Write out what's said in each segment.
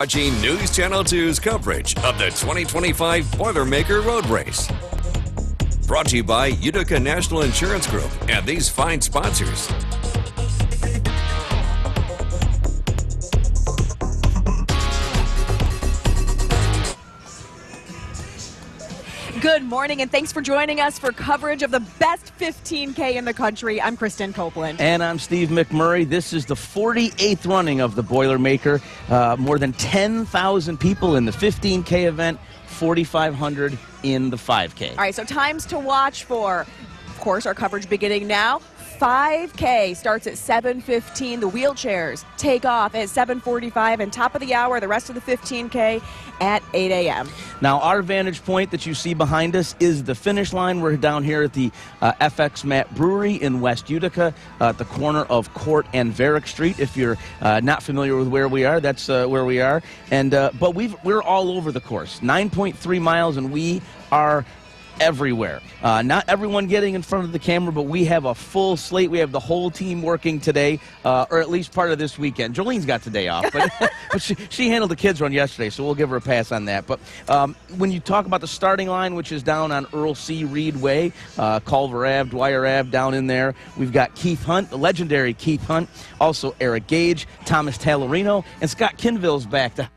Watching News Channel 2's coverage of the 2025 Boilermakerroad Race. Brought to you by Utica National Insurance Group and these fine sponsors. Good morning, and thanks for joining us for coverage of the best 15K in the country. I'm Kristen Copeland. And I'm Steve McMurray. This is the 48th running of the Boilermaker. More than 10,000 people in the 15K event, 4,500 in the 5K. All right, so times to watch for. Of course, our coverage beginning now. 5K starts at 7:15. The wheelchairs take off at 7:45, and top of the hour, the rest of the 15K at 8 a.m. Now, our vantage point that you see behind us is the finish line. We're down here at the FX Matt Brewery in West Utica, at the corner of Court and Varick Street. If you're not familiar with where we are, that's where we are. And but we're all over the course. 9.3 miles, and we are everywhere. Not everyone getting in front of the camera, but we have a full slate. We have the whole team working today, or at least part of this weekend. Jolene's got the day off, but, but she handled the kids' run yesterday, so we'll give her a pass on that. But when you talk about the starting line, which is down on Earl C. Reed Way, Culver Ave, Dwyer Ave, down in there, we've got Keith Hunt, the legendary Keith Hunt, also Eric Gage, Thomas Tallerino, and Scott Kinville's back to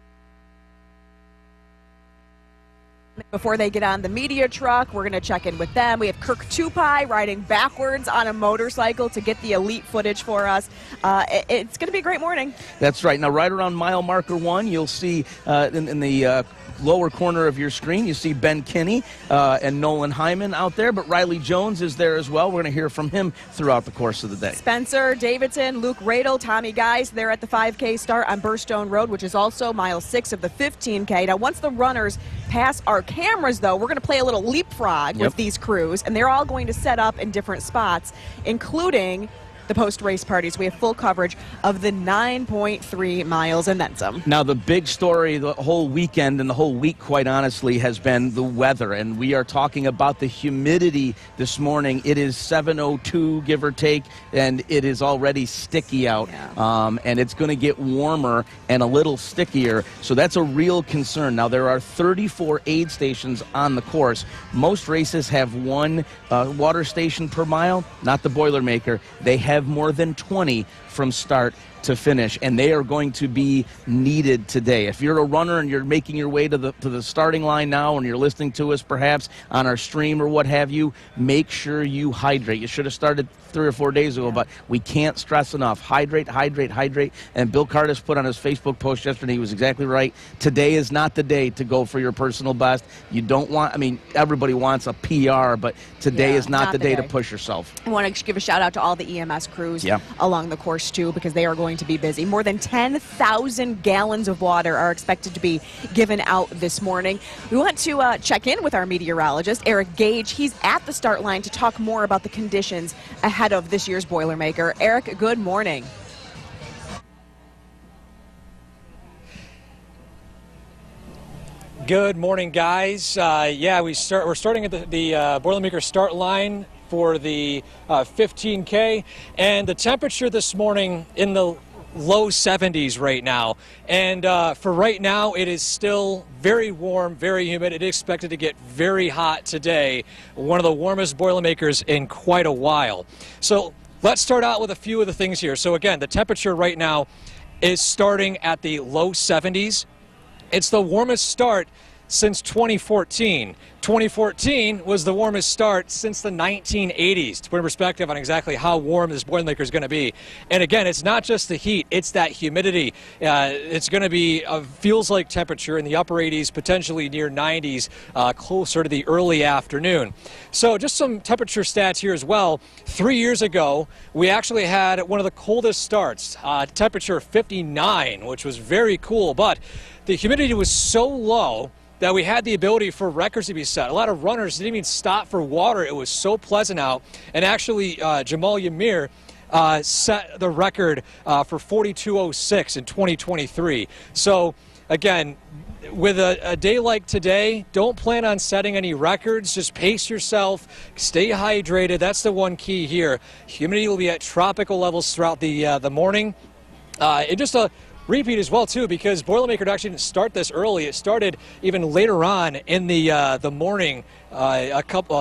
Before they get on the media truck, we're going to check in with them. We have Kirk Tupai riding backwards on a motorcycle to get the elite footage for us. It's going to be a great morning. That's right. Now, right around mile marker 1, you'll see in the lower corner of your screen, you see Ben Kinney and Nolan Hyman out there, but Riley Jones is there as well. We're going to hear from him throughout the course of the day. Spencer Davidson, Luke Radel, Tommy Geis, they're at the 5K start on Burstone Road, which is also mile 6 of the 15K. Now, once the runners pass our cameras, though, we're going to play a little leapfrog with these crews, and they're all going to set up in different spots, including the post-race parties. We have full coverage of the 9.3 miles and then some. Now, the big story the whole weekend and the whole week, quite honestly, has been the weather, and we are talking about the humidity this morning. It is 7:02, give or take, and it is already sticky out, and it's going to get warmer and a little stickier, so that's a real concern. Now, there are 34 aid stations on the course. Most races have one water station per mile, not the Boilermaker. They have more than 20 from start to finish, and they are going to be needed today. If you're a runner and you're making your way to the starting line now, and you're listening to us perhaps on our stream or what have you, make sure you hydrate. You should have started 3 or 4 days ago, but we can't stress enough. Hydrate, hydrate, hydrate. And Bill Cardis put on his Facebook post yesterday, he was exactly right. Today is not the day to go for your personal best. You don't want, I mean, everybody wants a PR, but today is not the day to push yourself. I want to give a shout out to all the EMS crews along the course too, because they are going to be busy. More than 10,000 gallons of water are expected to be given out this morning. We want to check in with our meteorologist, Eric Gage. He's at the start line to talk more about the conditions ahead of this year's Boilermaker. Eric, good morning. Good morning, guys. We're starting at the Boilermaker start line for the 15K, and the temperature this morning in the low 70s right now, and for right now it is still very warm, very humid. It is expected to get very hot today, one of the warmest Boilermakers in quite a while. So let's start out with a few of the things here. So again, the temperature right now is starting at the low 70s. It's the warmest start since 2014. 2014 was the warmest start since the 1980s, to put in perspective on exactly how warm this Boilermaker is going to be. And again, it's not just the heat, it's that humidity. It's going to be a feels-like temperature in the upper 80s, potentially near 90s, closer to the early afternoon. So just some temperature stats here as well. 3 years ago, we actually had one of the coldest starts, temperature 59, which was very cool, but the humidity was so low that we had the ability for records to be set. A lot of runners didn't even stop for water. It was so pleasant out. And actually, Jamal Yamir set the record for 42:06 in 2023. So, again, with a day like today, don't plan on setting any records. Just pace yourself. Stay hydrated. That's the one key here. Humidity will be at tropical levels throughout the morning. And just a repeat as well too, because Boilermaker actually didn't start this early. It started even later on in the morning,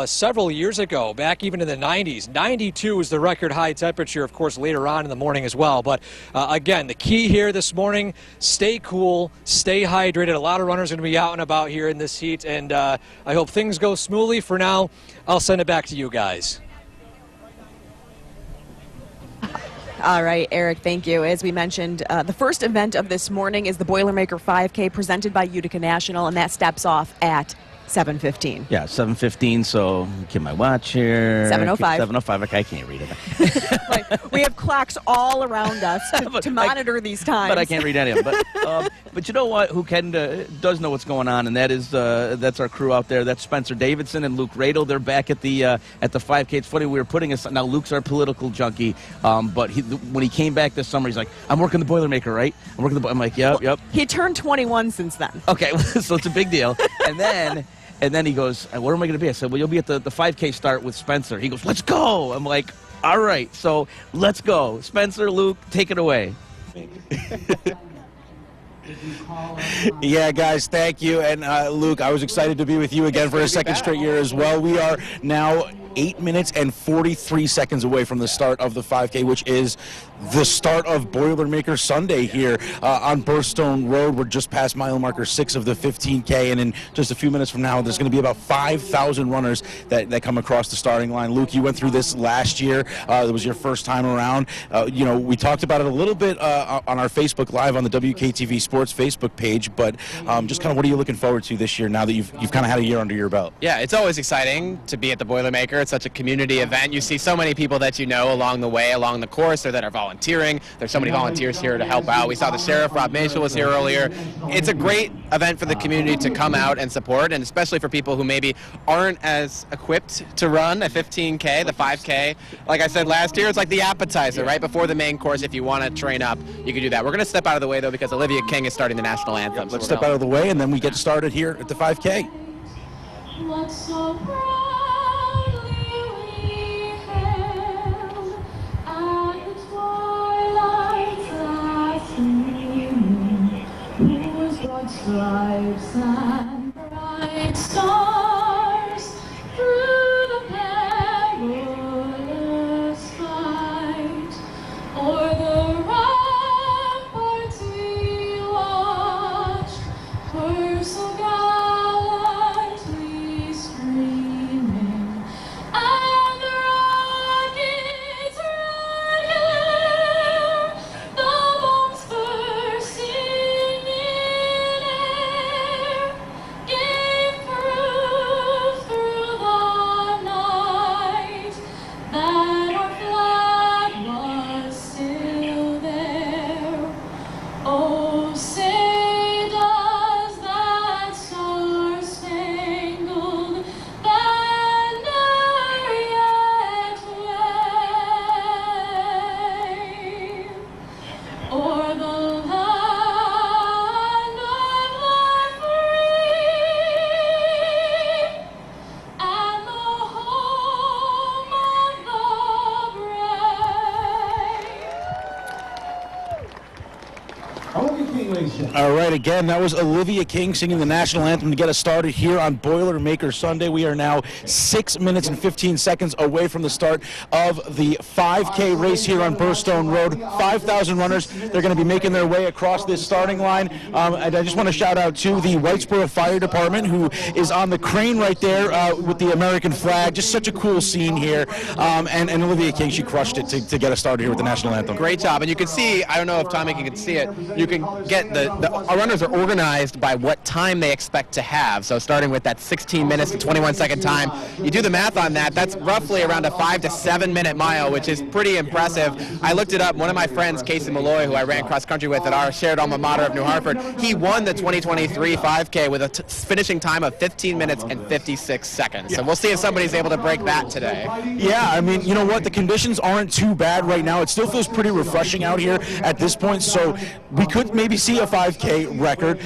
several years ago, back even in the 90s. 92 was the record high temperature, of course, later on in the morning as well. But again, the key here this morning: stay cool, stay hydrated. A lot of runners are going to be out and about here in this heat, and I hope things go smoothly. For now, I'll send it back to you guys. All right, Eric, thank you. As we mentioned, the first event of this morning is the Boilermaker 5K presented by Utica National, and that steps off at 7:15. Yeah, 7:15, so get my watch here. 7:05. 7:05, okay, I can't read it. Right. We have clocks all around us to monitor these times. But I can't read any of them. But you know what? Who does know what's going on, and that is that's our crew out there. That's Spencer Davidson and Luke Radel. They're back at the 5K. It's funny, we were putting us now. Luke's our political junkie, but when he came back this summer, he's like, "I'm working the Boilermaker, right? I'm like, yep. He turned 21 since then. Okay, so it's a big deal. And then he goes, "Where am I going to be?" I said, "Well, you'll be at the 5K start with Spencer." He goes, "Let's go." I'm like, "All right, so let's go." Spencer, Luke, take it away. Yeah, guys, thank you. And Luke, I was excited to be with you again for a second straight year as well. We are now 8 minutes and 43 seconds away from the start of the 5K, which is the start of Boilermaker Sunday here on Burstone Road. We're just past mile marker 6 of the 15K, and in just a few minutes from now, there's going to be about 5,000 runners that come across the starting line. Luke, you went through this last year. It was your first time around. We talked about it a little bit on our Facebook Live on the WKTV Sports Facebook page, but just kind of what are you looking forward to this year now that you've kind of had a year under your belt? Yeah, it's always exciting to be at the Boilermaker. It's such a community event. You see so many people that you know along the way, along the course, or that are volunteering. There's so many volunteers here to help out. We saw the Sheriff, Rob Mashel, was here earlier. It's a great event for the community to come out and support, and especially for people who maybe aren't as equipped to run a 15K, the 5K. Like I said last year, it's like the appetizer, right before the main course. If you want to train up, you can do that. We're going to step out of the way, though, because Olivia King is starting the national anthem. Let's step out of the way, and then we get started here at the 5K. What's so proudly we hailed at the twilight's last gleaming, whose broad stripes and bright stars through the perilous fight o'er the ramparts we watched, were so gallantly streaming, and the rockets regular, the bombs bursting in air, gave proof through the night that our flag was still there. Oh, say does that star-spangled banner yet wave o'er the land of the free and the home of the brave? All right, again, that was Olivia King singing the national anthem to get us started here on Boilermaker Sunday. We are now 6 minutes and 15 seconds away from the start of the 5K race here on Burstone Road. 5,000 runners. They're going to be making their way across this starting line. And I just want to shout out to the Whitesboro Fire Department, who is on the crane right there with the American flag. Just such a cool scene here. And Olivia King, she crushed it to get us started here with the national anthem. Great job. And you can see, I don't know if Tommy can see it, you can get our runners are organized by what time they expect to have. So starting with that 16 minutes to 21 second time, you do the math on that, that's roughly around a 5 to 7 minute mile, which is pretty impressive. I looked it up. One of my friends, Casey Malloy, who I ran cross country with at our shared alma mater of New Hartford, he won the 2023 5K with a finishing time of 15 minutes and 56 seconds. So we'll see if somebody's able to break that today. Yeah, I mean, you know what? The conditions aren't too bad right now. It still feels pretty refreshing out here at this point, so we could maybe see a 5K 5K record.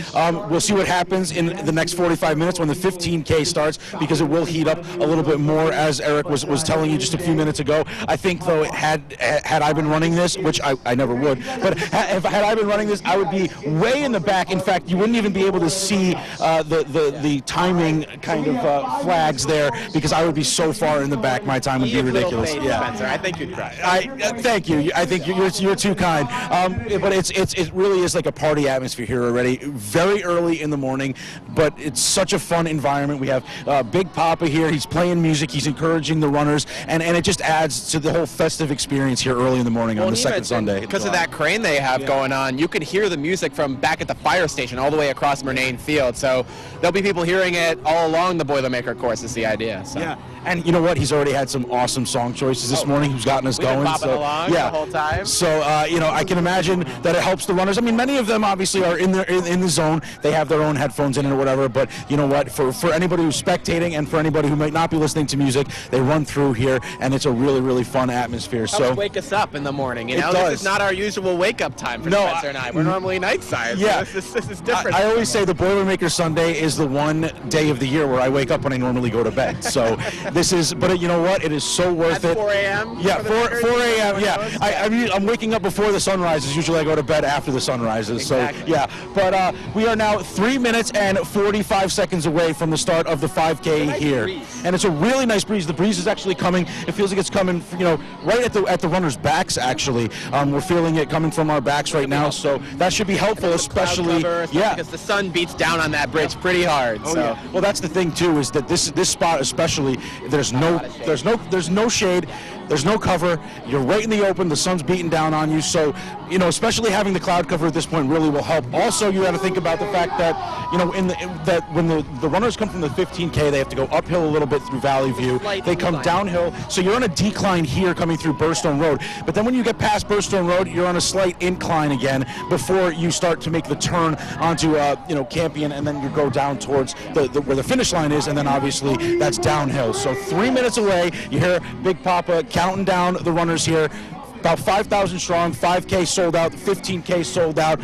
We'll see what happens in the next 45 minutes when the 15K starts, because it will heat up a little bit more, as Eric was telling you just a few minutes ago. I think, though, had I been running this, which I never would, but had I been running this, I would be way in the back. In fact, you wouldn't even be able to see the timing kind of flags there, because I would be so far in the back. My time would be ridiculous. Spencer, I think you'd cry. Thank you. I think you're too kind. But it really is like a party atmosphere here already. Very early in the morning, but it's such a fun environment. We have Big Papa here. He's playing music. He's encouraging the runners, and it just adds to the whole festive experience here early in the morning on the second Sunday. Because of that crane they have going on, you could hear the music from back at the fire station all the way across Murnane Field. So there'll be people hearing it all along the Boilermaker course is the idea. So. Yeah, and you know what? He's already had some awesome song choices this morning. Who's gotten us going? We've been bopping along the whole time. So I can imagine that it helps the runners. I mean, many of them obviously are in the zone. They have their own headphones in or whatever. But you know what? For anybody who's spectating and for anybody who might not be listening to music, they run through here, and it's a really, really fun atmosphere. So wake us up in the morning. You know, this is not our usual wake up time for Spencer and I. We're normally night sides. Yeah, so this is different. I always say the Boilermaker Sunday is the one day of the year where I wake up when I normally go to bed. So this is, but you know what? It is so worth it. 4 a.m. Yeah, 4 a.m. Yeah, I'm waking up before the sun rises. Usually I go to bed after the sun rises. Exactly. So yeah, but we are now 3 minutes and 45 seconds away from the start of the 5K here, and it's a really nice breeze. The breeze is actually coming. It feels like it's coming, right at the runners' backs. Actually, we're feeling it coming from our backs right now. So that should be helpful, especially because the sun beats down on that bridge pretty hard. Yeah. Well, that's the thing too, is that this spot especially, there's no shade, there's no cover. You're right in the open. The sun's beating down on you. So, especially having the cloud cover at this point really will help. Also, you got to think about the fact that, that when the runners come from the 15K, they have to go uphill a little bit through Valley View. They come downhill. So you're on a decline here coming through Burstone Road. But then when you get past Burstone Road, you're on a slight incline again before you start to make the turn onto, Campion, and then you go down towards where the finish line is, and then obviously that's downhill. So 3 minutes away, you hear Big Papa counting down the runners here. About 5,000 strong, 5K sold out, 15K sold out.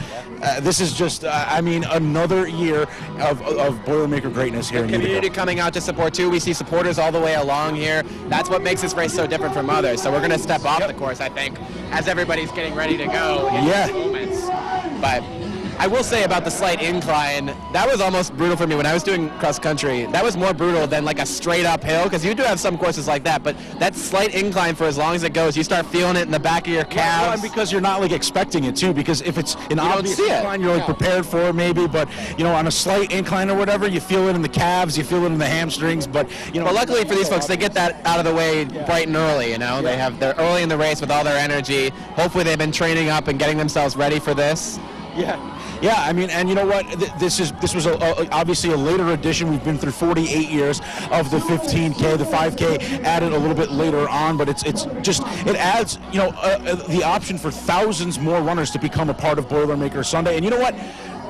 This is just, another year of Boilermaker greatness here in Utica. Community coming out to support too. We see supporters all the way along here. That's what makes this race so different from others. So we're going to step off the course, I think, as everybody's getting ready to go in these moments. But I will say about the slight incline, that was almost brutal for me when I was doing cross country. That was more brutal than like a straight uphill, because you do have some courses like that, but that slight incline, for as long as it goes, you start feeling it in the back of your calves. Well, and because you're not like expecting it too, because if it's an obvious incline, you're like prepared for it maybe, but on a slight incline or whatever, you feel it in the calves, you feel it in the hamstrings, but But luckily for these folks, they get that out of the way bright and early. They're early in the race with all their energy. Hopefully they've been training up and getting themselves ready for this. Yeah, and you know what? This was obviously a later edition. We've been through 48 years of the 15K. The 5K added a little bit later on, but it adds the option for thousands more runners to become a part of Boilermaker Sunday. And you know what?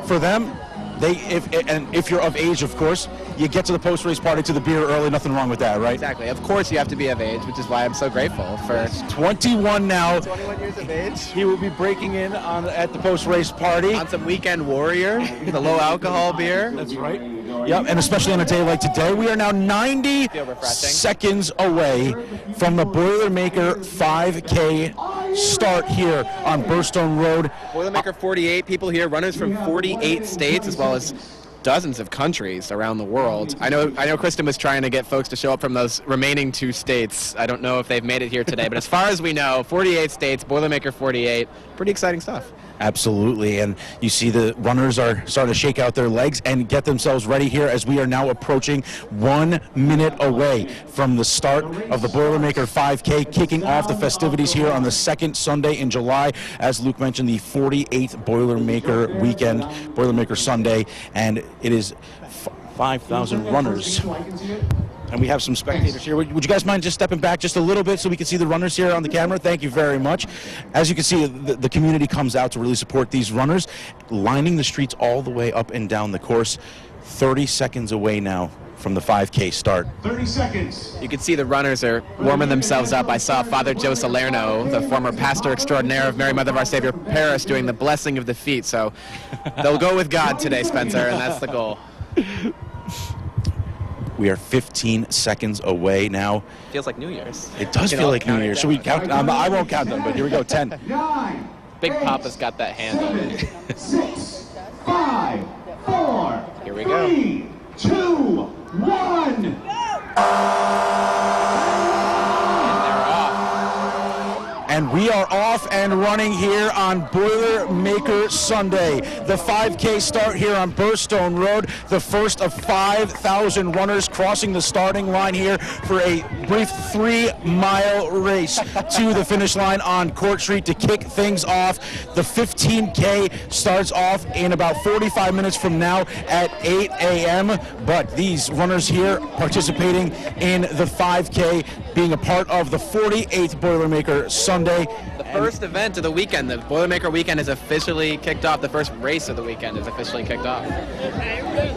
For them, if you're of age, of course, you get to the post-race party, to the beer early. Nothing wrong with that, right? Exactly. Of course, you have to be of age, which is why I'm so grateful for 21 now. 21 years of age. He will be breaking in at the post-race party on some Weekend Warrior, the low-alcohol beer. That's right. Yep, and especially on a day like today, we are now 90 seconds away from the Boilermaker 5K start here on Burstone Road. Boilermaker 48 people here, runners from 48 states, as well as dozens of countries around the world. I know Kristen was trying to get folks to show up from those remaining 2 states. I don't know if they've made it here today, but as far as we know, 48 states, Boilermaker 48, pretty exciting stuff. Absolutely, and you see the runners are starting to shake out their legs and get themselves ready here as we are now approaching 1 minute away from the start of the Boilermaker 5K, kicking off the festivities here on the second Sunday in July. As Luke mentioned, the 48th Boilermaker weekend, Boilermaker Sunday, and it is 5,000 runners. And we have some spectators here. Would you guys mind just stepping back just a little bit so we can see the runners here on the camera? Thank you very much. As you can see, the community comes out to really support these runners, lining the streets all the way up and down the course. 30 seconds away now from the 5K start. 30 seconds. You can see the runners are warming themselves up. I saw Father Joe Salerno, the former pastor extraordinaire of Mary Mother of Our Savior Parish, doing the blessing of the feet. So they'll go with God today, Spencer, and that's the goal. We are 15 seconds away now. Feels like New Year's. It does feel like New Year. Should we count? I won't count them, but here we go. 10. 9. Big Papa's got that hand on it. 6. 5. 4. Here we go. 3. 2. 1. And we are off and running here on Boilermaker Sunday. The 5K start here on Burstone Road, the first of 5,000 runners crossing the starting line here for a brief 3-mile race to the finish line on Court Street to kick things off. The 15K starts off in about 45 minutes from now at 8 a.m. But these runners here participating in the 5K, being a part of the 48th Boilermaker Sunday. The first event of the weekend, the Boilermaker weekend is officially kicked off. The first race of the weekend is officially kicked off.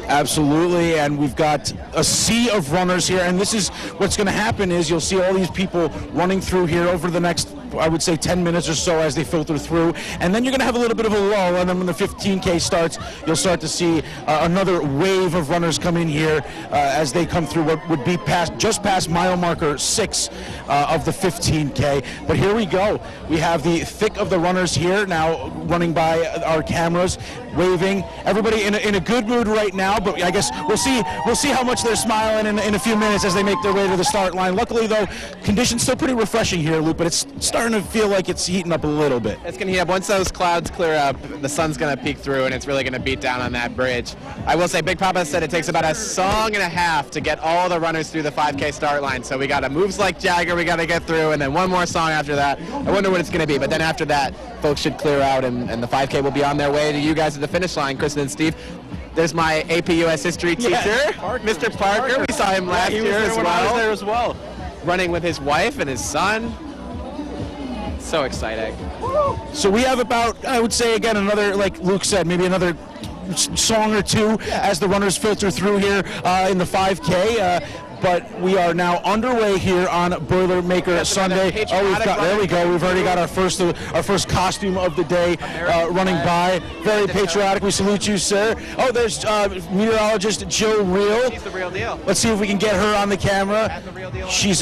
Absolutely, and we've got a sea of runners here, and this is what's going to happen is you'll see all these people running through here over the next, I would say, 10 minutes or so as they filter through, and then you're going to have a little bit of a lull, and then when the 15K starts, you'll start to see another wave of runners come in here as they come through what would be just past mile marker 6 of the 15K. But here we go. We have the thick of the runners here now running by our cameras, waving. Everybody in a good mood right now, but I guess we'll see how much they're smiling in a few minutes as they make their way to the start line. Luckily, though, conditions still pretty refreshing here, Luke, but it's starting to feel like it's heating up a little bit. It's going to heat up. Once those clouds clear up, the sun's going to peek through, and it's really going to beat down on that bridge. I will say Big Papa said it takes about a song and a half to get all the runners through the 5K start line. So we got a Moves Like Jagger we got to get through, and then one more song after that. I wonder what it's going to be, but then after that, folks should clear out, and the 5K will be on their way to you guys at the finish line, Kristen and Steve. There's my AP US history teacher, Mr. Parker. We saw him last year as well. I was there as well. Running with his wife and his son. So exciting. So we have about, I would say again, another, like Luke said, maybe another song or two as the runners filter through here in the 5K. But we are now underway here on Boilermaker Sunday. There we go. We've already got our first costume of the day running by. Very patriotic. We salute you, sir. Oh, there's meteorologist Jill Reel. She's the real deal. Let's see if we can get her on the camera. That's the real deal. She's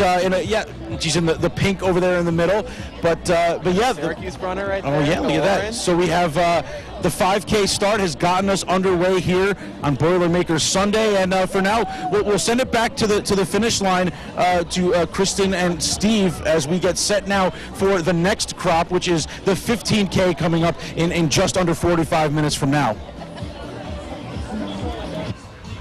she's in the pink over there in the middle. But yeah, Syracuse runner right there. oh yeah, look at that. So we have the 5K start has gotten us underway here on Boilermaker Sunday, and for now we'll send it back to the finish line to Kristen and Steve as we get set now for the next crop, which is the 15K coming up in just under 45 minutes from now.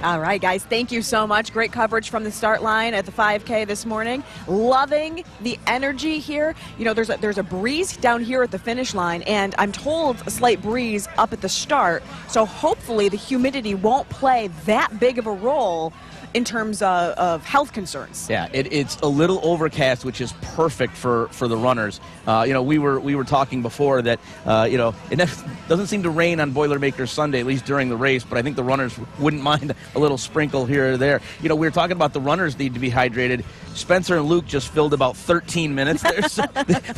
All right, guys, thank you so much. Great coverage from the start line at the 5K this morning. Loving the energy here. You know, there's a breeze down here at the finish line, and I'm told a slight breeze up at the start. So hopefully the humidity won't play that big of a role in terms of health concerns. Yeah, it's a little overcast, which is perfect for the runners. We were talking before that it doesn't seem to rain on Boilermaker Sunday, at least during the race, but I think the runners wouldn't mind a little sprinkle here or there. We were talking about the runners need to be hydrated. Spencer and Luke just filled about 13 minutes there, so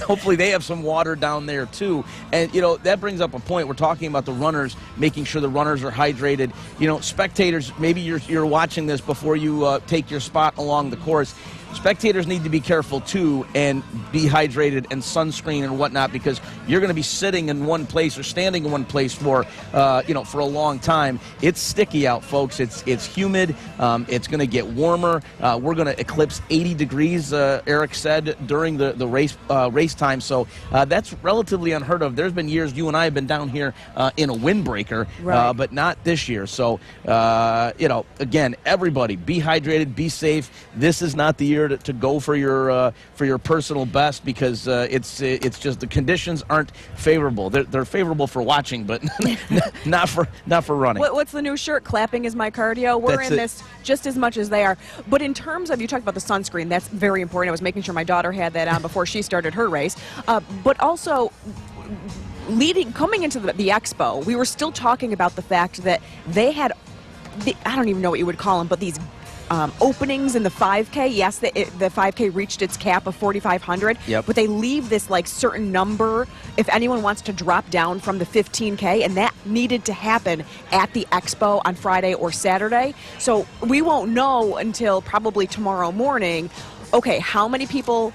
hopefully they have some water down there too. And that brings up a point. We're talking about the runners, making sure the runners are hydrated. Spectators, maybe you're watching this before you take your spot along the course. Spectators need to be careful too and be hydrated and sunscreen and whatnot, because you're going to be sitting in one place or standing in one place for for a long time. It's sticky out, folks. It's humid. It's going to get warmer. We're going to eclipse 80 degrees, Eric said, during the race time. So that's relatively unheard of. There's been years you and I have been down here in a windbreaker, right, but not this year. So again, everybody be hydrated, be safe. This is not the year to go for your personal best, because it's just the conditions aren't favorable. They're favorable for watching, but not for running. What's the new shirt? Clapping is my cardio. We're in this just as much as they are. But in terms of, you talked about the sunscreen, that's very important. I was making sure my daughter had that on before she started her race. But also, coming into the expo, we were still talking about the fact that they had I don't even know what you would call them, but these openings in the 5K. Yes, the 5K reached its cap of 4,500, Yep. but they leave this like certain number if anyone wants to drop down from the 15K, and that needed to happen at the expo on Friday or Saturday. So we won't know until probably tomorrow morning, okay, how many people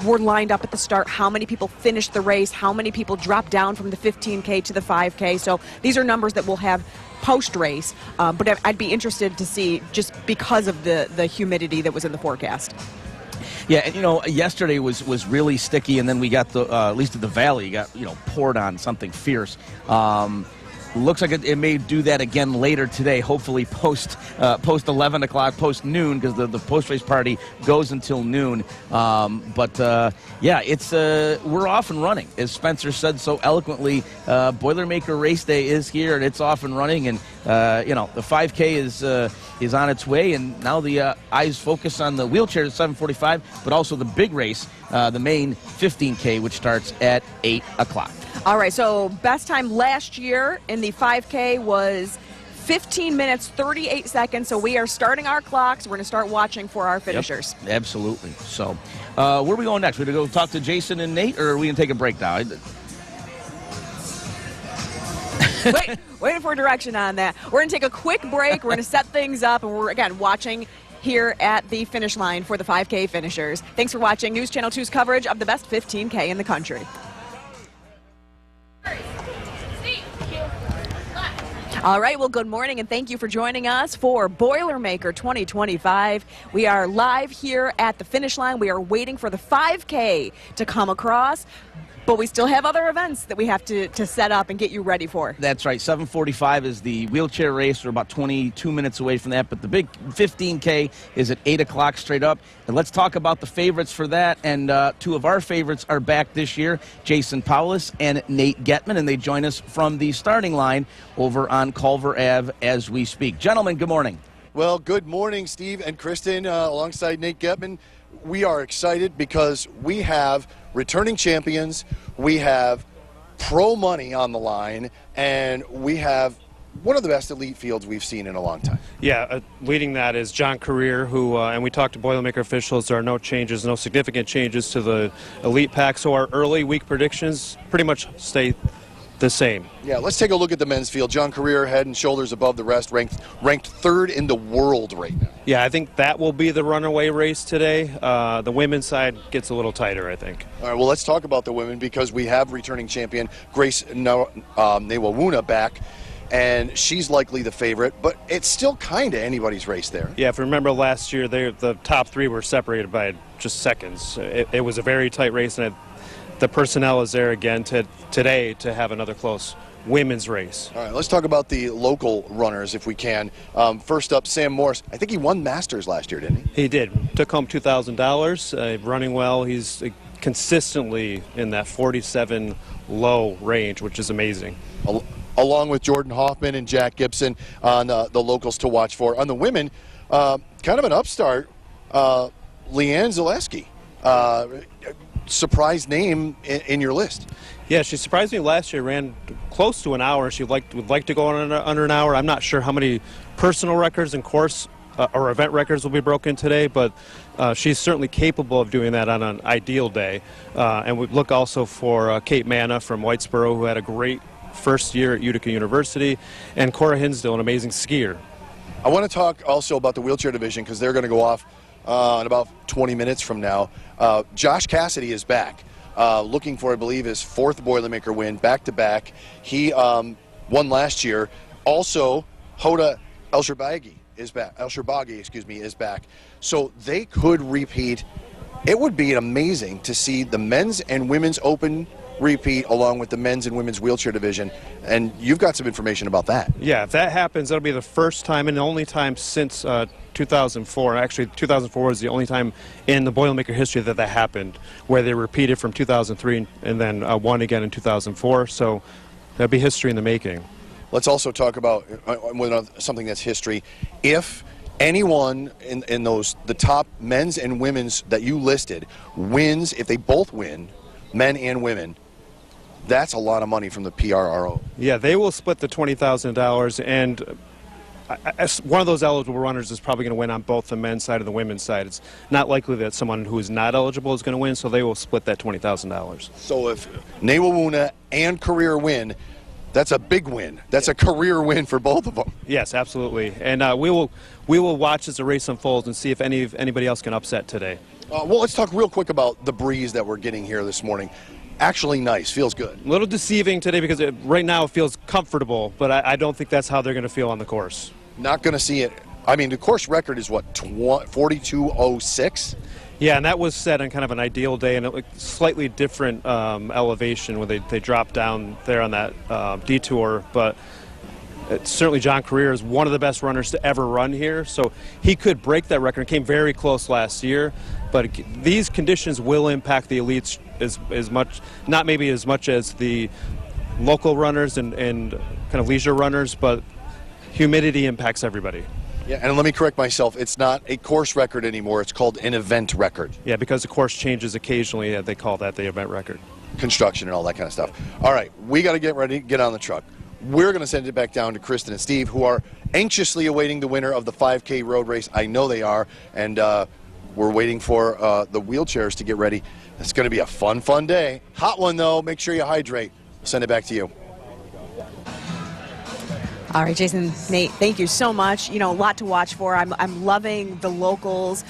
were lined up at the start, how many people finished the race, how many people dropped down from the 15K to the 5K. So these are numbers that we'll have post-race, but I'd be interested to see just because of the humidity that was in the forecast. Yeah, and yesterday was really sticky, and then we got at least at the Valley, got poured on something fierce. Looks like it may do that again later today, hopefully post 11 o'clock, post noon, because the post-race party goes until noon. Yeah, it's we're off and running. As Spencer said so eloquently, Boilermaker Race Day is here, and it's off and running. And, the 5K is on its way, and now the eyes focus on the wheelchair at 7:45, but also the big race, the main 15K, which starts at 8 o'clock. All right, so best time last year in the 5K was 15 minutes, 38 seconds. So we are starting our clocks. We're going to start watching for our finishers. Yep, absolutely. So where are we going next? We're going to go talk to Jason and Nate, or are we going to take a break now? Waiting for direction on that. We're going to take a quick break. We're going to set things up, and we're, again, watching here at the finish line for the 5K finishers. Thanks for watching News Channel 2's coverage of the best 15K in the country. All right, well, good morning, and thank you for joining us for Boilermaker 2025. We are live here at the finish line. We are waiting for the 5K to come across, but we still have other events that we have to set up and get you ready for. That's right. 7:45 is the wheelchair race. We're about 22 minutes away from that, but the big 15K is at 8 o'clock straight up. And let's talk about the favorites for that. And two of our favorites are back this year, Jason Paulus and Nate Getman, and they join us from the starting line over on Culver Ave as we speak. Gentlemen, good morning. Well, good morning, Steve and Kristen, alongside Nate Getman. We are excited because we have returning champions, we have pro money on the line, and we have one of the best elite fields we've seen in a long time. Yeah, leading that is John Career, who, and we talked to Boilermaker officials, there are no changes, no significant changes to the elite pack, so our early week predictions pretty much stay the same. Yeah, let's take a look at the men's field. John Career, head and shoulders above the rest, ranked third in the world right now. Yeah, I think that will be the runaway race today. The women's side gets a little tighter, I think. All right, well, let's talk about the women because we have returning champion Grace Nawawuna back, and she's likely the favorite, but it's still kind of anybody's race there. Yeah, if you remember last year, the top three were separated by just seconds. It was a very tight race, and the personnel is there again today to have another close women's race. All right, let's talk about the local runners if we can. First up, Sam Morris. I think he won Masters last year, didn't he? He did. Took home $2,000. Running well. He's consistently in that 47 low range, which is amazing. Along with Jordan Hoffman and Jack Gibson on the locals to watch for. On the women, kind of an upstart, Leanne Zaleski. Surprise name in your list. Yeah, she surprised me last year. Ran close to an hour. She would like to go under an hour. I'm not sure how many personal records and course or event records will be broken today, but she's certainly capable of doing that on an ideal day. And we look also for Kate Manna from Whitesboro, who had a great first year at Utica University, and Cora Hinsdale, an amazing skier. I want to talk also about the wheelchair division because they're going to go off in about 20 minutes from now. Josh Cassidy is back, looking for, I believe, his fourth Boilermaker win back-to-back. He won last year. Also, Hoda El-Sharbaghi is back. Is back. So they could repeat. It would be amazing to see the men's and women's open repeat along with the men's and women's wheelchair division, and you've got some information about that. Yeah, if that happens, that'll be the first time and the only time since 2004. Actually, 2004 was the only time in the Boilermaker history that happened, where they repeated from 2003 and then won again in 2004. So that'd be history in the making. Let's also talk about something that's history. If anyone in the top men's and women's that you listed wins, if they both win, men and women, that's a lot of money from the PRRO. Yeah, they will split the $20,000, and one of those eligible runners is probably going to win on both the men's side and the women's side. It's not likely that someone who is not eligible is going to win, so they will split that $20,000. So if Newawuna and Career win, that's a big win. That's a career win for both of them. Yes, absolutely. And we will watch as the race unfolds and see if anybody else can upset today. Well, let's talk real quick about the breeze that we're getting here this morning. Actually nice, feels good. A little deceiving today because right now it feels comfortable, but I don't think that's how they're going to feel on the course. Not going to see it. I mean, the course record is what, 42.06? Yeah, and that was set on kind of an ideal day and a slightly different elevation when they dropped down there on that detour. But certainly John Career is one of the best runners to ever run here, so he could break that record. It came very close last year, but these conditions will impact the elites as much, not maybe as much as the local runners and kind of leisure runners, but humidity impacts everybody. Yeah, and let me correct myself. It's not a course record anymore. It's called an event record. Yeah, because the course changes occasionally, they call that the event record. Construction and all that kind of stuff. All right, we got to get ready, get on the truck. We're going to send it back down to Kristen and Steve, who are anxiously awaiting the winner of the 5K road race. I know they are, and we're waiting for the wheelchairs to get ready. It's going to be a fun day. Hot one, though. Make sure you hydrate. We'll send it back to you. All right, Jason, Nate, thank you so much. You know, a lot to watch for. I'm loving the locals.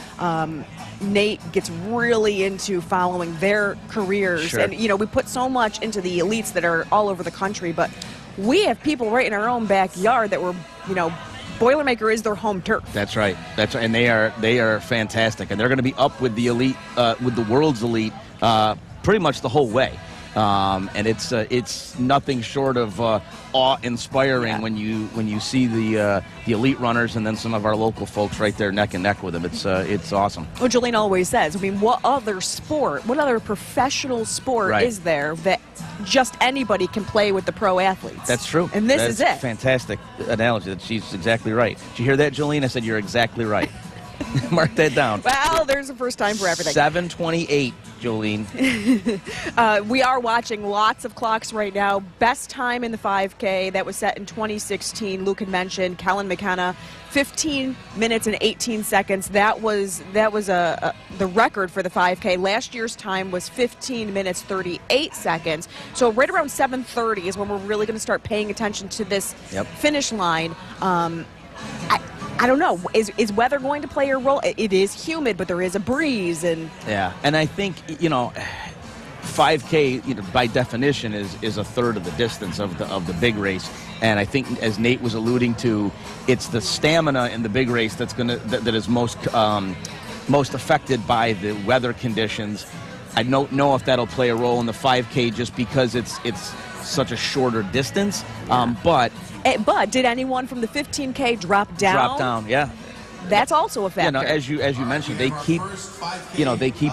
Nate gets really into following their careers. Sure. And, you know, we put so much into the elites that are all over the country, but we have people right in our own backyard that were, you know, Boilermaker is their home turf. That's right. That's right. And they are fantastic, and they're going to be up with the elite, with the world's elite, pretty much the whole way. And it's nothing short of awe-inspiring when you see the elite runners and then some of our local folks right there neck and neck with them. It's awesome. Well, Jolene always says, I mean, what other professional sport is there that just anybody can play with the pro athletes? That's true. And this is it. Fantastic analogy. She's exactly right. Did you hear that, Jolene? I said you're exactly right. Mark that down. Well, there's a first time for everything. 7:28, Jolene. We are watching lots of clocks right now. Best time in the 5K that was set in 2016. Luke had mentioned Kellen McKenna, 15 minutes and 18 seconds. That was the record for the 5K. Last year's time was 15 minutes 38 seconds. So right around 7:30 is when we're really going to start paying attention to this finish line. I don't know. Is weather going to play a role? It is humid, but there is a breeze, and and I think 5K, by definition, is a third of the distance of the big race. And I think, as Nate was alluding to, it's the stamina in the big race that is most affected by the weather conditions. I don't know if that'll play a role in the 5K just because it's such a shorter distance, but did anyone from the 15K drop down? Drop down, yeah. That's also a factor. As you mentioned, they keep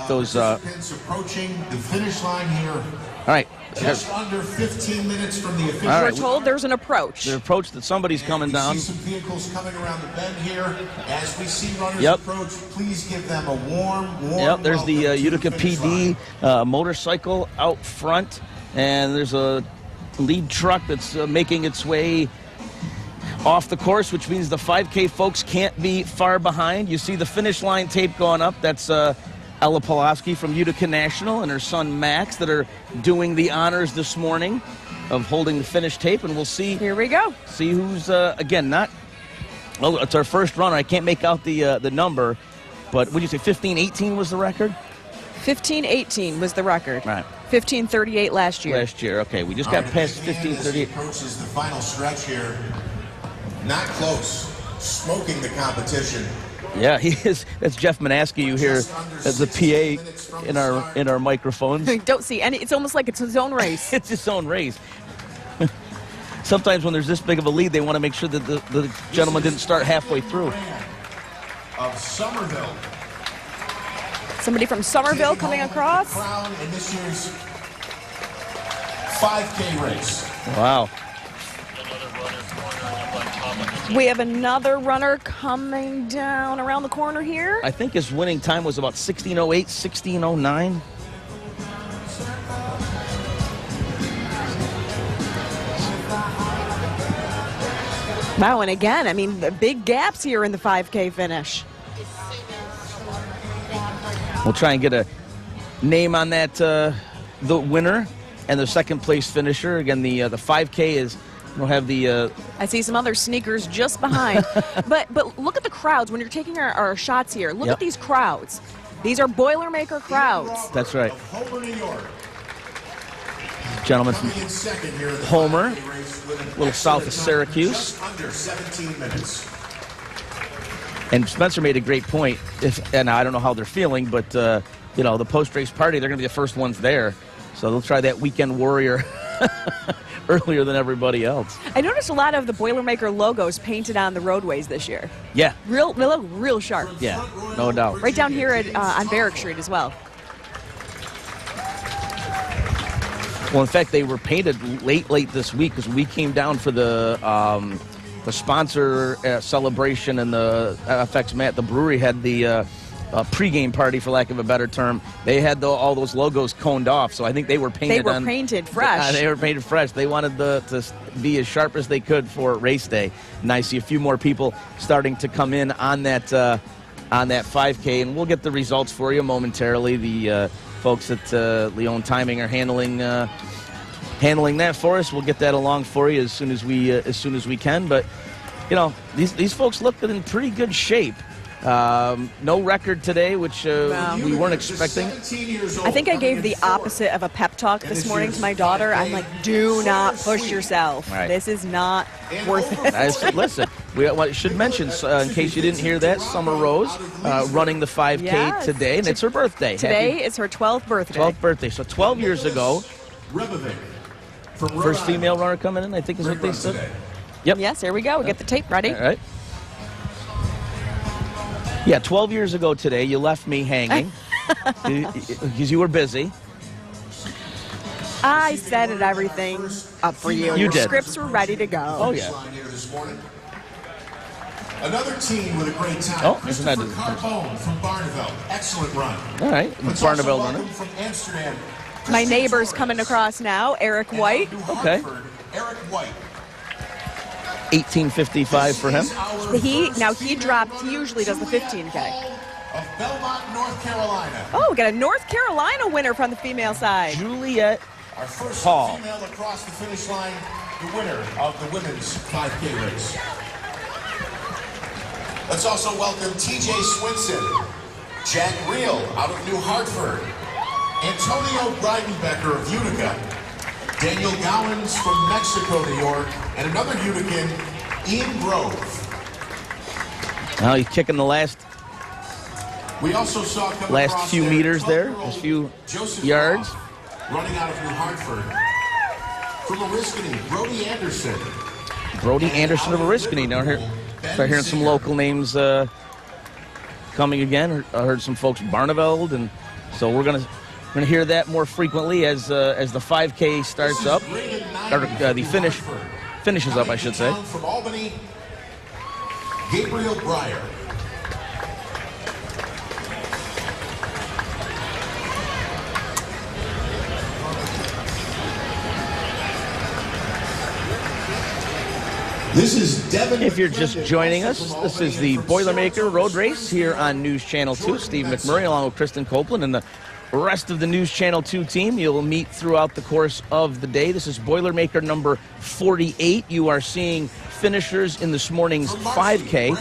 those. Approaching the finish line here. All right. Just under 15 minutes from the official. We're told there's an approach. The approach that somebody's coming down. We see some vehicles coming around the bend here. As we see runners approach, please give them a warm There's the Utica PD motorcycle out front, and there's a lead truck that's making its way off the course, which means the 5K folks can't be far behind. You see the finish line tape going up. That's Ella Pulaski from Utica National and her son Max that are doing the honors this morning of holding the finish tape, and we'll see. Here we go. See who's it's our first runner. I can't make out the number, but what did you say? 15:18 was the record. 15:18 was the record. Right. 15:38 last year. Okay. We just got past 15:38. Approaches the final stretch here. Not close. Smoking the competition. Yeah, he is. That's Jeff Manaski. You hear as the PA in our microphones. Don't see any. It's almost like it's his own race. It's his own race. Sometimes when there's this big of a lead, they want to make sure that the gentleman didn't start halfway through. Of Somerville. Somebody from Somerville coming across. Crown in this year's 5K race. Wow. We have another runner coming down around the corner here. I think his winning time was about 16:08, 16:09. Wow, and again, I mean, the big gaps here in the 5K finish. We'll try and get a name on that, the winner and the second place finisher. Again, the 5K is, we'll have the... I see some other sneakers just behind. but look at the crowds. When you're taking our shots here, look Yep. at these crowds. These are Boilermaker crowds. That's right. Homer, New York. Gentlemen Coming from in second here in the Homer, 5K race with an a little south of excellent time, Syracuse. Just under 17 minutes. And Spencer made a great point. And I don't know how they're feeling, but you know, the post-race party, they're going to be the first ones there. So they'll try that weekend warrior earlier than everybody else. I noticed a lot of the Boilermaker logos painted on the roadways this year. Yeah, They look real sharp. yeah, no doubt. Right down here on Barrack Street as well. Well, in fact, they were painted late this week because we came down for the sponsor celebration and the FX Mat. The brewery had the pregame party, for lack of a better term. They had all those logos coned off, so I think they were painted. They were painted fresh. They were painted fresh. They wanted to be as sharp as they could for race day. And I see a few more people starting to come in on that 5K, and we'll get the results for you momentarily. The folks at Leon Timing are handling that for us. We'll get that along for you as soon as we can. But you know, these folks look in pretty good shape. No record today, which we weren't expecting. I think I gave the opposite of a pep talk this morning to my daughter. I'm like, do not push yourself. Right. This is not worth it. I said, listen, we should mention, in case you didn't hear that, Summer Rose running the 5K Yes. today, and it's her birthday. Today is her 12th birthday. 12th birthday. So 12 years ago, first female runner coming in, I think is what they said. Yep. Yes, here we go. We get the tape ready. All right. Yeah, 12 years ago today, you left me hanging because you were busy. I set everything up for you. You Your did. scripts were ready to go. Oh, yeah. Another team with a great time. Oh, isn't that- Christopher Carbone from Barneveld. Excellent run. All right, Let's Barneveld also runner. welcome from Amsterdam. My neighbor's coming across now, Eric White. Okay. Eric White. 18:55 for him. He usually does the 15K. Of Belmont, North Carolina. Oh, we got a North Carolina winner from the female side. Juliet Our first Hall. female across the finish line, the winner of the women's 5K race. Let's also welcome TJ Swinson, Jack Reel out of New Hartford, Antonio Breidenbecker of Utica, Daniel Gowans from Mexico, New York, and another Utican, Ian Grove. Now he's kicking the last We also saw coming across few there, meters there, 12-year-old a few Joseph yards. Ross, running out of New Hartford. From Oriskany, Brody Anderson. Brody Anderson of Oriskany. Now start hearing some local names coming again. I heard some folks Barneveld, and so we're gonna hear that more frequently as the 5K starts up, or the finishes up, I should say. From Albany, Gabriel Breyer. This is Devin. If you're just joining us, this is the Boilermaker Road Race here on News Channel 2. Steve McMurray along with Kristen Copeland and the rest of the News Channel 2 team. You'll meet throughout the course of the day. This is Boilermaker number 48. You are seeing finishers in this morning's 5K.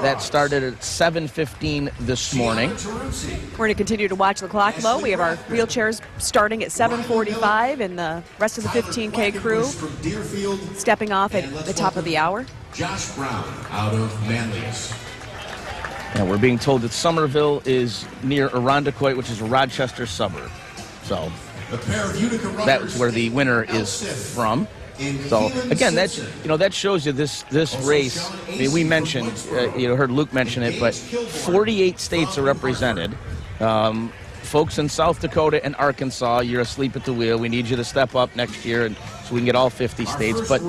That started at 7:15 this morning. We're going to continue to watch the clock, though. We have our wheelchairs starting at 7:45, and the rest of the 15K crew stepping off at the top of the hour. Josh Brown out of Manlius. And we're being told that Somerville is near Irondequoit, which is a Rochester suburb. So A pair of Utica runners that's where the winner is from. So again, that shows you this race. I mean, we mentioned, heard Luke mention it, but 48 states are represented. Folks in South Dakota and Arkansas, you're asleep at the wheel. We need you to step up next year, and so we can get all 50 states. But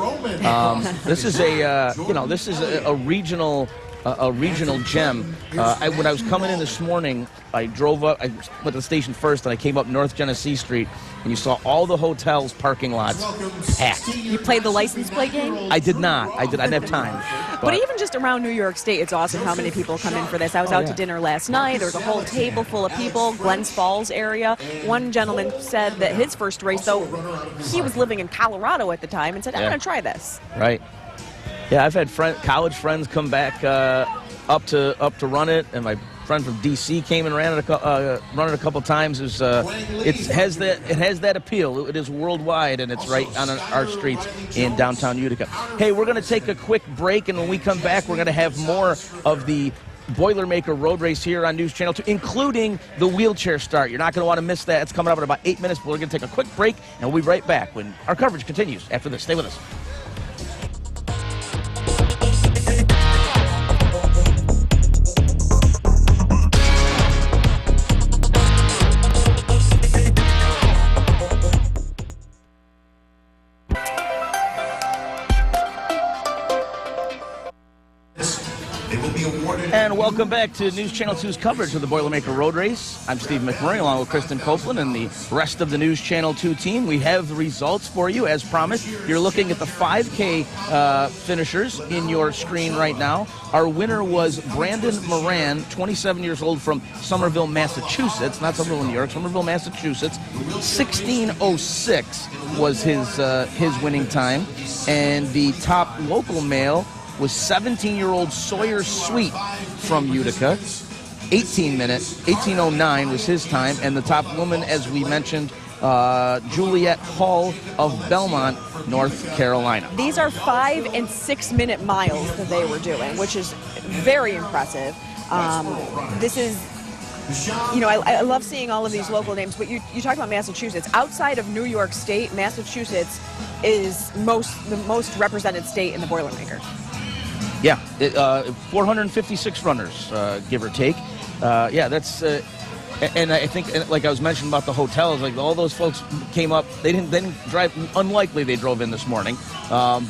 this is a regional a regional gem. When I was coming in this morning, I drove up. I went to the station first, and I came up North Genesee Street, and you saw all the hotels' parking lots packed. You played the license plate game? I did not. I didn't have time. But even just around New York State, it's awesome how many people come in for this. I was out to dinner last night. There was a whole table full of people, Glens Falls area. One gentleman said that his first race, though, he was living in Colorado at the time, and said, I'm going to try this. Right. Yeah, I've had college friends come back up to run it, and my friend from D.C. came and run it a couple times. It has that appeal. It is worldwide, and it's right on our streets in downtown Utica. Hey, we're going to take a quick break, and when we come back, we're going to have more of the Boilermaker Road Race here on News Channel 2, including the wheelchair start. You're not going to want to miss that. It's coming up in about 8 minutes, but we're going to take a quick break, and we'll be right back when our coverage continues after this. Stay with us. And welcome back to News Channel 2's coverage of the Boilermaker Road Race. I'm Steve McMurray along with Kristen Copeland and the rest of the News Channel 2 team. We have the results for you as promised. You're looking at the 5K finishers in your screen right now. Our winner was Brandon Moran, 27 years old from Somerville, Massachusetts. Not Somerville, New York, Somerville, Massachusetts. 16:06 was his winning time. And the top local male was 17-year-old Sawyer Sweet from Utica. 18:09 was his time. And the top woman, as we mentioned, Juliet Hall of Belmont, North Carolina. These are 5 and 6 minute miles that they were doing, which is very impressive. This is, you know, I love seeing all of these local names, but you talk about Massachusetts. Outside of New York State, Massachusetts is the most represented state in the Boilermaker. Yeah, 456 runners, give or take. Yeah, that's, and I think, like I was mentioning about the hotels, like all those folks came up. They didn't drive. Unlikely they drove in this morning, yeah,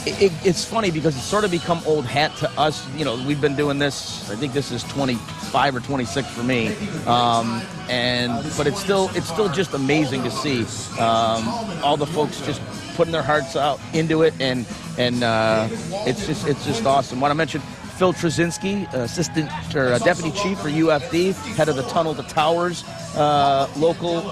it's funny because it's sort of become old hat to us. You know, we've been doing this. I think this is 25 or 26 for me, but it's still just amazing to see all the folks just putting their hearts out into it, and it's just awesome. Want to mention Phil Trzynski, assistant or deputy chief for UFD, head of the Tunnel to Towers local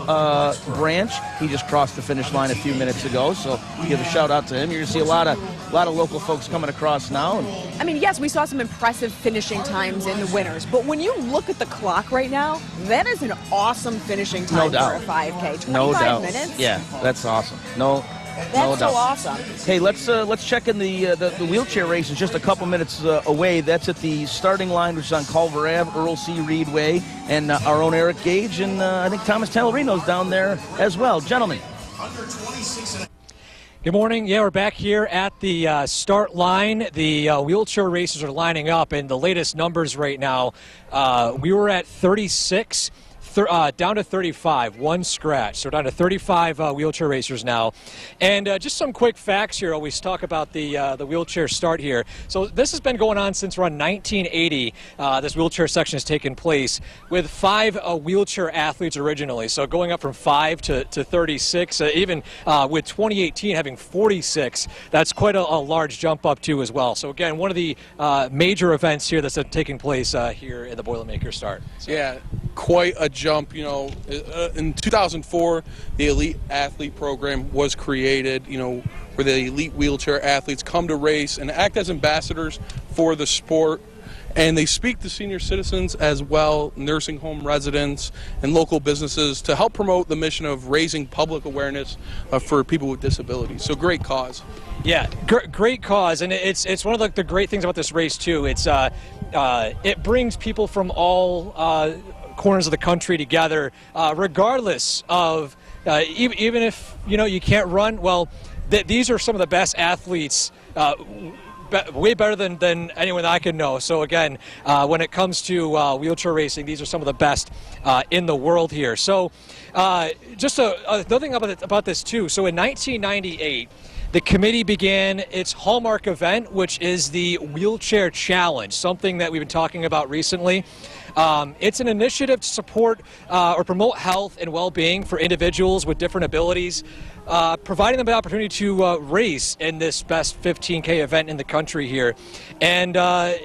branch. He just crossed the finish line a few minutes ago, so give a shout out to him. You're gonna see a lot of local folks coming across now. I mean, yes, we saw some impressive finishing times in the winners, but when you look at the clock right now, that is an awesome finishing time for a 5K. 25 minutes. Yeah, that's awesome. That's so awesome. Hey, let's check in the wheelchair race. Is just a couple minutes away. That's at the starting line, which is on Culver Ave, Earl C. Reed Way, and our own Eric Gage, and I think Thomas Tallerino's down there as well. Gentlemen. Good morning. Yeah, we're back here at the start line. The wheelchair racers are lining up, and the latest numbers right now, we were at 36. Down to 35, one scratch. So down to 35 wheelchair racers now. And just some quick facts here. Always talk about the wheelchair start here. So this has been going on since around 1980. This wheelchair section has taken place with 5 wheelchair athletes originally. So going up from 5 to 36, even with 2018 having 46, that's quite a large jump up too as well. So again, one of the major events here that's taking place here in the Boilermaker start. So. Yeah, quite a jump. You know, in 2004, the Elite Athlete Program was created, you know, where the elite wheelchair athletes come to race and act as ambassadors for the sport. And they speak to senior citizens as well, nursing home residents, and local businesses to help promote the mission of raising public awareness for people with disabilities. So great cause. Yeah, great cause, and it's one of the great things about this race too. It brings people from all corners of the country together, regardless of even if you can't run. Well, these are some of the best athletes. Way better than anyone that I can know. So again, when it comes to wheelchair racing, these are some of the best in the world here. So just another thing about this too. So in 1998, the committee began its hallmark event, which is the Wheelchair Challenge, something that we've been talking about recently. It's an initiative to support or promote health and well-being for individuals with different abilities, providing them the opportunity to race in this best 15K event in the country here. And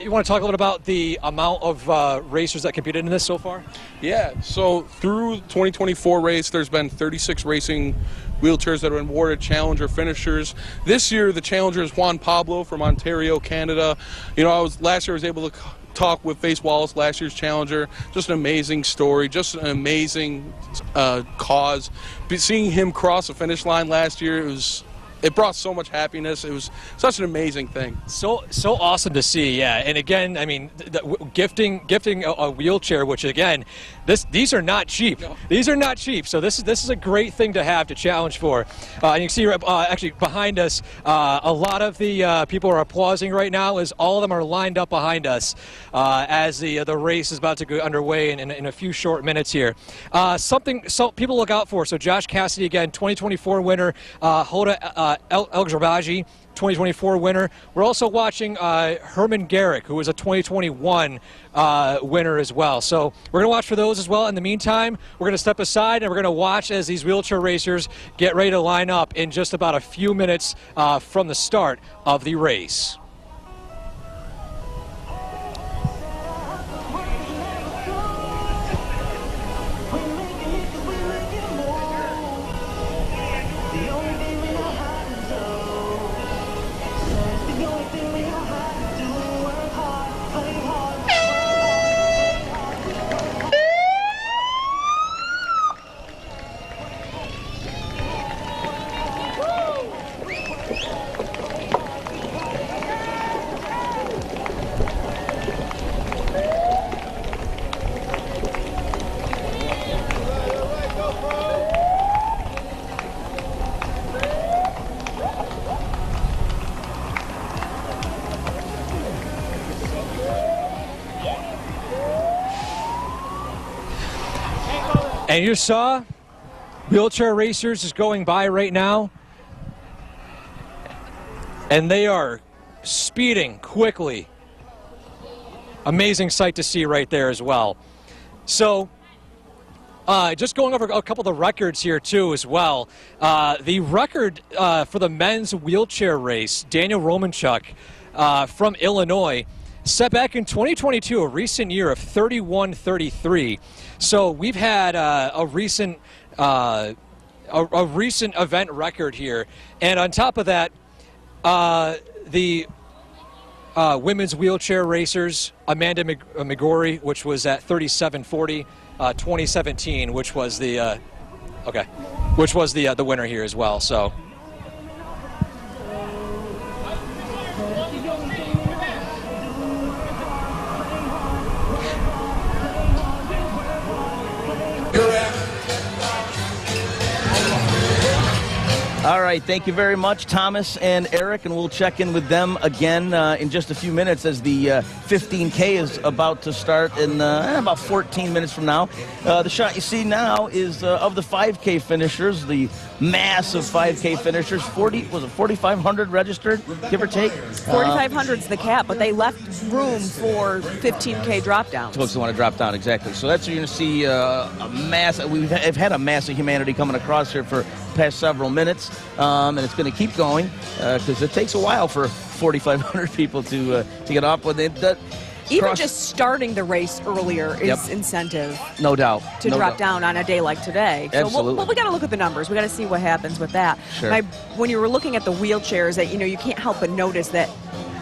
you want to talk a little bit about the amount of racers that competed in this so far? Yeah, so through 2024 race, there's been 36 racing wheelchairs that are awarded Challenger finishers. This year, the Challenger is Juan Pablo from Ontario, Canada. You know, last year I was able to talk with Face Wallace, last year's Challenger. Just an amazing story, just an amazing cause. Seeing him cross the finish line last year, it brought so much happiness. It was such an amazing thing. So awesome to see, yeah. And again, I mean, gifting a wheelchair, which again, these are not cheap. No. These are not cheap. So this is a great thing to have to challenge for. And you can see actually behind us, a lot of the people are applauding right now as all of them are lined up behind us as the race is about to go underway in a few short minutes here. Something people look out for. So Josh Cassidy again, 2024 winner. Hoda El Grabaji, 2024 winner. We're also watching Herman Garrick, who was a 2021 winner as well. So we're going to watch for those as well. In the meantime, we're going to step aside and we're going to watch as these wheelchair racers get ready to line up in just about a few minutes from the start of the race. And you saw wheelchair racers is going by right now, and they are speeding quickly. Amazing sight to see right there as well. So just going over a couple of the records here too as well. The record for the men's wheelchair race, Daniel Romanchuk from Illinois, set back in 2022, a recent year of 31:33. So we've had a recent event record here, and on top of that, the women's wheelchair racers, Amanda McGorry, which was at 37:40, 2017, which was the the winner here as well. So. All right, thank you very much, Thomas and Eric, and we'll check in with them again in just a few minutes as the 15K is about to start in about 14 minutes from now. The shot you see now is of the 5K finishers, the massive 5K finishers. 4,500 registered, give or take? 4,500 is the cap, but they left room for 15K drop downs. Folks who want to drop down, exactly. So that's where you're going to see a mass. We've had a mass of humanity coming across here for the past several minutes, and it's going to keep going because it takes a while for 4,500 people to get off with it. Even just starting the race earlier is incentive. No doubt. To drop down on a day like today. Absolutely. So we got to look at the numbers. We got to see what happens with that. Sure. When you were looking at the wheelchairs, that you can't help but notice that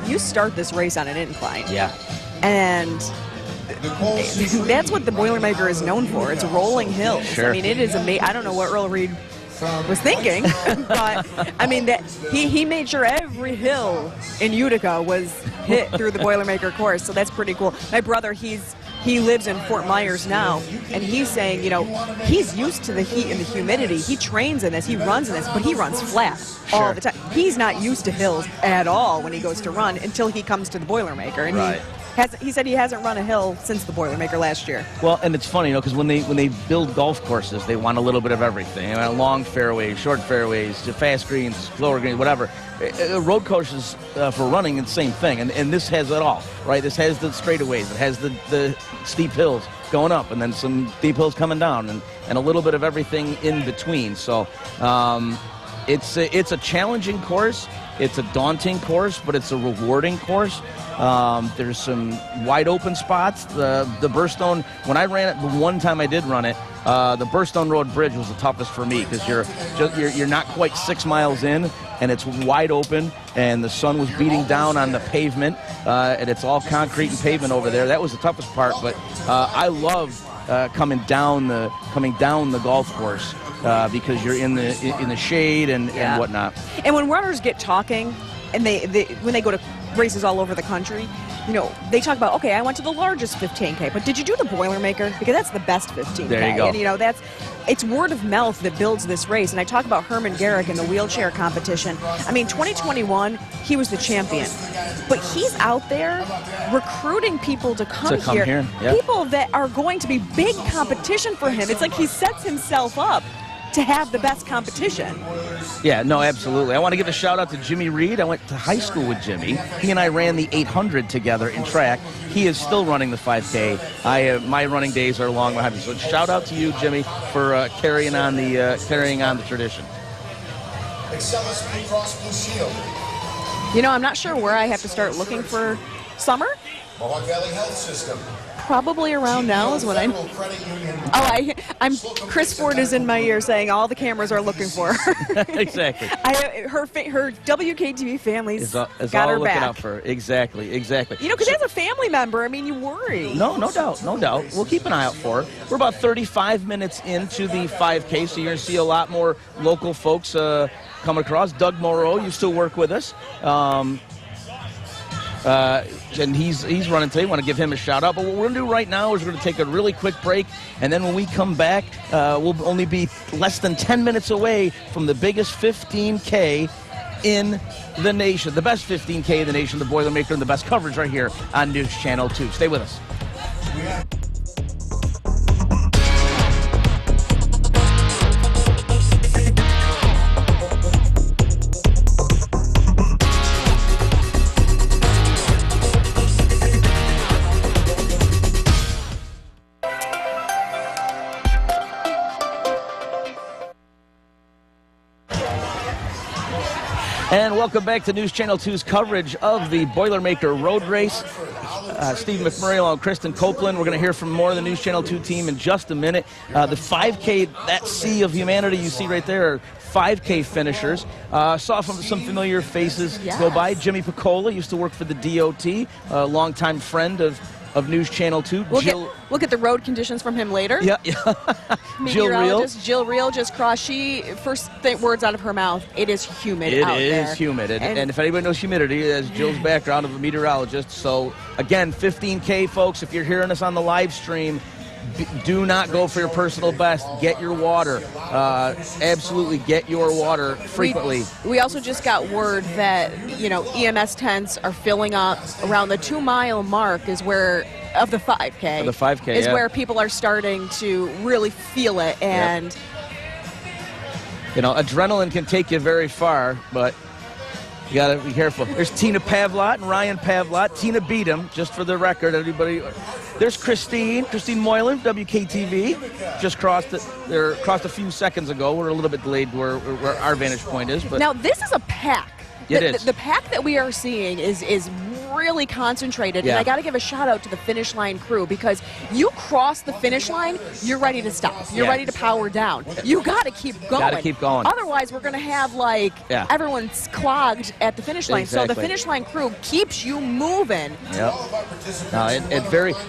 you start this race on an incline. Yeah. And that's what the Boilermaker is known for. It's rolling hills. Sure. I mean, it is amazing. I don't know what Earl Reed was thinking, but I mean that he made sure every hill in Utica was hit through the Boilermaker course, so that's pretty cool. My brother, he lives in Fort Myers now, and he's saying, he's used to the heat and the humidity. He trains in this, he runs in this, but he runs flat all the time. He's not used to hills at all when he goes to run until he comes to the Boilermaker, and He said he hasn't run a hill since the Boilermaker last year. Well, and it's funny, because when they build golf courses, they want a little bit of everything. Long fairways, short fairways, fast greens, slower greens, whatever. Road courses for running, it's the same thing, and this has it all, right? This has the straightaways, it has the steep hills going up, and then some steep hills coming down, and a little bit of everything in between. So it's a challenging course. It's a daunting course, but it's a rewarding course. There's some wide open spots. The Burstone, when I ran it, the one time I did run it, the Burstone Road Bridge was the toughest for me, because you're not quite 6 miles in, and it's wide open, and the sun was beating down on the pavement, and it's all concrete and pavement over there. That was the toughest part, but I loved coming down the golf course. Because you're in the shade and whatnot. And when runners get talking, and when they go to races all over the country, they talk about, okay, I went to the largest 15K, but did you do the Boilermaker? Because that's the best 15K. There you go. And it's word of mouth that builds this race. And I talk about Herman Garrick in the wheelchair competition. I mean, 2021, he was the champion, but he's out there recruiting people to come here. Yeah. People that are going to be big competition for him. It's like he sets himself up to have the best competition. Yeah, no, absolutely. I want to give a shout out to Jimmy Reed. I went to high school with Jimmy. He and I ran the 800 together in track. He is still running the 5K. My running days are long behind me. So shout out to you, Jimmy, for carrying on the tradition. Excellus Blue Cross Blue Shield. I'm not sure where I have to start looking for summer. Mohawk Valley Health System. Probably around now is what I'm. I'm. Chris Ford is in my ear saying all the cameras are looking for her. Exactly. Her WKTV family's got is her all looking back. out for her. Exactly. Because as a family member, I mean, you worry. No doubt. We'll keep an eye out for her. We're about 35 minutes into the 5K, so you're going to see a lot more local folks come across. Doug Moreau used to work with us. And he's running today. I want to give him a shout out. But what we're going to do right now is we're going to take a really quick break, and then when we come back, we'll only be less than 10 minutes away from the biggest 15K in the nation, the best 15K in the nation, the Boilermaker, and the best coverage right here on News Channel 2. Stay with us. And welcome back to News Channel 2's coverage of the Boilermakerroad Race. Steve McMurray along with Kristen Copeland. We're going to hear from more of the News Channel 2 team in just a minute. The 5K, that sea of humanity you see right there, are 5K finishers. Saw some familiar faces go by. Jimmy Piccola used to work for the DOT, a longtime friend of News Channel 2. We'll get the road conditions from him later. Yeah. Jill Reel just crossed. She first words out of her mouth. It is humid out there. It is humid. And if anybody knows humidity, that's Jill's background of a meteorologist. So again, 15K folks, if you're hearing us on the live stream, do not go for your personal best. Get your water. Absolutely get your water frequently. We also just got word that, EMS tents are filling up around the 2-mile mark of the 5K. Of the 5K, is where people are starting to really feel it. And, adrenaline can take you very far, but you got to be careful. There's Tina Pavlot and Ryan Pavlot. Tina beat him, just for the record, everybody. There's Christine Moylan, WKTV. Just crossed a few seconds ago. We're a little bit delayed where our vantage point is. But now, this is a pack. It is. The pack that we are seeing is really concentrated, and I got to give a shout out to the finish line crew, because you cross the finish line, you're ready to stop. You're ready to power down. You got to keep going. Got to keep going. Otherwise, we're going to have everyone's clogged at the finish line. Exactly. So the finish line crew keeps you moving. Yep.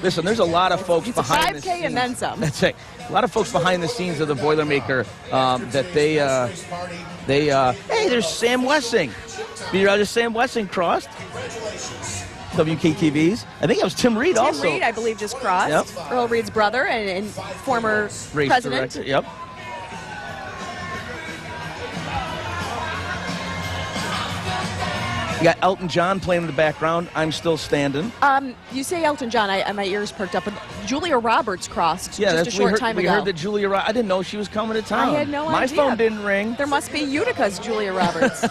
Listen. There's a lot of folks behind the scenes. 5K and then some. That's it. A lot of folks behind the scenes of the Boilermaker that hey, there's Sam Wessing. Meteorologist Sam Wessing crossed. WKTV's. I think it was Tim Reed also. Tim Reed, I believe, just crossed. Yep. Earl Reed's brother and former race president. Director. Yep. You got Elton John playing in the background. I'm still standing. You say Elton John, my ears perked up. Julia Roberts crossed just a short time ago. We heard that Julia Roberts. I didn't know she was coming to town. I had no My idea. phone didn't ring. There must be Utica's Julia Roberts.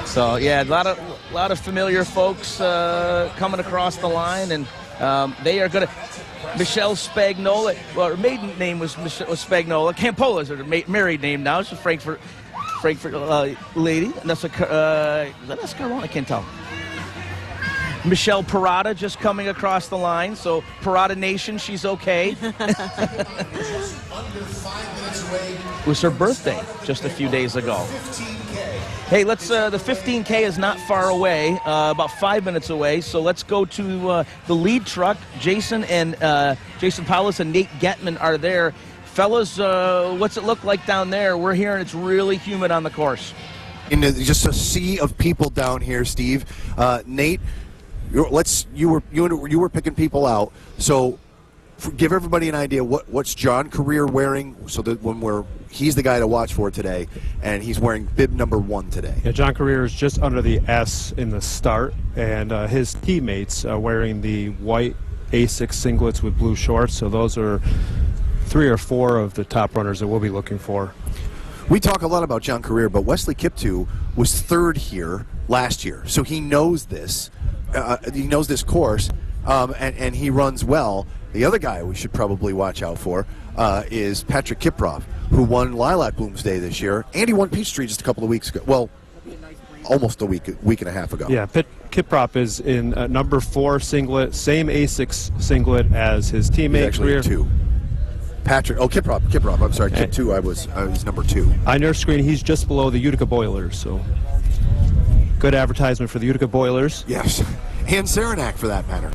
So yeah, a lot of familiar folks coming across the line, and they are going to. Michelle Spagnola. Well, her maiden name was Spagnola. Campola is her married name now. She's a Frankfurt lady. And that's is that Escarona? I can't tell. Michelle Parada just coming across the line. So Parada Nation, she's okay. It was her birthday just a few days ago. Hey, let's. The 15K is not far away, about 5 minutes away. So let's go to the lead truck. Jason Paulus and Nate Getman are there. Fellas, what's it look like down there? We're hearing it's really humid on the course. Just a sea of people down here, Steve. Nate, you were picking people out. So give everybody an idea what's John Career wearing, so that he's the guy to watch for today, and he's wearing bib number 1 today. Yeah, John Career is just under the S in the start, and his teammates are wearing the white Asics singlets with blue shorts. So those are 3 or 4 of the top runners that we'll be looking for. We talk a lot about John Career, but Wesley Kiptoo was 3rd here last year, so he knows this. He knows this course, and he runs well. The other guy we should probably watch out for is Patrick Kiprop, who won Lilac Blooms Day this year, and he won Peachtree just a couple of weeks ago. Well, almost a week and a half ago. Yeah, Kiprop is in number 4 singlet, same Asics singlet as his teammate. He's actually 2. Kiprop. I'm sorry, Kip 2. I was number 2. On your screen, he's just below the Utica Boilers. So good advertisement for the Utica Boilers. Yes, and Saranac for that matter.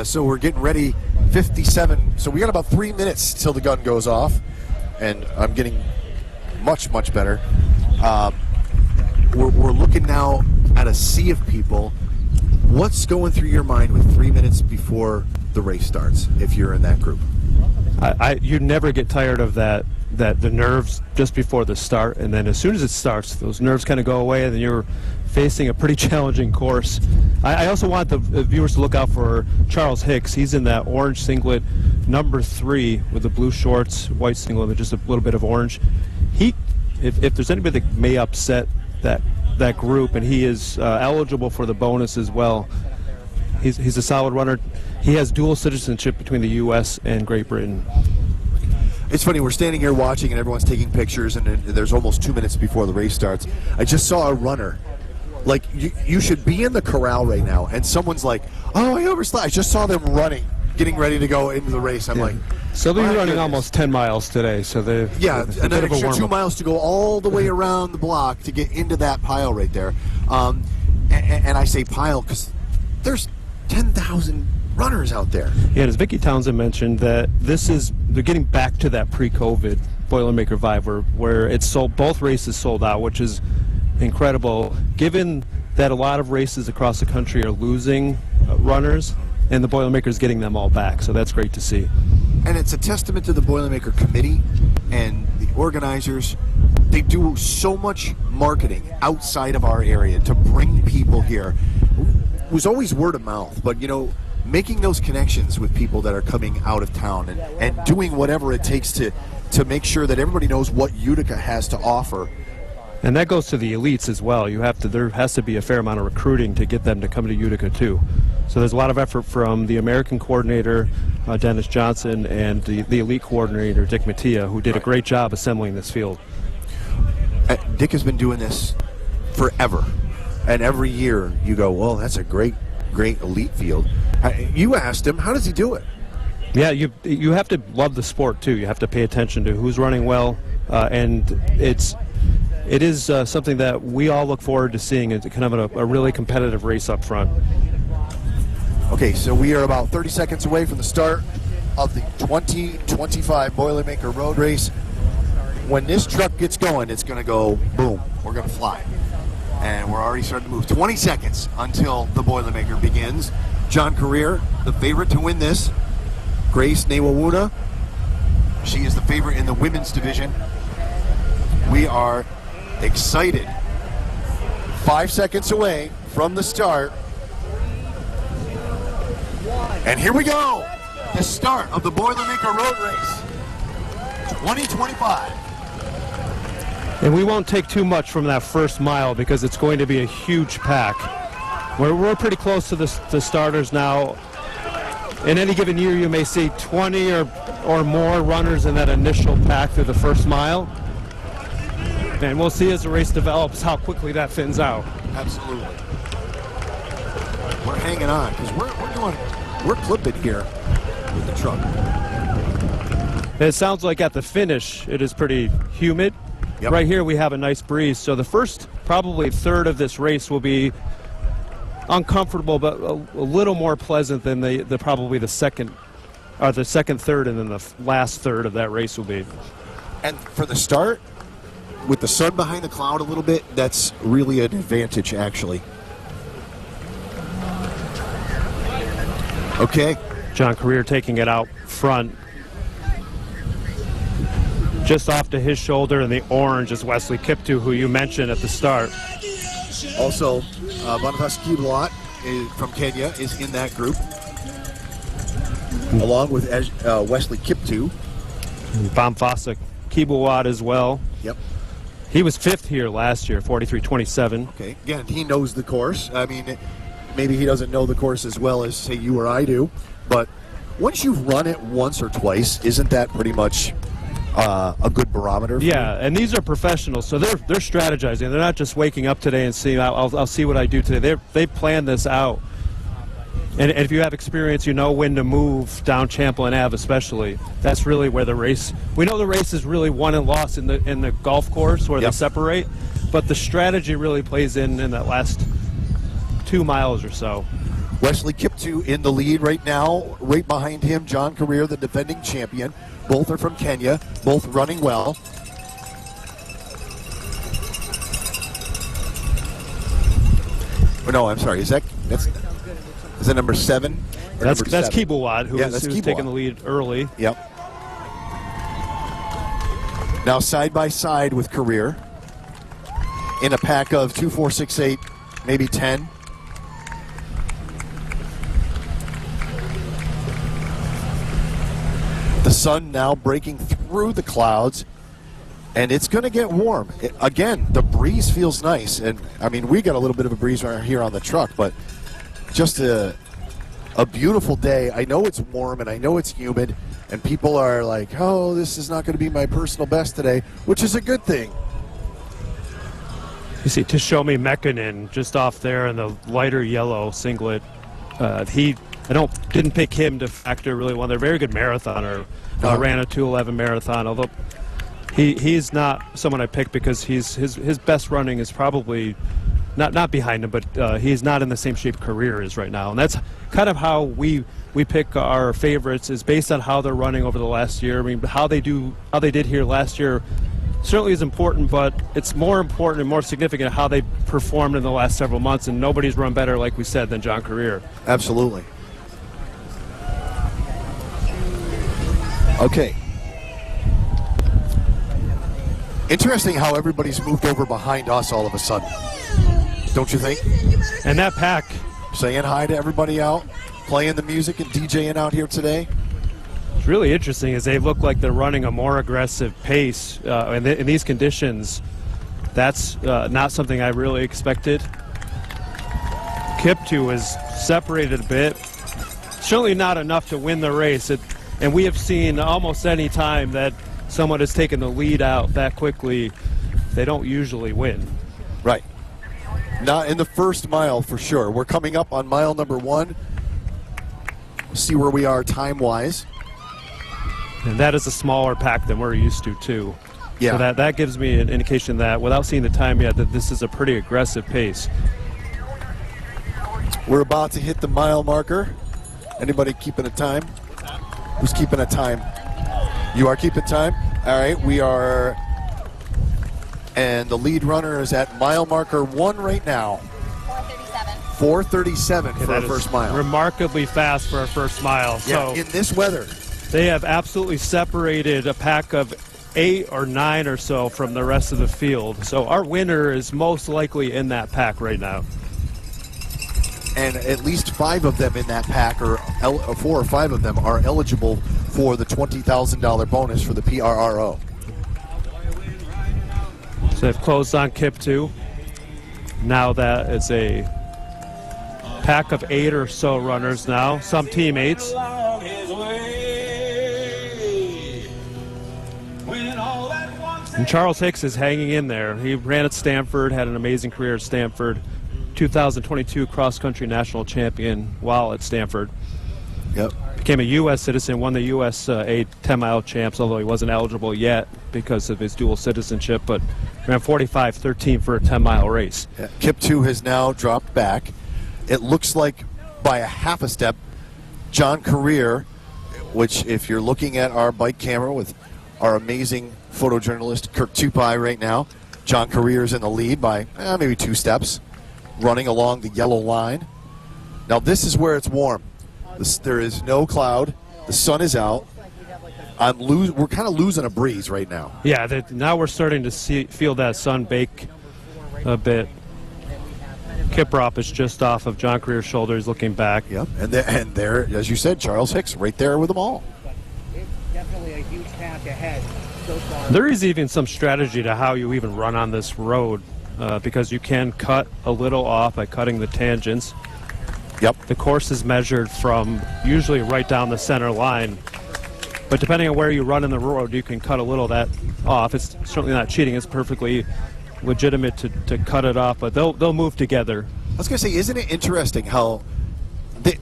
So we're getting ready. 57. So we got about 3 minutes till the gun goes off, and I'm getting much better. We're looking now at a sea of people. What's going through your mind with 3 minutes before the race starts, if you're in that group? You never get tired of the nerves just before the start, and then as soon as it starts, those nerves kind of go away, and then you're facing a pretty challenging course. I also want the viewers to look out for Charles Hicks. He's in that orange singlet, number 3, with the blue shorts, white singlet, and just a little bit of orange. If there's anybody that may upset that group, and he is eligible for the bonus as well. He's a solid runner. He has dual citizenship between the U.S. and Great Britain. It's funny, we're standing here watching and everyone's taking pictures, and there's almost 2 minutes before the race starts. I just saw a runner. Like, you should be in the corral right now, and someone's like, oh, I overslept. I just saw them running, getting ready to go into the race. I'm like, so they're running almost 10 miles today. So an extra 2 miles to go all the way around the block to get into that pile right there. And I say pile because there's 10,000 runners out there. Yeah, and as Vicki Townsend mentioned, that they're getting back to that pre-COVID Boilermaker vibe where it's sold, both races sold out, which is incredible, given that a lot of races across the country are losing runners, and the Boilermaker's getting them all back. So that's great to see. And it's a testament to the Boilermaker committee and the organizers. They do so much marketing outside of our area to bring people here. It was always word of mouth, but making those connections with people that are coming out of town and doing whatever it takes to make sure that everybody knows what Utica has to offer. And that goes to the elites as well. There has to be a fair amount of recruiting to get them to come to Utica too. So there's a lot of effort from the American coordinator, Dennis Johnson, and the elite coordinator, Dick Mattia, who did a great job assembling this field. Dick has been doing this forever. And every year you go, well, that's a great elite field. You asked him, how does he do it? Yeah, you have to love the sport too. You have to pay attention to who's running well, and it is something that we all look forward to seeing. It's kind of a really competitive race up front. Okay, so we are about 30 seconds away from the start of the 2025 Boilermaker Road Race. When this truck gets going, it's going to go boom. We're going to fly. And we're already starting to move. 20 seconds until the Boilermaker begins. John Career, the favorite to win this. Grace Nawawuna, she is the favorite in the women's division. We are excited 5 seconds away from the start. And here we go. The start of the Boilermaker Road Race 2025. And we won't take too much from that first mile because it's going to be a huge pack. We're pretty close to the starters now. In any given year, you may see 20 or more runners in that initial pack through the first mile. And we'll see as the race develops how quickly that thins out. Absolutely. We're hanging on because we're clipping here with the truck. It sounds like at the finish it is pretty humid. Yep. Right here we have a nice breeze, so the first probably third of this race will be uncomfortable, but a little more pleasant than probably the second third, and then the last third of that race will be. And for the start, with the sun behind the cloud a little bit, that's really an advantage, actually. Okay. John Career taking it out front. Just off to his shoulder in the orange is Wesley Kiptu, who you mentioned at the start. Also, Boniface Kiblot from Kenya is in that group, along with Wesley Kiptu. Boniface Kiblot as well. Yep. He was 5th here last year, 43.27. Okay. Again, he knows the course. I mean, maybe he doesn't know the course as well as, say, you or I do, but once you've run it once or twice, isn't that pretty much a good barometer for Yeah, you? and these are professionals, so they're strategizing. They're not just waking up today and seeing, I'll see what I do today. They plan this out. And if you have experience, you know when to move down Champlain Ave especially. That's really where the race, we know the race is really won and lost in the golf course where they separate, but the strategy really plays in that last 2 miles or so. Wesley Kiptu in the lead right now. Right behind him, John Career, the defending champion. Both are from Kenya, both running well. Oh, no, I'm sorry. Is that number 7? That's Kiblot, who's taking the lead early. Yep. Now side by side with Career in a pack of 2, 4, 6, 8, maybe 10. The sun now breaking through the clouds, and it's going to get warm. Again, the breeze feels nice, and I mean, we got a little bit of a breeze right here on the truck, but just a beautiful day. I know it's warm, and I know it's humid, and people are like, oh, this is not going to be my personal best today, which is a good thing. You see Tishomi Mekinen just off there in the lighter yellow singlet. Didn't pick him to factor really well. They're a very good marathoner. Ran a 2:11 marathon, although he's not someone I picked because his best running is probably not behind him, but he's not in the same shape Career is right now. And that's kind of how we pick our favorites, is based on how they're running over the last year. I mean, how they did here last year certainly is important, but it's more important and more significant how they performed in the last several months, and nobody's run better, like we said, than John Career. Absolutely. Okay. Interesting how everybody's moved over behind us all of a sudden. Don't you think? And that pack. Saying hi to everybody out, playing the music and DJing out here today. What's really interesting is they look like they're running a more aggressive pace in these conditions. That's not something I really expected. Kiptu is separated a bit. Certainly not enough to win the race. And we have seen almost any time that someone has taken the lead out that quickly, they don't usually win. Right. Not in the first mile for sure. We're coming up on mile number 1. See where we are time-wise. And that is a smaller pack than we're used to, too. Yeah. So that gives me an indication that, without seeing the time yet, that this is a pretty aggressive pace. We're about to hit the mile marker. Anybody keeping a time? Who's keeping a time? You are keeping time? All right, we are. And the lead runner is at mile marker 1 right now. 4:37 for our first mile. Remarkably fast for our first mile. Yeah, So in this weather. they have absolutely separated a pack of 8 or 9 or so from the rest of the field. So our winner is most likely in that pack right now. And at least 5 of them in that pack, or 4 or 5 of them, are eligible for the $20,000 bonus for the PRRO. So they've closed on Kip 2. Now that it's a pack of 8 or so runners now, some teammates. And Charles Hicks is hanging in there. He ran at Stanford, had an amazing career at Stanford. 2022 cross-country national champion while at Stanford. Yep. Became a U.S. citizen, won the USA 10-mile champs, although he wasn't eligible yet because of his dual citizenship, but ran 45:13 for a 10-mile race. Yeah. Kip 2 has now dropped back. It looks like by a half a step, John Career, which if you're looking at our bike camera with our amazing photojournalist Kirk Tupai right now, John Career is in the lead by maybe 2 steps, running along the yellow line. Now this is where it's warm. There is no cloud. The sun is out. We're kind of losing a breeze right now. Yeah, now we're starting to feel that sun bake a bit. Kiprop is just off of John Career's shoulder. He's looking back. Yep, and there, as you said, Charles Hicks right there with them all. It's definitely a huge pack ahead so far. There is even some strategy to how you even run on this road because you can cut a little off by cutting the tangents. Yep. The course is measured from usually right down the center line. But depending on where you run in the road, you can cut a little of that off. It's certainly not cheating. It's perfectly legitimate to cut it off, but they'll move together. I was going to say, isn't it interesting how he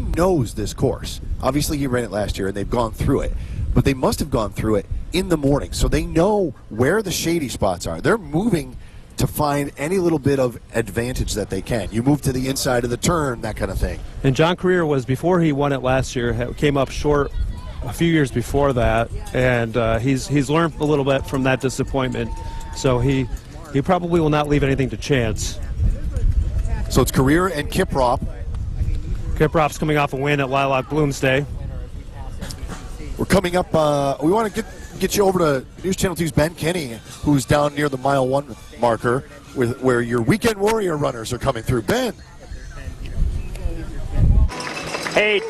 knows this course. Obviously, he ran it last year, and they've gone through it. But they must have gone through it in the morning, so they know where the shady spots are. They're moving to find any little bit of advantage that they can. You move to the inside of the turn, that kind of thing. And John Career was, before he won it last year, came up short a few years before that, and he's learned a little bit from that disappointment. So he probably will not leave anything to chance. So it's Career and Kiprop. Kiprop's coming off a win at Lilac Bloomsday. We're coming up. We want to get you over to News Channel 2's Ben Kenny, who's down near the mile 1 marker, where your Weekend Warrior runners are coming through. Ben. Hey,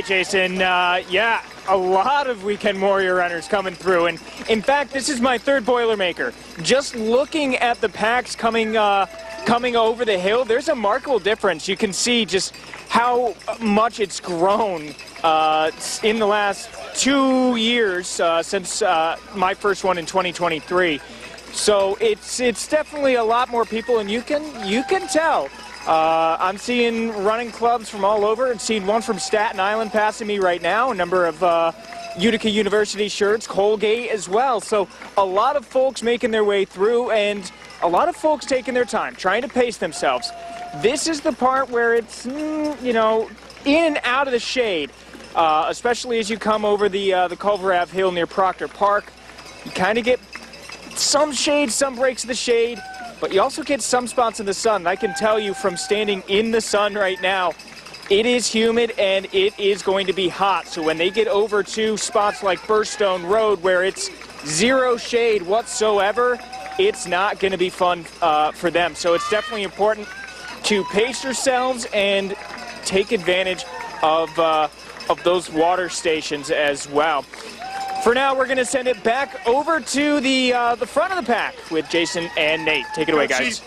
Jason. Yeah, a lot of Weekend Warrior runners coming through, and in fact, this is my 3rd Boilermaker. Just looking at the packs coming over the hill, there's a remarkable difference. You can see just how much it's grown in the last 2 years since my first one in 2023. So it's definitely a lot more people, and you can tell. I'm seeing running clubs from all over, and seeing one from Staten Island passing me right now. A number of Utica University shirts, Colgate as well. So a lot of folks making their way through, and a lot of folks taking their time, trying to pace themselves. This is the part where it's, in and out of the shade, especially as you come over the Culver Ave Hill near Proctor Park. You kind of get some shade, some breaks of the shade, but you also get some spots in the sun. I can tell you from standing in the sun right now, it is humid and it is going to be hot. So when they get over to spots like Burstone Road where it's 0 shade whatsoever, it's not going to be fun for them. So it's definitely important to pace yourselves and take advantage of those water stations as well. For now, we're going to send it back over to the front of the pack with Jason and Nate. Take it away, guys.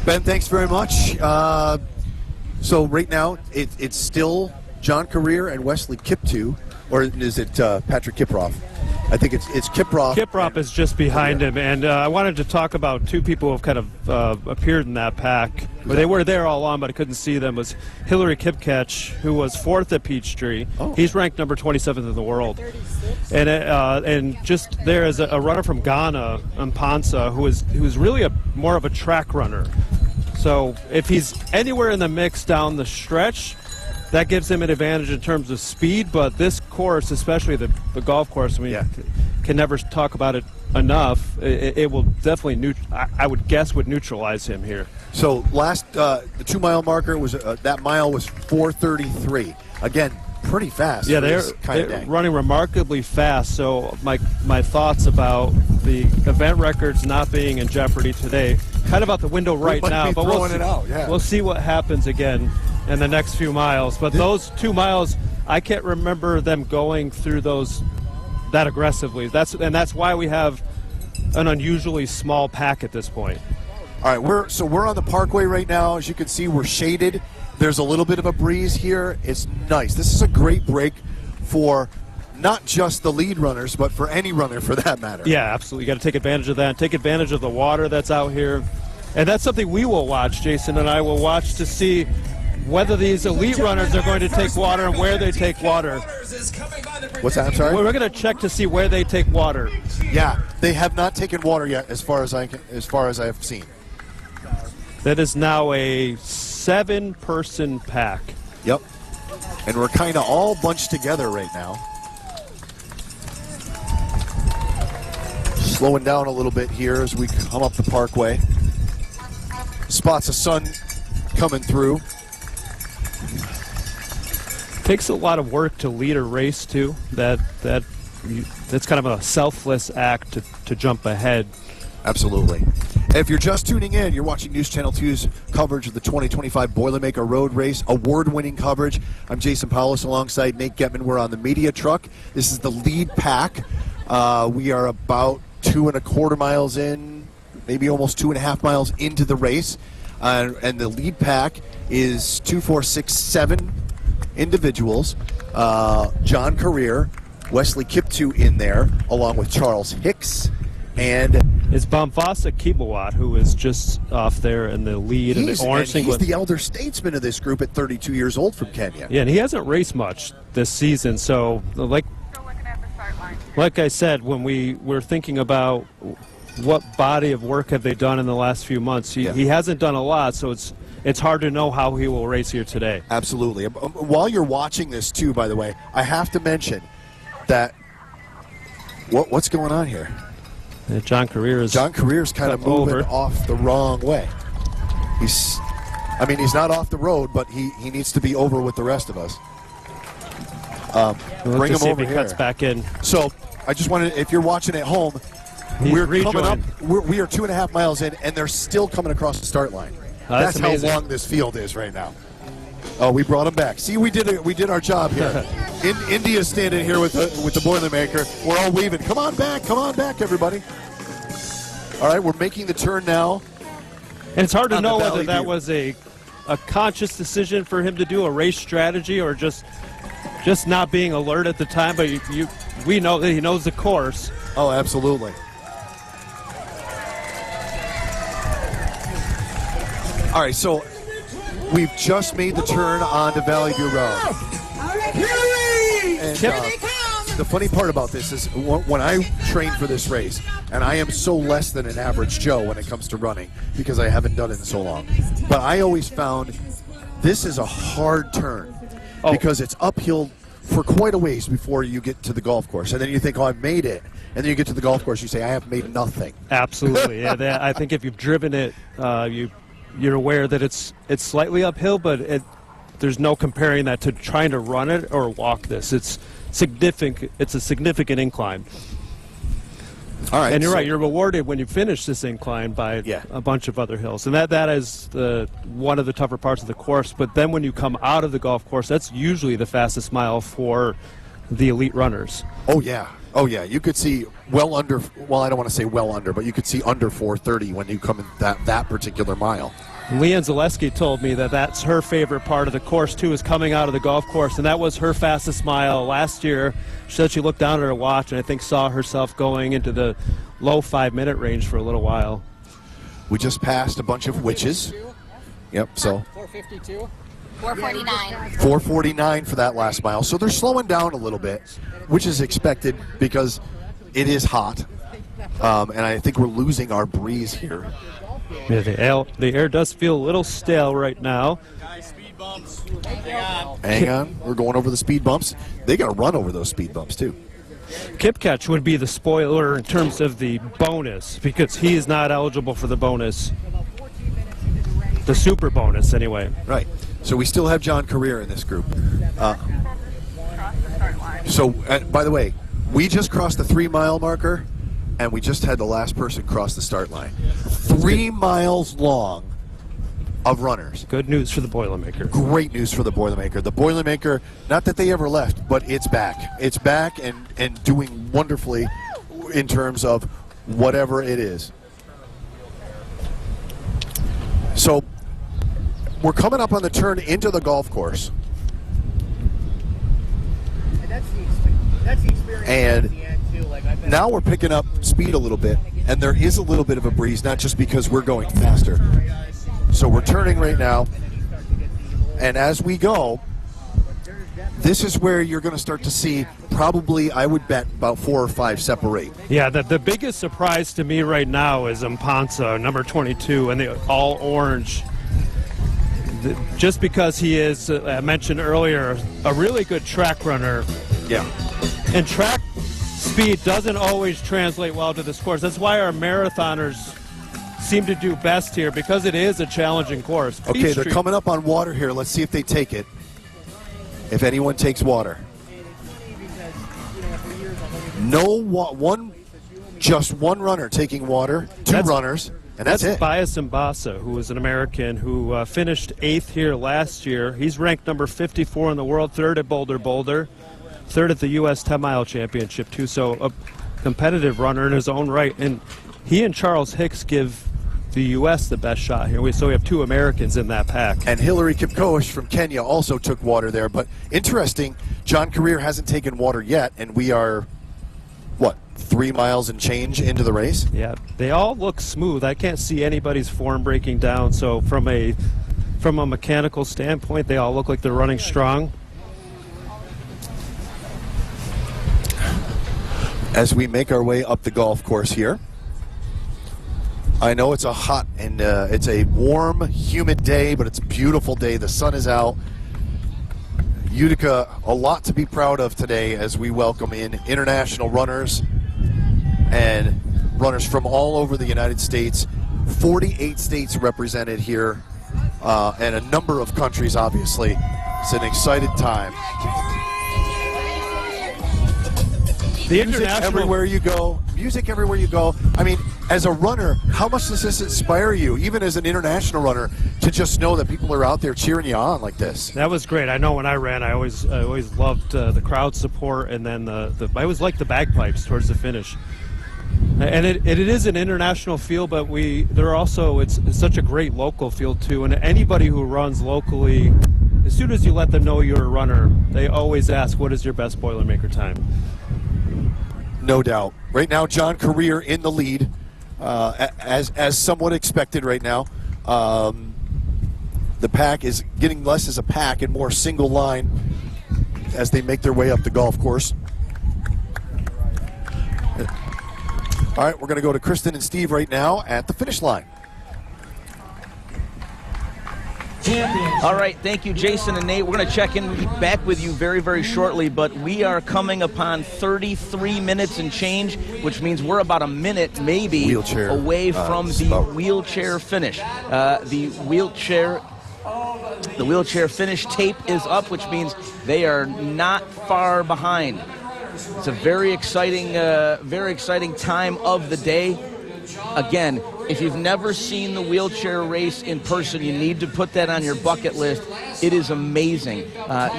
Ben, thanks very much. So right now, it's still John Career and Wesley Kiptu, or is it Patrick Kiprop? I think it's Kiprop. Kiprop is just behind him, and I wanted to talk about 2 people who have kind of appeared in that pack. Well, they were there all along, but I couldn't see them. Was Hillary Kipketch, who was 4th at Peachtree. Oh. He's ranked number 27th in the world. And just there is a runner from Ghana, Mpansa, who is really more of a track runner. So if he's anywhere in the mix down the stretch, that gives him an advantage in terms of speed, but this course, especially the golf course, can never talk about it enough. It will definitely, I would guess, would neutralize him here. So the 2 mile marker was that mile was 4:33. Again, pretty fast. Yeah, for they're this kind of day. running remarkably fast. So my thoughts about the event records not being in jeopardy today, kind of out the window right might now. be But throwing it out, yeah. we'll see what happens again in the next few miles. But those 2 miles, I can't remember them going through those that aggressively. That's why we have an unusually small pack at this point. All right, we're on the Parkway right now. As you can see, we're shaded. There's a little bit of a breeze here. It's nice. This is a great break for not just the lead runners, but for any runner for that matter. Yeah, absolutely. You got to take advantage of that. Take advantage of the water that's out here. And that's something we will watch, Jason and I will watch to see whether these elite runners are going to take water and where they take water. What's that? I'm sorry? We're going to check to see where they take water. Yeah, they have not taken water yet, as far as I have seen. That is now a 7-person pack. Yep. And we're kind of all bunched together right now. Slowing down a little bit here as we come up the Parkway. Spots of sun coming through. Takes a lot of work to lead a race too. That's kind of a selfless act to jump ahead. Absolutely. And if you're just tuning in, you're watching News Channel 2's coverage of the 2025 Boilermaker Race, award-winning coverage. I'm Jason Paulus alongside Nate Getman. We're on the media truck. This is the lead pack. We are about 2.25 miles in, maybe almost 2.5 miles into the race. And the lead pack is 2, 4, 6, 7 individuals. John Career, Wesley Kiptoo in there, along with Charles Hicks. And it's Bonfasa Kibawat, who is just off there in the lead in the orange singlet. He's the elder statesman of this group at 32 years old from Kenya. Yeah, and he hasn't raced much this season. So, like I said, when we were thinking about what body of work have they done in the last few months, he hasn't done a lot, so it's hard to know how he will race here today. Absolutely. While you're watching this, too, by the way, I have to mention that what's going on here? John Career's kind of moving off the wrong way. He's not off the road, but he needs to be over with the rest of us. Bring him over if he here. Cuts back in. So I just wanted, if you're watching at home, we're coming up. We are 2.5 miles in, and they're still coming across the start line. That's how long this field is right now. Oh, we brought him back. See, we did our job here. India's standing here with the Boilermaker. We're all waving. Come on back, everybody. All right, we're making the turn now. And it's hard to know whether that was a conscious decision for him to do, a race strategy, or just not being alert at the time. But we know that he knows the course. Oh, absolutely. All right, so we've just made the turn onto Valley View Road. And the funny part about this is when I trained for this race, and I am so less than an average Joe when it comes to running because I haven't done it in so long, but I always found this is a hard turn because it's uphill for quite a ways before you get to the golf course. And then you think, oh, I've made it. And then you get to the golf course, you say, I have made nothing. Absolutely. Yeah, I think if you've driven it, you're aware that it's slightly uphill, but there's no comparing that to trying to run it or walk this. It's significant. It's a significant incline. All right, and you're right. You're rewarded when you finish this incline by a bunch of other hills, and that is one of the tougher parts of the course. But then when you come out of the golf course, that's usually the fastest mile for the elite runners. Oh yeah. You could see well under. Well, I don't want to say well under, but you could see under 4:30 when you come in that particular mile. Leanne Zaleski told me that that's her favorite part of the course, too, is coming out of the golf course, and that was her fastest mile last year. She said she looked down at her watch and I think saw herself going into the low 5-minute range for a little while. We just passed a bunch of witches. Yep, so 452? 449. 449 for that last mile. So they're slowing down a little bit, which is expected because it is hot. And I think we're losing our breeze here. Yeah, the air does feel a little stale right now. Hang on. We're going over the speed bumps. They got to run over those speed bumps, too. Kipketch would be the spoiler in terms of the bonus because he is not eligible for the bonus. The super bonus, anyway. Right. So we still have John Career in this group. So, by the way, we just crossed the 3-mile marker, and we just had the last person cross the start line. 3 miles long of runners. Good news for the Boilermaker. Great news for the Boilermaker. The Boilermaker, not that they ever left, but it's back. It's back and doing wonderfully in terms of whatever it is. So we're coming up on the turn into the golf course. And that's the experience And at the end, too. Like, I've been now we're picking up speed a little bit, and there is a little bit of a breeze, not just because we're going faster. So we're turning right now, and as we go, this is where you're going to start to see probably, I would bet, about 4 or 5 separate. Yeah, the biggest surprise to me right now is Mpansa, number 22, and the all orange. Just because he is, I mentioned earlier, a really good track runner. Yeah. And track speed doesn't always translate well to this course. That's why our marathoners seem to do best here, because it is a challenging course. Okay, they're coming up on water here. Let's see if they take it. If anyone takes water. Just one runner taking water, 2 runners, and that's it. Bias Mbasa, who is an American who finished 8th here last year. He's ranked number 54 in the world, 3rd at Boulder, 3rd at the U.S. 10-mile championship, too. So a competitive runner in his own right. And he and Charles Hicks give the U.S. the best shot here. So we have 2 Americans in that pack. And Hillary Kipkoech from Kenya also took water there. But interesting, John Career hasn't taken water yet, and we are, 3 miles and change into the race? Yeah, they all look smooth. I can't see anybody's form breaking down. So from a mechanical standpoint, they all look like they're running strong. As we make our way up the golf course here, I know it's a hot and it's a warm, humid day, but it's a beautiful day. The sun is out. Utica, a lot to be proud of today as we welcome in international runners and runners from all over the United States. 48 states represented here, and a number of countries, obviously. It's an excited time. The music everywhere you go. Music everywhere you go. I mean, as a runner, how much does this inspire you, even as an international runner, to just know that people are out there cheering you on like this? That was great. I know when I ran, I always loved the crowd support, and then I always liked the bagpipes towards the finish. And it is an international field, but it's such a great local field too. And anybody who runs locally, as soon as you let them know you're a runner, they always ask, "What is your best Boilermaker time?" No doubt. Right now, John Career in the lead, as somewhat expected right now. The pack is getting less as a pack and more single line as they make their way up the golf course. All right, we're going to go to Kristen and Steve right now at the finish line. All right, thank you, Jason and Nate. We're going to check in back with you very, very shortly, but we are coming upon 33 minutes and change, which means we're about a minute, maybe, away from the wheelchair finish. The wheelchair finish tape is up, which means they are not far behind. It's a very exciting time of the day. Again, if you've never seen the wheelchair race in person, you need to put that on your bucket list. It is amazing.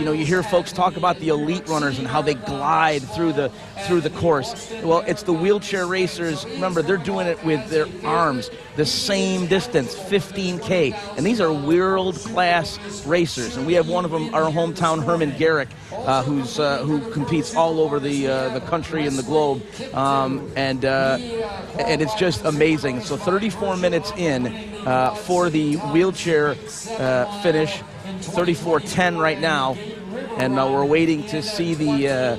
You hear folks talk about the elite runners and how they glide through the course. Well, it's the wheelchair racers. Remember, they're doing it with their arms, the same distance, 15K. And these are world-class racers. And we have one of them, our hometown Herman Garrick, who competes all over the country and the globe. And it's just amazing. So 34 minutes in for the wheelchair finish, 34:10 right now, and we're waiting to see the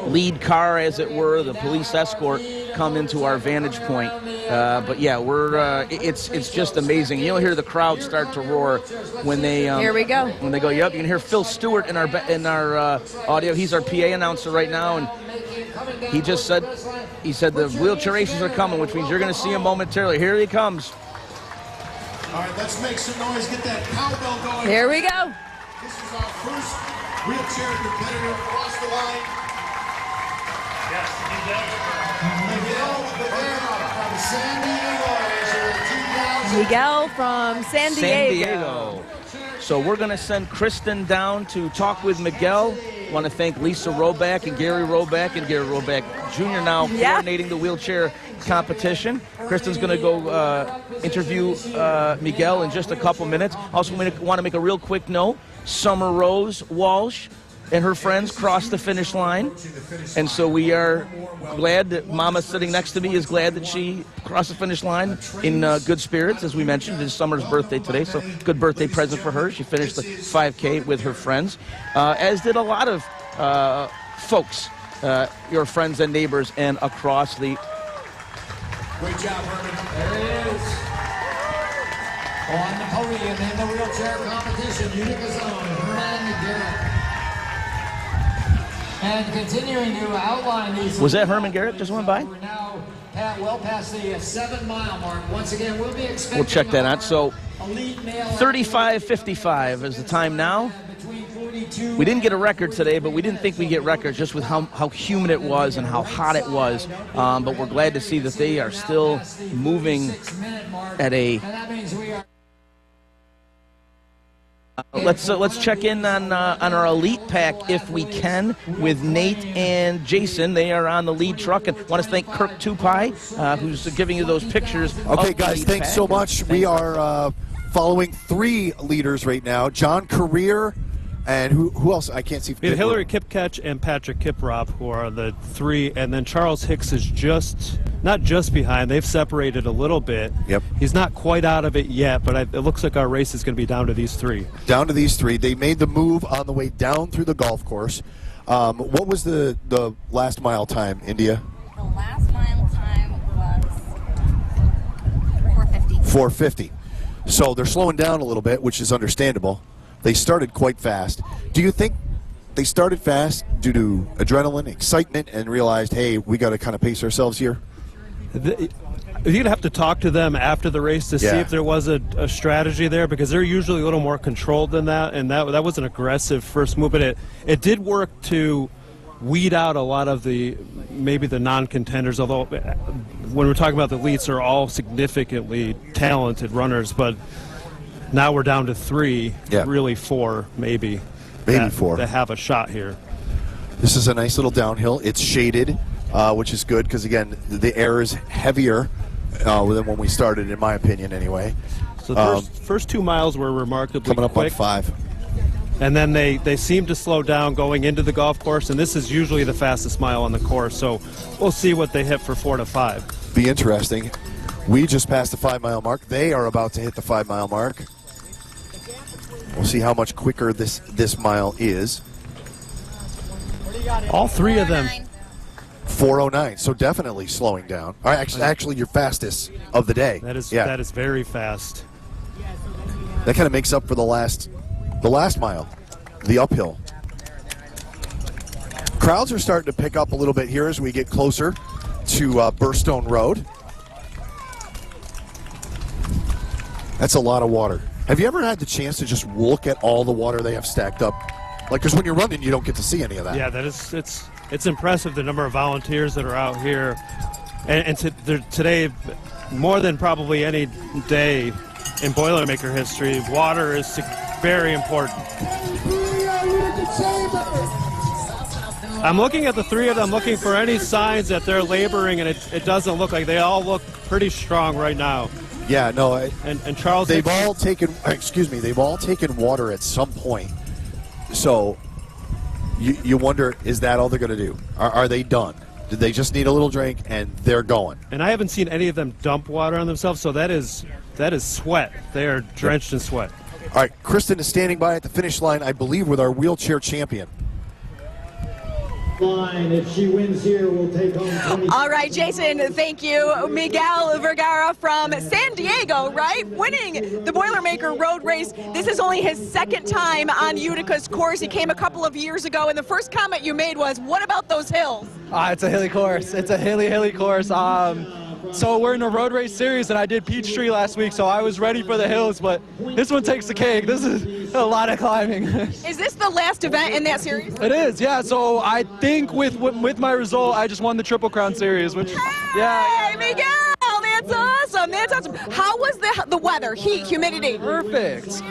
lead car, as it were, the police escort, come into our vantage point. But yeah, it's just amazing. You'll hear the crowd start to roar when they here we go. When they go. Yep, you can hear Phil Stewart in our audio. He's our PA announcer right now, and he just said the wheelchair races are coming, which means you're going to see him momentarily. Here he comes. All right, let's make some noise. Get that cowbell going. Here we go. This is our first Wheelchair competitor across the line. Yes, Miguel Rivera from San Diego. Miguel from San Diego. So we're going to send Kristen down to talk with Miguel. Want to thank Lisa Roback and Gary Roback Jr. now coordinating the wheelchair competition. Kristen's going to go interview Miguel in just a couple minutes. Also want to make a real quick note. Summer Rose Walsh and her friends crossed the finish line. And so we are glad that Mama sitting next to me is glad that she crossed the finish line in good spirits, as we mentioned. It's Summer's birthday today, so good birthday present for her. She finished the 5K with her friends, as did a lot of folks, your friends and neighbors, and across the... Great job, Herman. There he is. On the podium in the wheelchair competition, Utica's own Herman Garrett. And continuing to outline these... Was that Herman Garrett just went by? We're now well past the 7-mile mark. Once again, we'll be expecting... We'll check that out. So 35:55 is the time now. We didn't get a record today, but we didn't think we'd get records just with how humid it was and how hot it was. But we're glad to see that they are still moving at a... Let's check in on our elite pack if we can with Nate and Jason. They are on the lead truck, and want to thank Kirk Tupai, who's giving you those pictures. Okay, guys, thanks so much. We are following 3 leaders right now. John Career, and who else? I can't see. We have Hillary Kipkatch and Patrick Kiprop, who are the 3, and then Charles Hicks is not just behind. They've separated a little bit. Yep. He's not quite out of it yet, but it looks like our race is going to be down to these 3. Down to these 3. They made the move on the way down through the golf course. What was the last mile time, India? The last mile time was 4:50. 4:50. So they're slowing down a little bit, which is understandable. They started quite fast. Do you think they started fast due to adrenaline, excitement, and realized, hey, we got to kind of pace ourselves here? You're going to have to talk to them after the race to see if there was a strategy there, because they're usually a little more controlled than that, and that was an aggressive first move, but it did work to weed out a lot of maybe the non-contenders, although when we're talking about the elites, they're all significantly talented runners, but now we're down to 3, really 4 maybe. Maybe 4. That have a shot here. This is a nice little downhill. It's shaded, which is good because, again, the air is heavier than when we started, in my opinion, anyway. So the first 2 miles were remarkably coming up quick. on 5. And then they seem to slow down going into the golf course, and this is usually the fastest mile on the course, so we'll see what they hit for 4 to 5. Be interesting. We just passed the 5-mile mark. They are about to hit the 5-mile mark. We'll see how much quicker this mile is. All 3 of them. 4:09, so definitely slowing down. All right, actually your fastest of the day. That is very fast. That kind of makes up for the last mile, the uphill. Crowds are starting to pick up a little bit here as we get closer to Burstone Road. That's a lot of water. Have you ever had the chance to just look at all the water they have stacked up? Like, because when you're running, you don't get to see any of that. Yeah, it's impressive, the number of volunteers that are out here. And today, more than probably any day in Boilermaker history, water is very important. I'm looking at the 3 of them, looking for any signs that they're laboring, and it doesn't look like. They all look pretty strong right now. Yeah, no. And Charles, they've all taken water at some point. So you wonder, is that all they're going to do? Are they done? Did they just need a little drink and they're going? And I haven't seen any of them dump water on themselves, so that is sweat. They are drenched in sweat. All right, Kristen is standing by at the finish line, I believe, with our wheelchair champion. If she wins here, we'll take home 20. All right, Jason, thank you. Miguel Vergara from San Diego, right? Winning the Boilermaker Road Race. This is only his 2nd time on Utica's course. He came a couple of years ago, and the first comment you made was, what about those hills? It's a hilly course. It's a hilly course. So we're in a road race series, and I did Peachtree last week, so I was ready for the hills, but this one takes the cake. This is A lot of climbing. Is this the last event in that series? It is, yeah. So I think with my result, I just won the Triple Crown series, which, yeah. Hey, Miguel, that's awesome. That's awesome. How was the weather, heat, humidity? Perfect.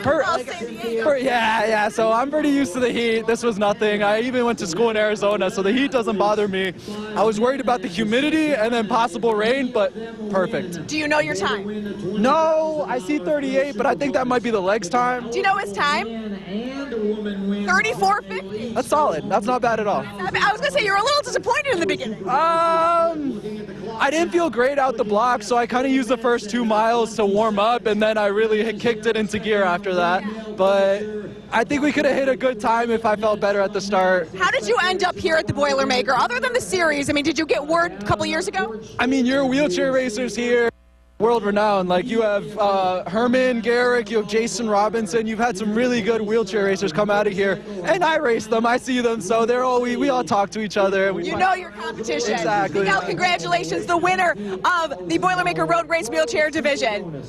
Yeah. So I'm pretty used to the heat. This was nothing. I even went to school in Arizona, so the heat doesn't bother me. I was worried about the humidity and then possible rain, but perfect. Do you know your time? No, I see 38, but I think that might be the legs time. Do you know his time? 34:50. That's solid. That's not bad at all. I was gonna say you're a little disappointed in the beginning. I didn't feel great out the block, so I kind of used the first 2 miles to warm up, and then I really kicked it into gear after that. But I think we could have hit a good time if I felt better at the start. How did you end up here at the Boilermaker? Other than the series, I mean, did you get word a couple years ago? I mean, you're wheelchair racers here. World renowned. Like, you have Herman Garrick, you have Jason Robinson. You've had some really good wheelchair racers come out of here, and I race them. I see them, so they're all we all talk to each other. You know your competition. Exactly. Miguel, congratulations, the winner of the Boilermaker Road Race Wheelchair Division.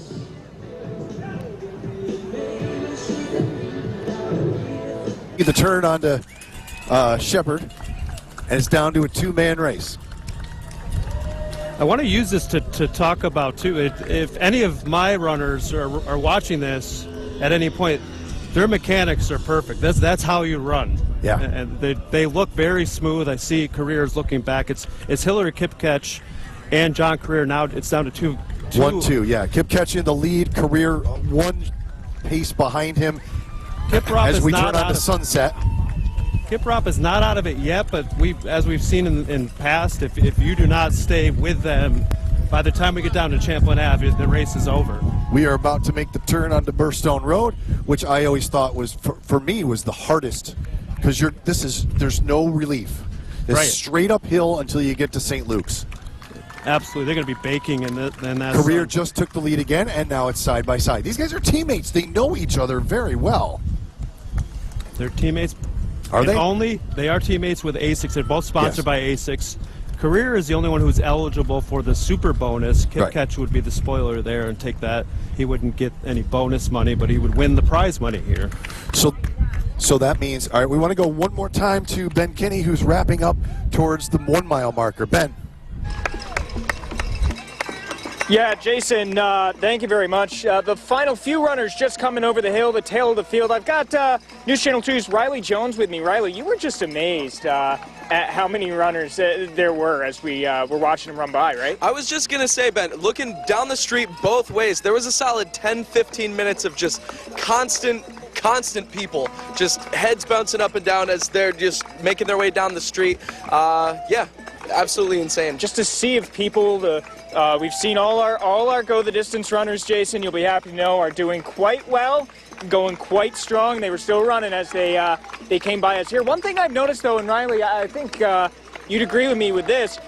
The turn onto Shepard, and it's down to a 2-man race. I want to use this to talk about, too, if any of my runners are watching this at any point, their mechanics are perfect. That's how you run. Yeah. And they look very smooth. I see careers looking back. It's Hillary Kipketch and John Career. Now it's down to two. 1-2, yeah. Kipketch in the lead, Career 1 pace behind him as we turn on to sunset. Kiprop is not out of it yet, but as we've seen in past, if you do not stay with them, by the time we get down to Champlain Ave, the race is over. We are about to make the turn onto Burstone Road, which I always thought was, for me, was the hardest, because there's no relief. It's right. Straight uphill until you get to St. Luke's. Absolutely, they're going to be baking in that. Career just took the lead again, and now it's side by side. These guys are teammates. They know each other very well. They're teammates. Are they? They are teammates with ASICS. They're both sponsored Yes. by ASICS. Career is the only one who's eligible for the super bonus. Kipketch would be the spoiler there and take that. He wouldn't get any bonus money, but he would win the prize money here. So that means, all right, we want to go one more time to Ben Kinney, who's wrapping up towards the 1 mile marker. Ben. Yeah, Jason, thank you very much. The final few runners just coming over the hill, the tail of the field. I've got News Channel 2's Riley Jones with me. Riley, you were just amazed at how many runners there were as we were watching them run by, right? I was just going to say, Ben, looking down the street both ways, there was a solid 10-15 minutes of just constant people, just heads bouncing up and down as they're just making their way down the street. Yeah, absolutely insane. Just to see if people, we've seen all our go the distance runners, Jason, you'll be happy to know, are doing quite well, going quite strong. They were still running as they came by us here. One thing I've noticed though, and Riley, I think you'd agree with me with this,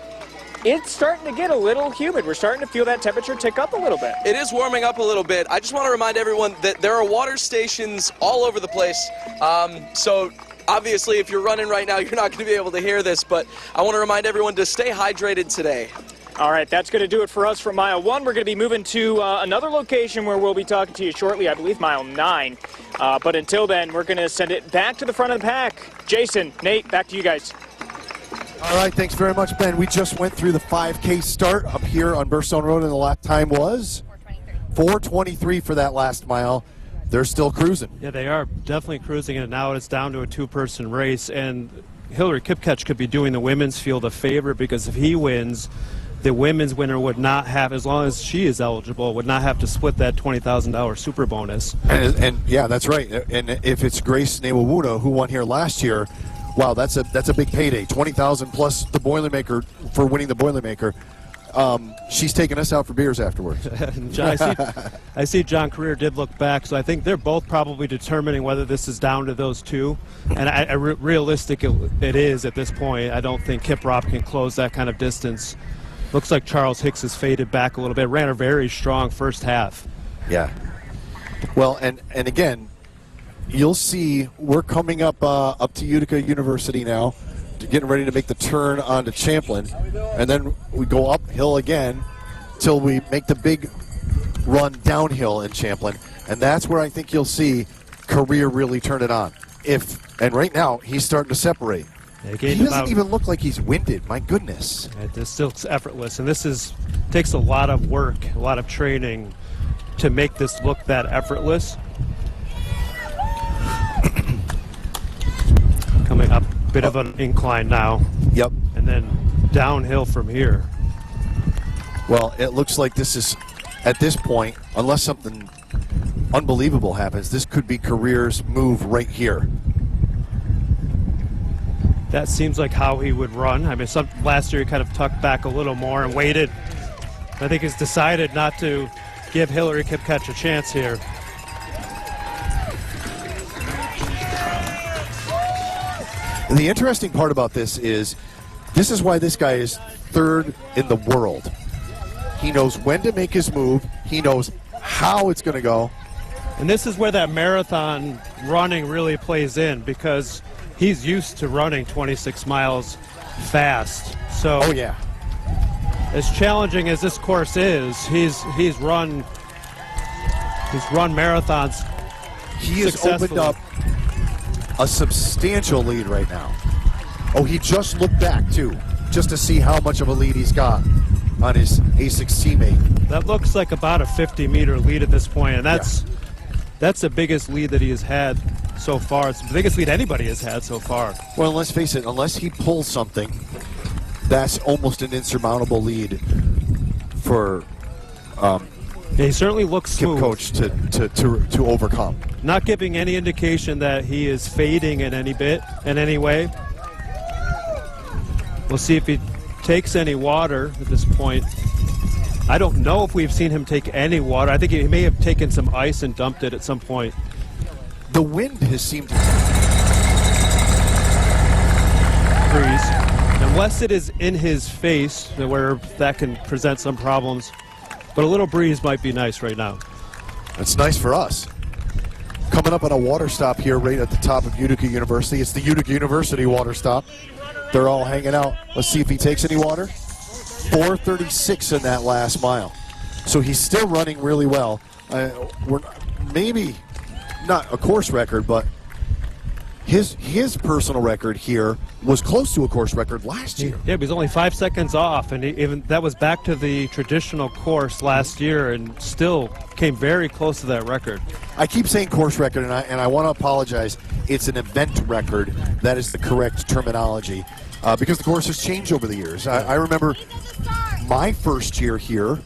it's starting to get a little humid. We're starting to feel that temperature tick up a little bit. It is warming up a little bit. I just want to remind everyone that there are water stations all over the place. So obviously, if you're running right now, you're not going to be able to hear this, but I want to remind everyone to stay hydrated today. All right, that's going to do it for us for mile 1. We're going to be moving to another location where we'll be talking to you shortly, I believe mile 9. But until then, we're going to send it back to the front of the pack. Jason, Nate, back to you guys. All right, thanks very much, Ben. We just went through the 5K start up here on Burstone Road, and the lap time was 4:23 for that last mile. They're still cruising. Yeah, they are definitely cruising, and now it's down to a 2-person race. And Hillary Kipketch could be doing the women's field a favor, because if he wins, the women's winner would not have, as long as she is eligible, would not have to split that $20,000 super bonus. And yeah, that's right. And if it's Grace Nawawuna, who won here last year, wow, that's a big payday. $20,000 plus the Boilermaker for winning the Boilermaker. She's taking us out for beers afterwards. I see John Career did look back, so I think they're both probably determining whether this is down to those two. And realistic it is at this point. I don't think Kiprop can close that kind of distance. Looks like Charles Hicks has faded back a little bit. Ran a very strong first half. Yeah. Well, and again, you'll see we're coming up to Utica University now, getting ready to make the turn onto Champlain, and then we go uphill again till we make the big run downhill in Champlain, and that's where I think you'll see Career really turn it on. And right now, he's starting to separate. He doesn't even look like he's winded. My goodness. It still effortless, and this takes a lot of work, a lot of training to make this look that effortless. Coming up, bit of an incline now. Yep. And then downhill from here. Well, it looks like this is, at this point, unless something unbelievable happens, this could be Career's move right here. That seems like how he would run. I mean, last year he kind of tucked back a little more and waited. I think he's decided not to give Hillary Kipketch a chance here. The interesting part about this is why this guy is third in the world. He knows when to make his move. He knows how it's going to go. And this is where that marathon running really plays in, because he's used to running 26 miles fast. So, oh yeah, as challenging as this course is, he's run marathons. He has opened up a substantial lead right now. Oh, he just looked back too, just to see how much of a lead he's got on his A6 teammate. That looks like about a 50-meter lead at this point, and that's the biggest lead that he has had so far. It's the biggest lead anybody has had so far. Well, let's face it, unless he pulls something, that's almost an insurmountable lead for he certainly looks smooth. Coach to overcome. Not giving any indication that he is fading in any way. We'll see if he takes any water at this point. I don't know if we've seen him take any water. I think he may have taken some ice and dumped it at some point. The wind has seemed to breeze, unless it is in his face, where that can present some problems. But a little breeze might be nice right now. That's nice for us. Coming up on a water stop here right at the top of Utica University. It's the Utica University water stop. They're all hanging out. Let's see if he takes any water. 4:36 in that last mile. So he's still running really well. We're maybe not a course record, but his personal record here was close to a course record last year. Yeah, he was only 5 seconds off, and even that was back to the traditional course last year, and still came very close to that record. I keep saying course record, and I want to apologize. It's an event record. That is the correct terminology, because the course has changed over the years. I remember my first year here,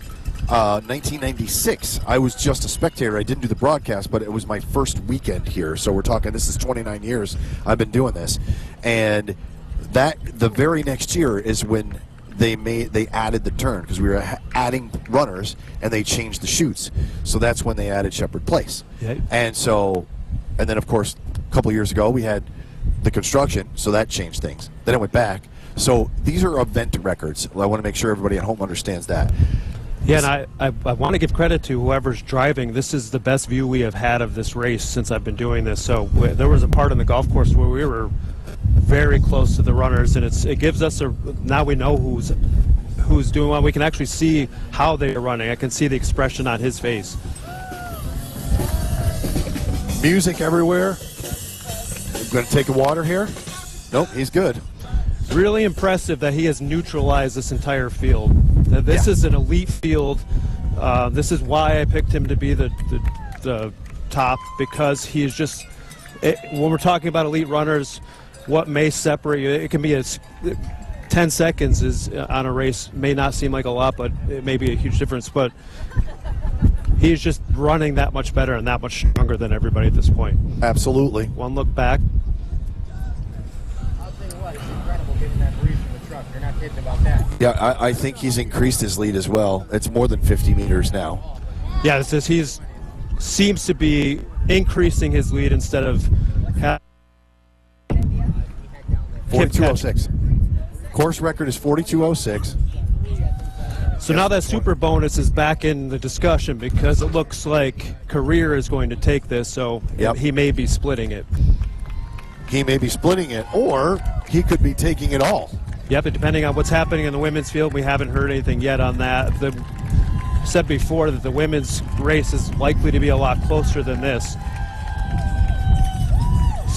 1996. I was just a spectator. I didn't do the broadcast, but it was my first weekend here. So we're talking, this is 29 years I've been doing this. And the very next year is when they added the turn, because we were adding runners and they changed the chutes. So that's when they added Shepherd Place. Yeah. And then of course a couple years ago we had the construction, so that changed things. Then it went back. So these are event records. I want to make sure everybody at home understands that. Yeah, and I want to give credit to whoever's driving. This is the best view we have had of this race since I've been doing this. So there was a part in the golf course where we were very close to the runners, and it gives us now we know who's doing well. We can actually see how they are running. I can see the expression on his face. Music everywhere. I'm going to take a water here. Nope, he's good. It's really impressive that he has neutralized this entire field. This is an elite field. This is why I picked him to be the top, because he is just, when we're talking about elite runners, what may separate you, it can be 10 seconds is on a race may not seem like a lot, but it may be a huge difference. But he's just running that much better and that much stronger than everybody at this point. Absolutely. One look back. Yeah, I think he's increased his lead as well. It's more than 50 meters now. Yeah, it says he's seems to be increasing his lead instead of 42.06. Course record is 42.06. So now that super bonus is back in the discussion, because it looks like Career is going to take this, so he may be splitting it. He may be splitting it, or he could be taking it all. Yep, and depending on what's happening in the women's field, we haven't heard anything yet on that. Said before that the women's race is likely to be a lot closer than this.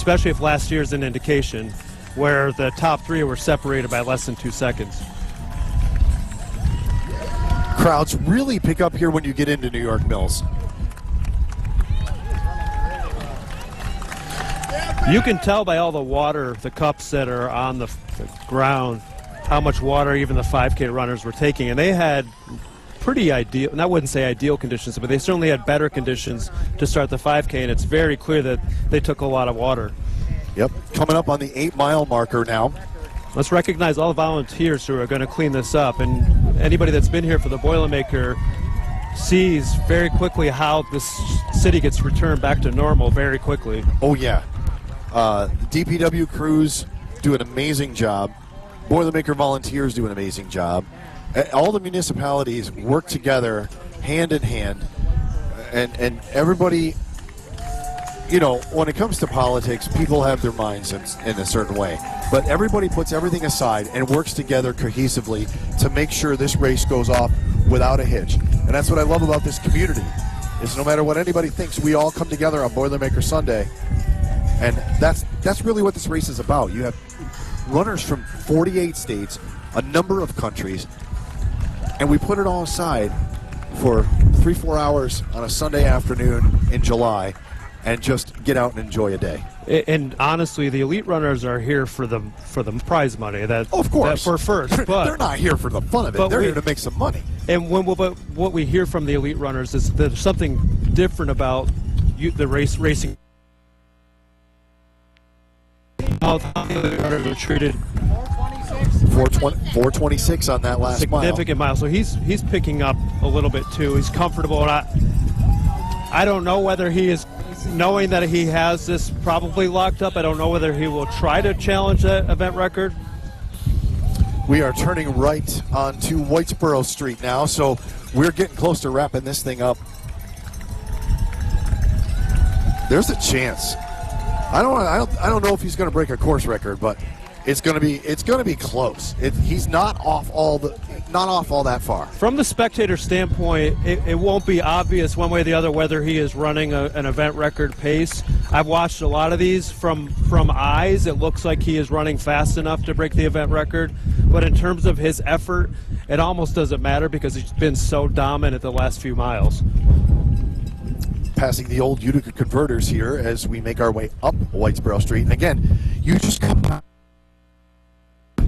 especially if last year's an indication, where the top 3 were separated by less than 2 seconds. Crowds really pick up here when you get into New York Mills. You can tell by all the water, the cups that are on the ground, how much water even the 5K runners were taking. And they had pretty ideal, and I wouldn't say ideal conditions, but they certainly had better conditions to start the 5K, and it's very clear that they took a lot of water. Yep, coming up on the 8-mile marker now. Let's recognize all the volunteers who are going to clean this up, and anybody that's been here for the Boilermaker sees very quickly how this city gets returned back to normal very quickly. Oh yeah, the DPW crews do an amazing job. Boilermaker volunteers do an amazing job. All the municipalities work together hand in hand, and everybody, you know, when it comes to politics, people have their minds in a certain way. But everybody puts everything aside and works together cohesively to make sure this race goes off without a hitch. And that's what I love about this community, is no matter what anybody thinks, we all come together on Boilermaker Sunday. And that's really what this race is about. You have runners from 48 states, a number of countries, and we put it all aside for 3-4 hours on a Sunday afternoon in July and just get out and enjoy a day. And honestly, the elite runners are here for the prize money. Of course, that for first, but they're not here for the fun of it. They're here to make some money. And what we hear from the elite runners is there's something different about the racing. How the elite runners are treated. 426 on that last significant mile. So he's picking up a little bit too. He's comfortable, and I don't know whether he is, knowing that he has this probably locked up, I don't know whether he will try to challenge that event record. We are turning right onto Whitesboro Street now, so we're getting close to wrapping this thing up. There's a chance. I don't know if he's going to break a course record, but it's going to be close. He's not off all that far. From the spectator standpoint, it won't be obvious one way or the other whether he is running an event record pace. I've watched a lot of these from eyes. It looks like he is running fast enough to break the event record, but in terms of his effort, it almost doesn't matter because he's been so dominant the last few miles. Passing the old Utica converters here as we make our way up Whitesboro Street. And again, you just come down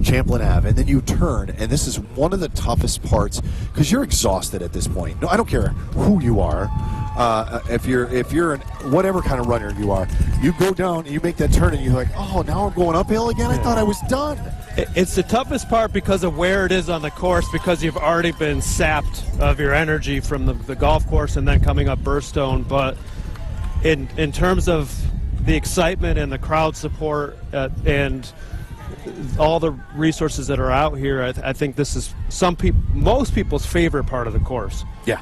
Champlain Ave, and then you turn, and this is one of the toughest parts because you're exhausted at this point. No, I don't care who you are. If you're whatever kind of runner you are, you go down, you make that turn, and you're like, oh, now I'm going uphill again? I thought I was done. It's the toughest part because of where it is on the course, because you've already been sapped of your energy from the golf course and then coming up Burstone. But in terms of the excitement and the crowd support and all the resources that are out here, I think this is most people's favorite part of the course. Yeah.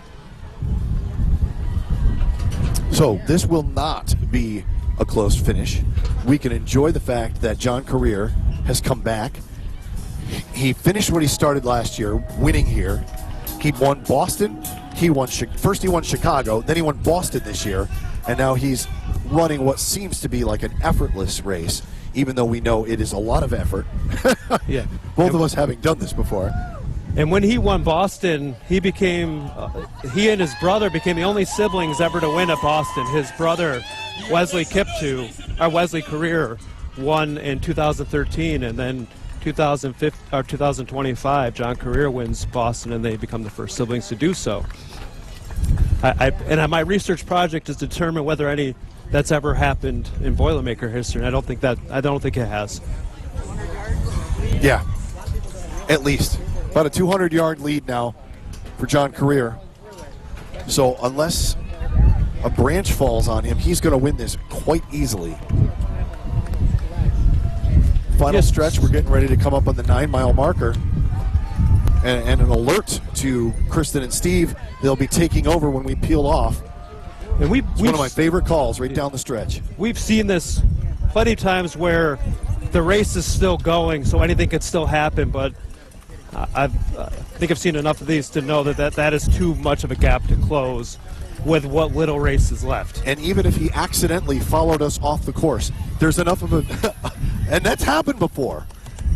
So this will not be a close finish. We can enjoy the fact that John Career has come back. He finished what he started last year, winning here. He won Boston. First he won Chicago, then he won Boston this year, and now he's running what seems to be like an effortless race, even though we know it is a lot of effort. Yeah. Both of us having done this before. And when he won Boston, he and his brother became the only siblings ever to win at Boston. His brother, Wesley Career, won in 2013, and then 2025, John Career wins Boston, and they become the first siblings to do so. My research project is to determine whether any that's ever happened in Boilermaker history, and I don't think it has. Yeah, at least about a 200-yard lead now for John Career. So unless a branch falls on him, he's going to win this quite easily. Final stretch, we're getting ready to come up on the 9-mile marker. And an alert to Kristen and Steve, they'll be taking over when we peel off. And it's one of my favorite calls right down the stretch. We've seen this plenty of times where the race is still going, so anything could still happen, but I think I've seen enough of these to know that is too much of a gap to close. with what little race is left. And even if he accidentally followed us off the course, there's enough of a and that's happened before.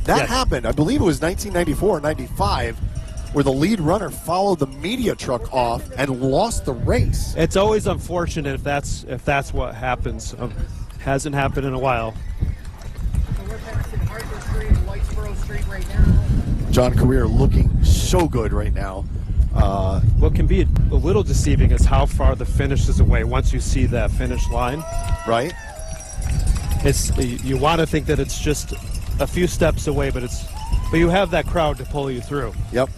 That happened, I believe it was 1994 or 95, where the lead runner followed the media truck off and lost the race. It's always unfortunate if that's what happens. Hasn't happened in a while. So we're passing Arthur Street and Whitesboro Street right now. John Career looking so good right now. What can be a little deceiving is how far the finish is away once you see that finish line. Right. You want to think that it's just a few steps away, but you have that crowd to pull you through. Yep.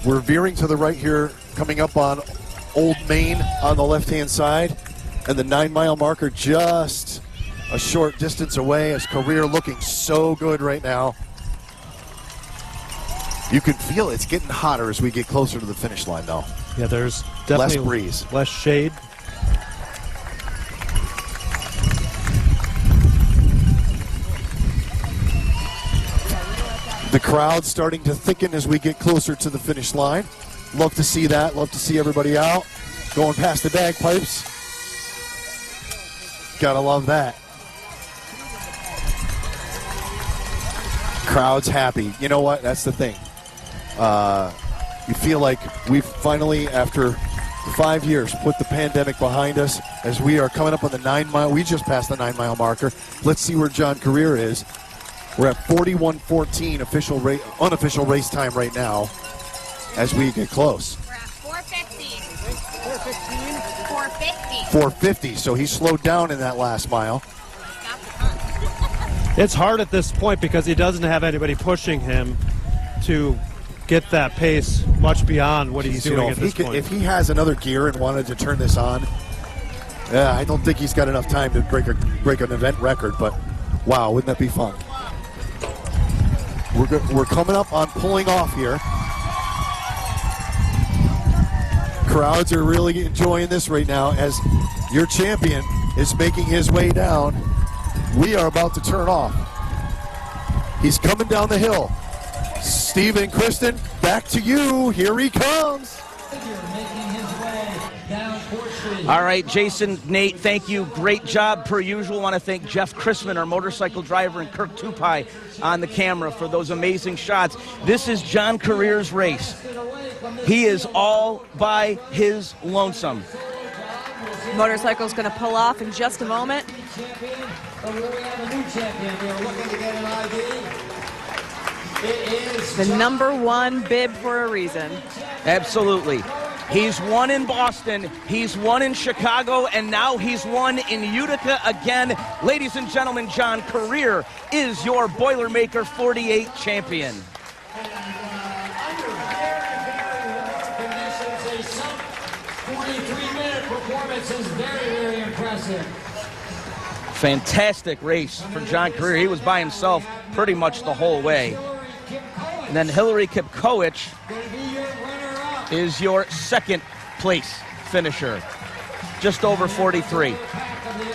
We're veering to the right here, coming up on Old Main on the left-hand side, and the 9-mile marker just a short distance away as Career looking so good right now. You can feel it's getting hotter as we get closer to the finish line, though. Yeah, there's definitely less breeze, less shade. The crowd's starting to thicken as we get closer to the finish line. Love to see that. Love to see everybody out, going past the bagpipes. Gotta love that. Crowd's happy. You know what? That's the thing. You feel like we've finally, after 5 years, put the pandemic behind us as we are coming up on the 9-mile. We just passed the 9-mile marker. Let's see where John Career is. We're at 41:14 unofficial race time right now as we get close. We're at 4:50. 4:50. 4:50, so he slowed down in that last mile. It's hard at this point because he doesn't have anybody pushing him to get that pace much beyond what he's doing at this point. If he has another gear and wanted to turn this on, I don't think he's got enough time to break an event record, but wow, wouldn't that be fun? We're coming up on pulling off here. Crowds are really enjoying this right now as your champion is making his way down. We are about to turn off. He's coming down the hill. Steve and Kristen, back to you. Here he comes. All right, Jason, Nate, thank you. Great job per usual. Want to thank Jeff Chrisman, our motorcycle driver, and Kirk Tupai on the camera for those amazing shots. This is John Career's race. He is all by his lonesome. Motorcycle's going to pull off in just a moment. The #1 bib for a reason. Absolutely. He's won in Boston, he's won in Chicago, and now he's won in Utica again. Ladies and gentlemen, John Career is your Boilermaker 48 champion. Under very conditions, a sub 43-minute performance is very, very impressive. Fantastic race for John Career. He was by himself pretty much the whole way. And then Hillary Kipkoech is your second place finisher, just over 43.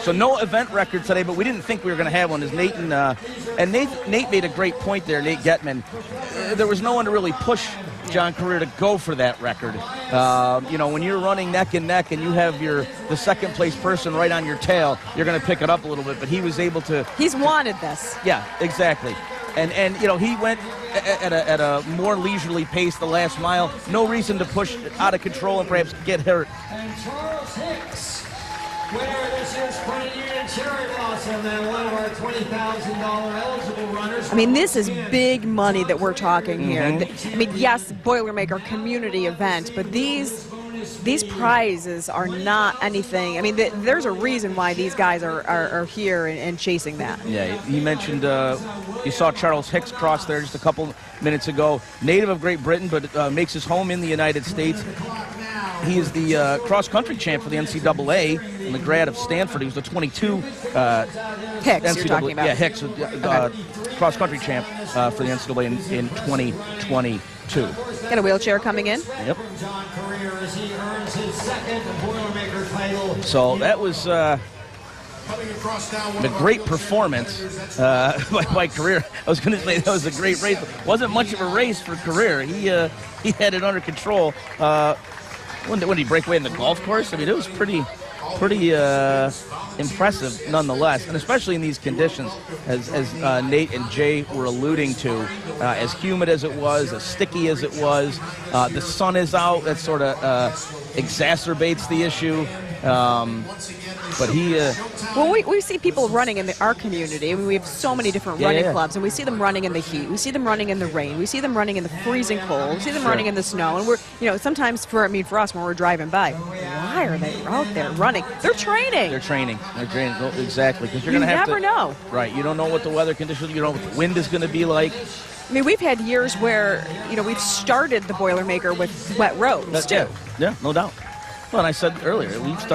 So no event record today, but we didn't think we were going to have one. As Nate and Nate made a great point there, Nate Getman. There was no one to really push John Career to go for that record. You know, when you're running neck and neck and you have the second place person right on your tail, you're going to pick it up a little bit. But he was able to. He's wanted this. Yeah, exactly. And you know, he went at a more leisurely pace the last mile. No reason to push out of control and perhaps get hurt. And Charles Hicks, winner this year's Sprint Union Cherry Blossom, and one of our $20,000 eligible runners. I mean, this is big money that we're talking here. I mean, yes, Boilermaker community event, but these prizes are not anything. I mean, there's a reason why these guys are here and chasing that. Yeah, you mentioned you saw Charles Hicks cross there just a couple minutes ago. Native of Great Britain, but makes his home in the United States. He is the cross-country champ for the NCAA and the grad of Stanford. He was the 22 Hicks, NCAA, you're talking about. Yeah, Hicks, cross-country champ for the NCAA in 2022. Got a wheelchair coming in. Yep. John Career as he earns his second Boilermaker title. So that was a great performance by Career. I was going to say that was a great race. Wasn't much of a race for Career. He had it under control. when did he break away in the golf course? I mean, it was pretty impressive nonetheless, and especially in these conditions, as Nate and Jay were alluding to, as humid as it was, as sticky as it was, the sun is out. That sort of exacerbates the issue. But he... well, we see people running in our community. I mean, we have so many different running clubs, and we see them running in the heat. We see them running in the rain. We see them running in the freezing cold. We see them running in the snow. And we're, sometimes for us when we're driving by, why are they out there running? They're training. They're training. Exactly. Because you're going to have to... You never know. Right. You don't know what the weather conditions, you don't know what the wind is going to be like. I mean, we've had years where, we've started the Boilermaker with wet roads, too. Yeah, no doubt. Well, and I said earlier,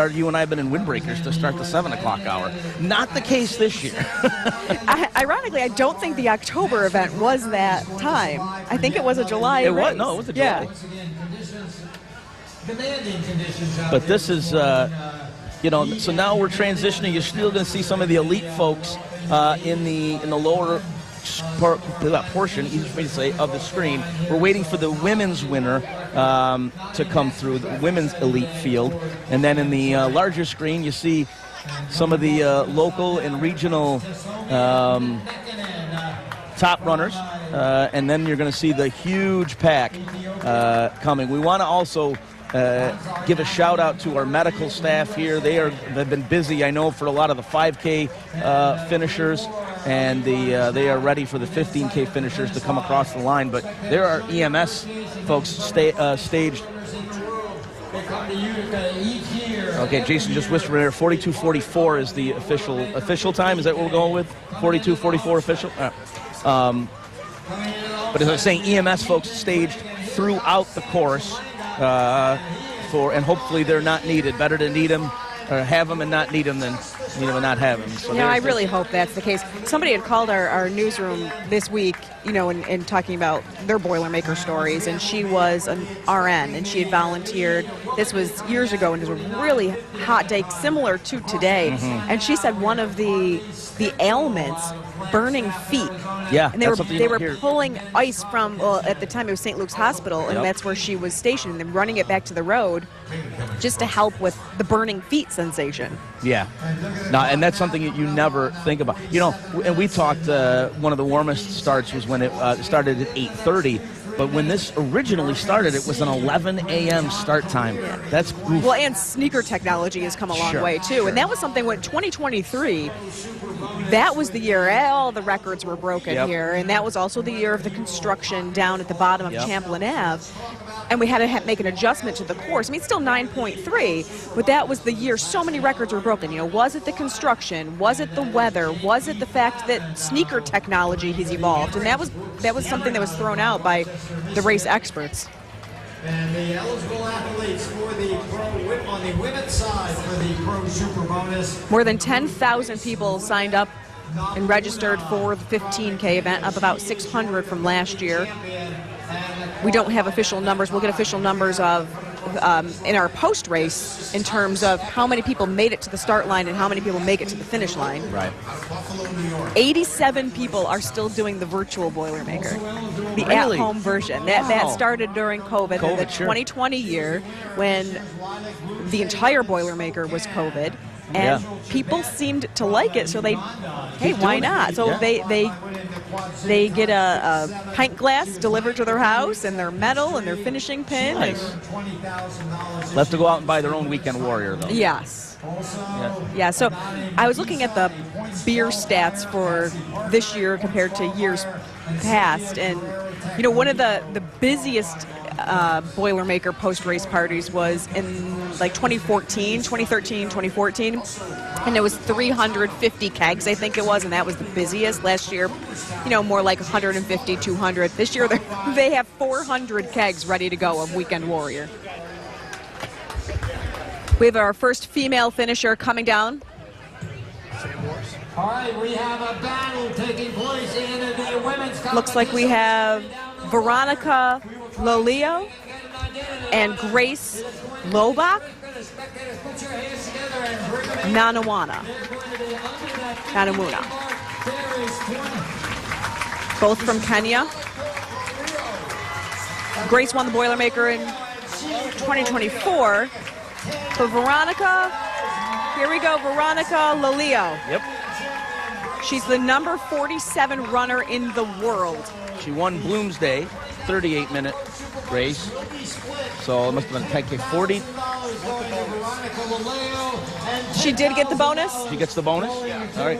you and I have been in windbreakers to start the 7 o'clock hour. Not the case this year. Ironically, I don't think the October event was that time. I think it was a July race. It was a July. Yeah. But this is, so now we're transitioning. You're still going to see some of the elite folks in the lower portion, easy for me to say, of the screen. We're waiting for the women's winner to come through, the women's elite field. And then in the larger screen, you see some of the local and regional top runners. And then you're going to see the huge pack coming. We want to also give a shout out to our medical staff here. They've been busy, I know, for a lot of the 5K finishers, and they are ready for the 15K finishers to come across the line. But there are EMS folks staged. Okay, Jason just whispered there. 42:44 is the official time. Is that what we're going with? 42:44 official. But as I was saying, EMS folks staged throughout the course. And hopefully they're not needed. Better to need them or have them and not need them than and not have them. So I really hope that's the case. Somebody had called our newsroom this week, and talking about their Boilermaker stories, and she was an RN, and she had volunteered. This was years ago, and it was a really hot day, similar to today. Mm-hmm. And she said one of the ailments, burning feet. Yeah, and they were pulling ice from, at the time it was St. Luke's Hospital, and that's where she was stationed, and then running it back to the road just to help with the burning feet sensation. Yeah. No, and that's something that you never think about. And we talked, one of the warmest starts was when it started at 8:30. But when this originally started, it was an 11 a.m. start time. Yeah. That's oof. Well, and sneaker technology has come a long way, too. Sure. And that was something when 2023, that was the year all the records were broken here. And that was also the year of the construction down at the bottom of Champlain Ave. And we had to make an adjustment to the course. I mean, it's still 9.3, but that was the year so many records were broken. Was it the construction? Was it the weather? Was it the fact that sneaker technology has evolved? And that was something that was thrown out by the race experts. And the eligible athletes for on the women's side for the Pro Super Bonus. More than 10,000 people signed up and registered for the 15K event, up about 600 from last year. We don't have official numbers. We'll get official numbers of in our post race in terms of how many people made it to the start line and how many people make it to the finish line. Right. 87 people are still doing the virtual Boilermaker, the at-home version. That started during COVID in the 2020 year when the entire Boilermaker was COVID. And people seemed to like it, so why not? So they get a pint glass delivered to their house and their medal and their finishing pin. Nice. They'll have to go out and buy their own Weekend Warrior, though. Yes. Yeah, so I was looking at the beer stats for this year compared to years past, and one of the busiest Boilermaker post-race parties was in 2013, 2014, and it was 350 kegs, I think it was, and that was the busiest. Last year, more like 150, 200. This year, they have 400 kegs ready to go of Weekend Warrior. We have our first female finisher coming down. All right, we have a battle taking place in the women's competition. Looks like we have Veronica Lolio and Grace Lobach. Nanamuna. Both from Kenya. Grace won the Boilermaker in 2024 for Veronica. Here we go, Veronica Lalio. Yep. She's the number 47 runner in the world. She won Bloomsday, 38-minute race. So it must have been 10K 40. She did get the bonus? She gets the bonus? All right.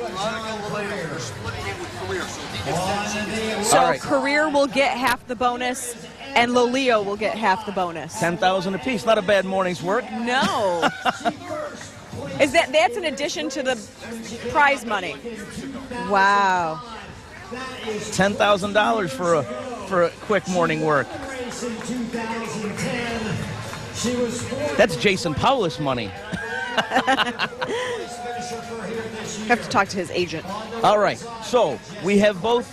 So All right. career will get half the bonus, and Lalio will get half the bonus. 10,000 apiece. Not a bad morning's work. No. That's in addition to the prize money? Wow. $10,000 for a quick morning work. That's Jason Paulus money. Have to talk to his agent. All right, so we have both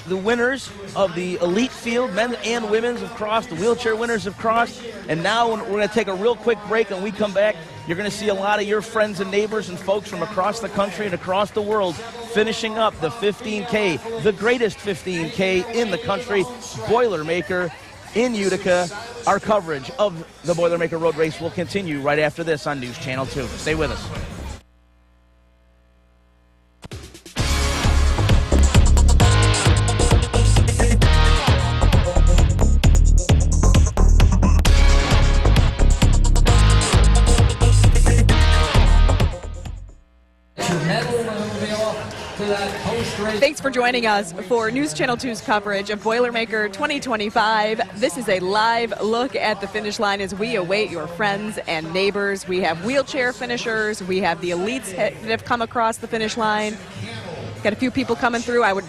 the winners of the elite field, men and women's have crossed, the wheelchair winners have crossed, and now we're going to take a real quick break, and when we come back, you're going to see a lot of your friends and neighbors and folks from across the country and across the world finishing up the 15K, the greatest 15K in the country, Boilermaker in Utica. Our coverage of the Boilermaker Road Race will continue right after this on News Channel 2. Stay with us. Thanks for joining us for News Channel 2's coverage of Boilermaker 2025. This is a live look at the finish line as we await your friends and neighbors. We have wheelchair finishers. We have the elites that have come across the finish line. Got a few people coming through. I would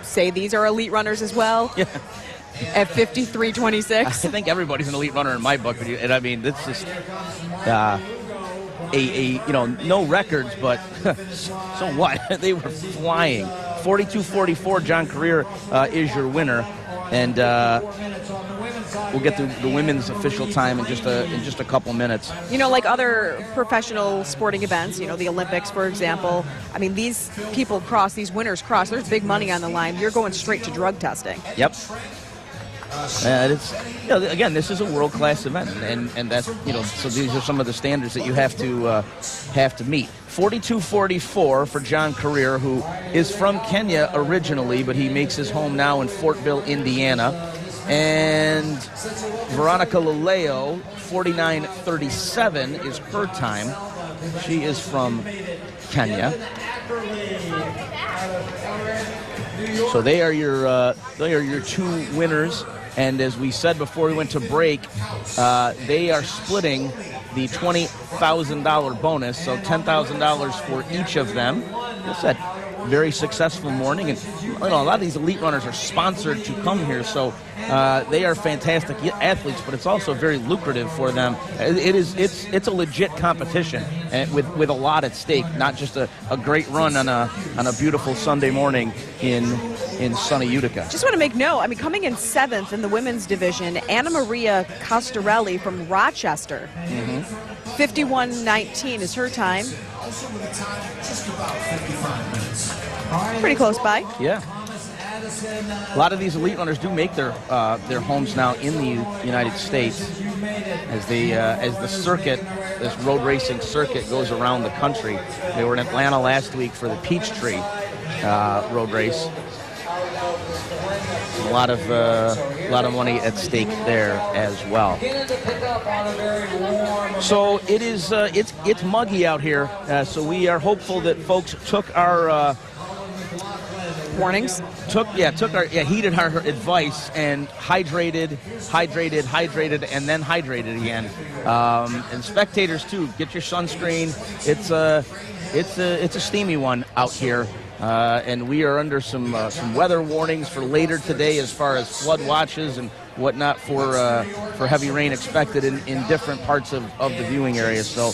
say these are elite runners as well. Yeah. At 53:26. I think everybody's an elite runner in my book, and I mean, it's just no records, but so what? They were flying. 42:44. John Career is your winner, and we'll get the women's official time in just a couple minutes. You know, like other professional sporting events, the Olympics, for example. I mean, these people cross, these winners cross. There's big money on the line. You're going straight to drug testing. Yep. It's again, this is a world-class event, and that's so these are some of the standards that you have to meet. 42:44 for John Career, who is from Kenya originally, but he makes his home now in Fortville, Indiana. And Veronica Laleo, 49:37 is her time. She is from Kenya. So they are your two winners. And as we said before we went to break, they are splitting the $20,000 bonus, so $10,000 for each of them. Like I said, very successful morning, and a lot of these elite runners are sponsored to come here, so they are fantastic athletes, but it's also very lucrative for them. It's a legit competition, and with a lot at stake, not just a great run on a beautiful Sunday morning in sunny Utica. Just want to make note, coming in 7th in the women's division, Anna Maria Costarelli from Rochester. 51:19 is her time. Pretty close by. Yeah. A lot of these elite runners do make their homes now in the United States as the circuit, this road racing circuit, goes around the country. They were in Atlanta last week for the Peachtree road race. A lot of money at stake there as well. So it is it's muggy out here. So we are hopeful that folks took our warnings. Heeded our advice and hydrated, and then hydrated again. And spectators too, get your sunscreen. It's a steamy one out here. And we are under some weather warnings for later today as far as flood watches and whatnot for heavy rain expected in different parts of the viewing area. So,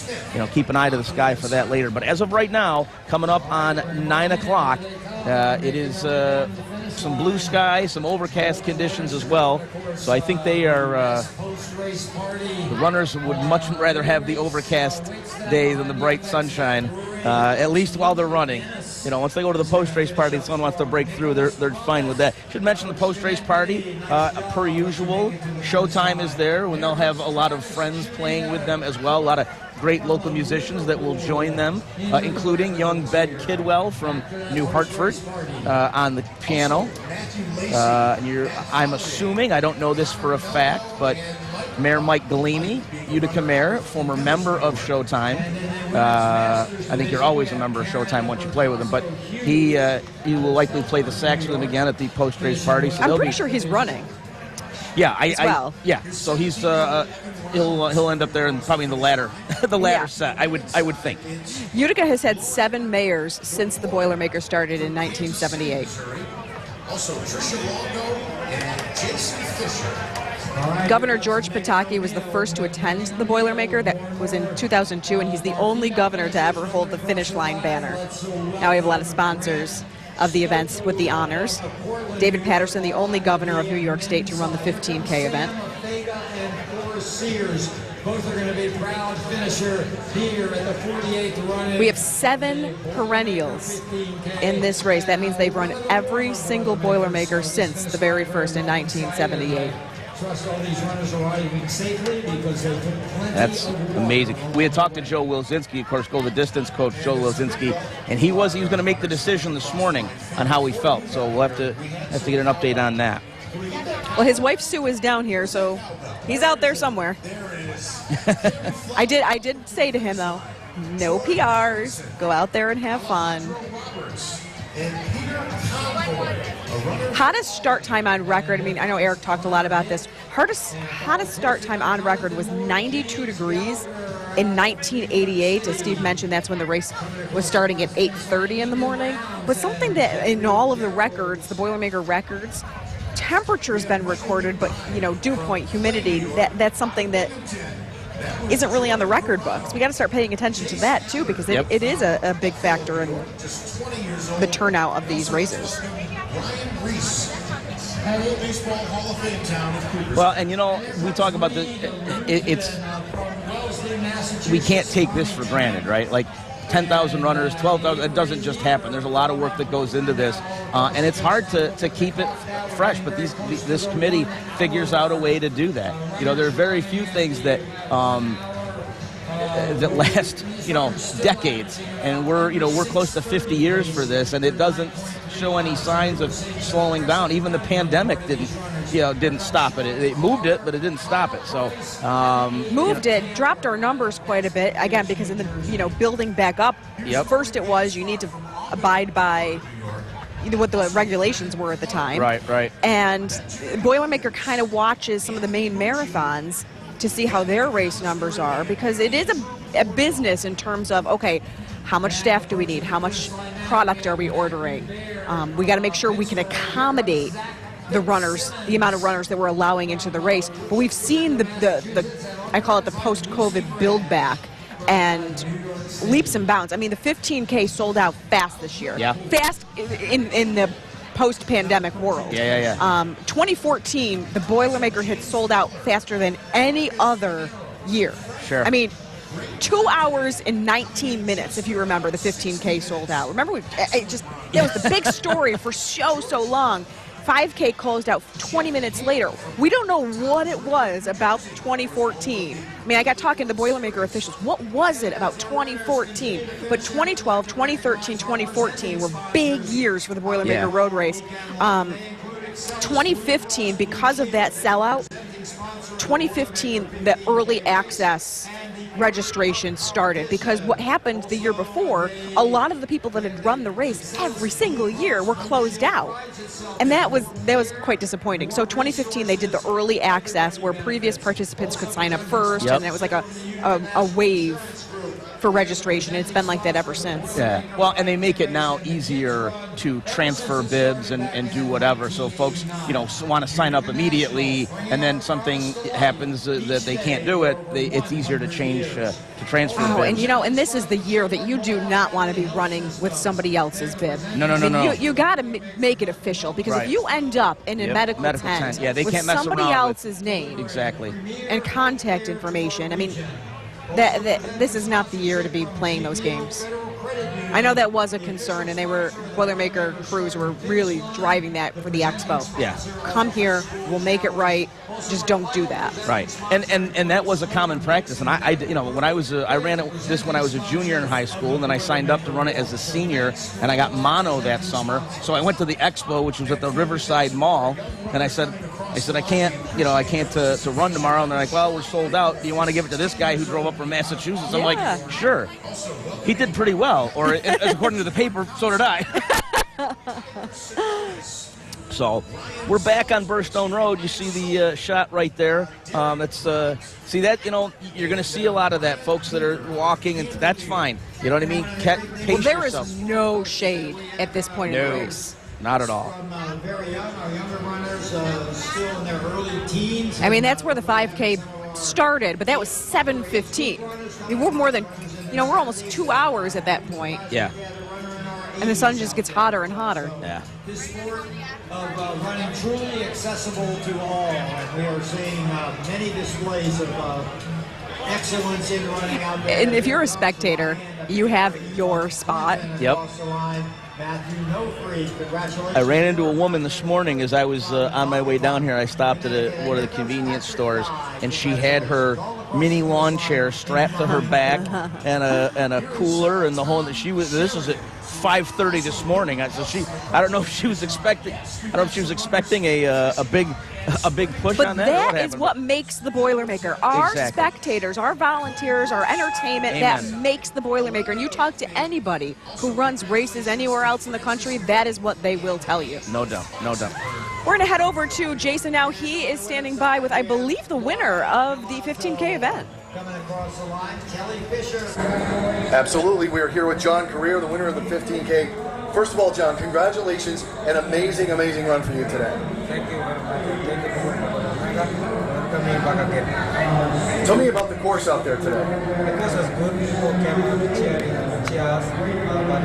keep an eye to the sky for that later. But as of right now, coming up on 9 o'clock, it is some blue sky, some overcast conditions as well. So I think they are, the runners would much rather have the overcast day than the bright sunshine, at least while they're running. once they go to the post-race party, someone wants to break through, they're fine with that. Should mention the post-race party, per usual. Showtime is there, when they'll have a lot of friends playing with them as well, a lot of great local musicians that will join them, including young Bed Kidwell from New Hartford on the piano. I'm assuming, I don't know this for a fact, but Mayor Mike Galimi, Utica Mayor, former member of Showtime. I think you're always a member of Showtime once you play with him, but he will likely play the sax with him again at the post-race party. So I'm pretty sure he's running. Yeah, yeah. So he's he'll end up there and probably in the latter set. I would think. Utica has had 7 mayors since the Boilermaker started in 1978. Also, Tricia Longo and Jason Fisher. Governor George Pataki was the first to attend the Boilermaker. That was in 2002, and he's the only governor to ever hold the finish line banner. Now we have a lot of sponsors of the events with the honors. David Patterson, the only governor of New York State to run the 15K event. Both are going to be proud finisher here at the 48th run. We have 7 perennials in this race. That means they've run every single Boilermaker since the very first in 1978. Trust all these runners are arriving safely because they took plenty. That's amazing. We had talked to Joe Wilczynski, of course, go the distance coach, Joe Wilczynski, and he was going to make the decision this morning on how he felt. So we'll have to get an update on that. Well, his wife Sue is down here, so he's out there somewhere. I did say to him though, no PRs, go out there and have fun. Hottest start time on record. I mean, I know Eric talked a lot about this. Hottest start time on record was 92 degrees in 1988. As Steve mentioned, that's when the race was starting at 8:30 in the morning. But something that in all of the records, the Boilermaker records, temperature's been recorded, but dew point, humidity, that's something that isn't really on the record books. We got to start paying attention to that too, because it is a big factor in the turnout of these races. Well, and we talk about we can't take this for granted, right? Like 10,000 runners, 12,000, it doesn't just happen. There's a lot of work that goes into this, and it's hard to keep it fresh, but this committee figures out a way to do that. There are very few things that last, decades, and we're close to 50 years for this, and it doesn't show any signs of slowing down. Even the pandemic didn't stop it. It moved it, but it didn't stop it. So it, dropped our numbers quite a bit again because in the building back up. First, it was you need to abide by what the regulations were at the time. Right. And Boilermaker kind of watches some of the main marathons to see how their race numbers are, because it is a business in terms of, okay, how much staff do we need? How much product are we ordering? We got to make sure we can accommodate the runners, the amount of runners that we're allowing into the race. But we've seen the I call it the post-COVID build back, and leaps and bounds. I mean, the 15K sold out fast this year. Yeah. Fast in the post-pandemic world. 2014, the Boilermaker had sold out faster than any other year. Sure. I mean, 2 hours and 19 minutes, if you remember, the 15K sold out. Remember, that was the big story for so long. 5K closed out 20 minutes later. We don't know what it was about 2014. I mean, I got talking to Boilermaker officials. What was it about 2014? But 2012, 2013, 2014 were big years for the Boilermaker Road Race. 2015, because of that sellout, 2015, the early access registration started, because what happened the year before, a lot of the people that had run the race every single year were closed out, and that was quite disappointing. So 2015, they did the early access where previous participants could sign up first, and it was like a wave for registration. It's been like that ever since. Yeah. Well, and they make it now easier to transfer bibs and do whatever. So folks, want to sign up immediately, and then something happens that they can't do it. It's easier to change to transfer bibs. And and this is the year that you do not want to be running with somebody else's bib. No. You got to make it official, because if you end up in a medical tent they with can't mess somebody around else's name exactly and contact information, I mean, this is not the year to be playing those games. I know that was a concern, and Boilermaker crews were really driving that for the expo. Yeah. Come here, we'll make it right. Just don't do that. Right, and that was a common practice. And I when I ran this when I was a junior in high school, and then I signed up to run it as a senior, and I got mono that summer. So I went to the expo, which was at the Riverside Mall, and I said I can't to run tomorrow. And they're like, well, we're sold out. Do you want to give it to this guy who drove up from Massachusetts? I'm like, sure. He did pretty well, or according to the paper, so did I. So we're back on Burstone Road. You see the shot right there. See that, you're going to see a lot of that, folks that are walking, and that's fine. You know what I mean? Pace There yourself. is no shade at this point in the race. Not at all. From very young, our younger runners still in their early teens. I mean, that's where the 5K started, but that was 7:15. I mean, we're more than, we're almost 2 hours at that point. Yeah. And the sun just gets hotter and hotter. Yeah. This sport of running truly accessible to all. And we are seeing many displays of excellence in running out there. And if you're a spectator, you have your spot. Yep. Matthew Nofree, congratulations. I ran into a woman this morning as I was on my way down here. I stopped at one of the convenience stores, and she had her mini lawn chair strapped to her back and a cooler and the whole. This was at 5:30 this morning. I don't know if she was expecting. a big push but on that. But that is what makes the Boilermaker. Our spectators, our volunteers, our entertainment, that makes the Boilermaker. And you talk to anybody who runs races anywhere else in the country, that is what they will tell you. No doubt. We're going to head over to Jason now. He is standing by with, I believe, the winner of the 15K event. Coming across the line, Kelly Fisher. Absolutely. We are here with John Career, the winner of the 15K. First of all, John, congratulations. An amazing, amazing run for you today. Thank you very much. Thank you for coming back again. Tell me about the course out there today. The course was good. People came out cheering and cheers, but it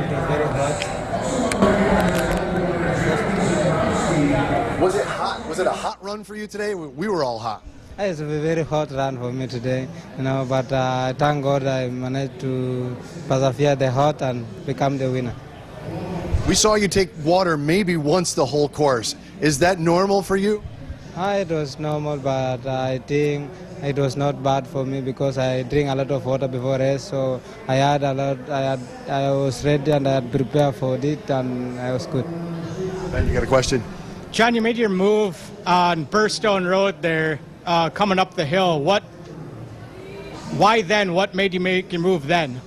was very hot. Was it hot? Was it a hot run for you today? We were all hot. It's a very hot run for me today, but thank God I managed to persevere the hot and become the winner. We saw you take water maybe once the whole course. Is that normal for you? It was normal, but I think it was not bad for me because I drink a lot of water before race, so I had a lot. I was ready and I had prepared for it, and I was good. Ben, you got a question? John, you made your move on Burstone Road there, coming up the hill. Why then? What made you make your move then?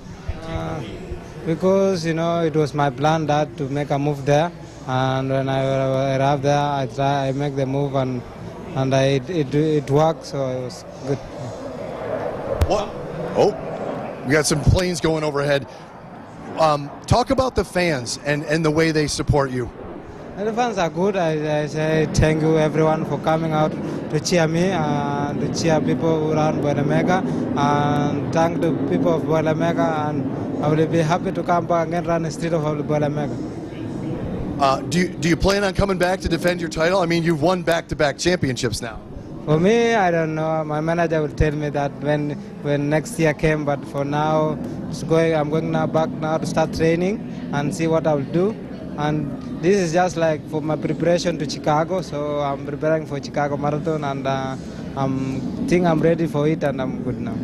Because it was my plan that to make a move there, and when I arrived there, I make the move and it worked, so it was good. What? Oh, we got some planes going overhead. Talk about the fans and the way they support you. The fans are good. I say thank you everyone for coming out to cheer me and to cheer people around Boilermaker, and thank the people of Boilermaker, and I will be happy to come back and run the street of Boilermaker. Do you plan on coming back to defend your title? I mean, you've won back-to-back championships now. For me, I don't know. My manager will tell me that when next year came, but for now, I'm going back now to start training and see what I will do. And this is just like for my preparation to Chicago, so I'm preparing for Chicago Marathon, and I'm ready for it, and I'm good now.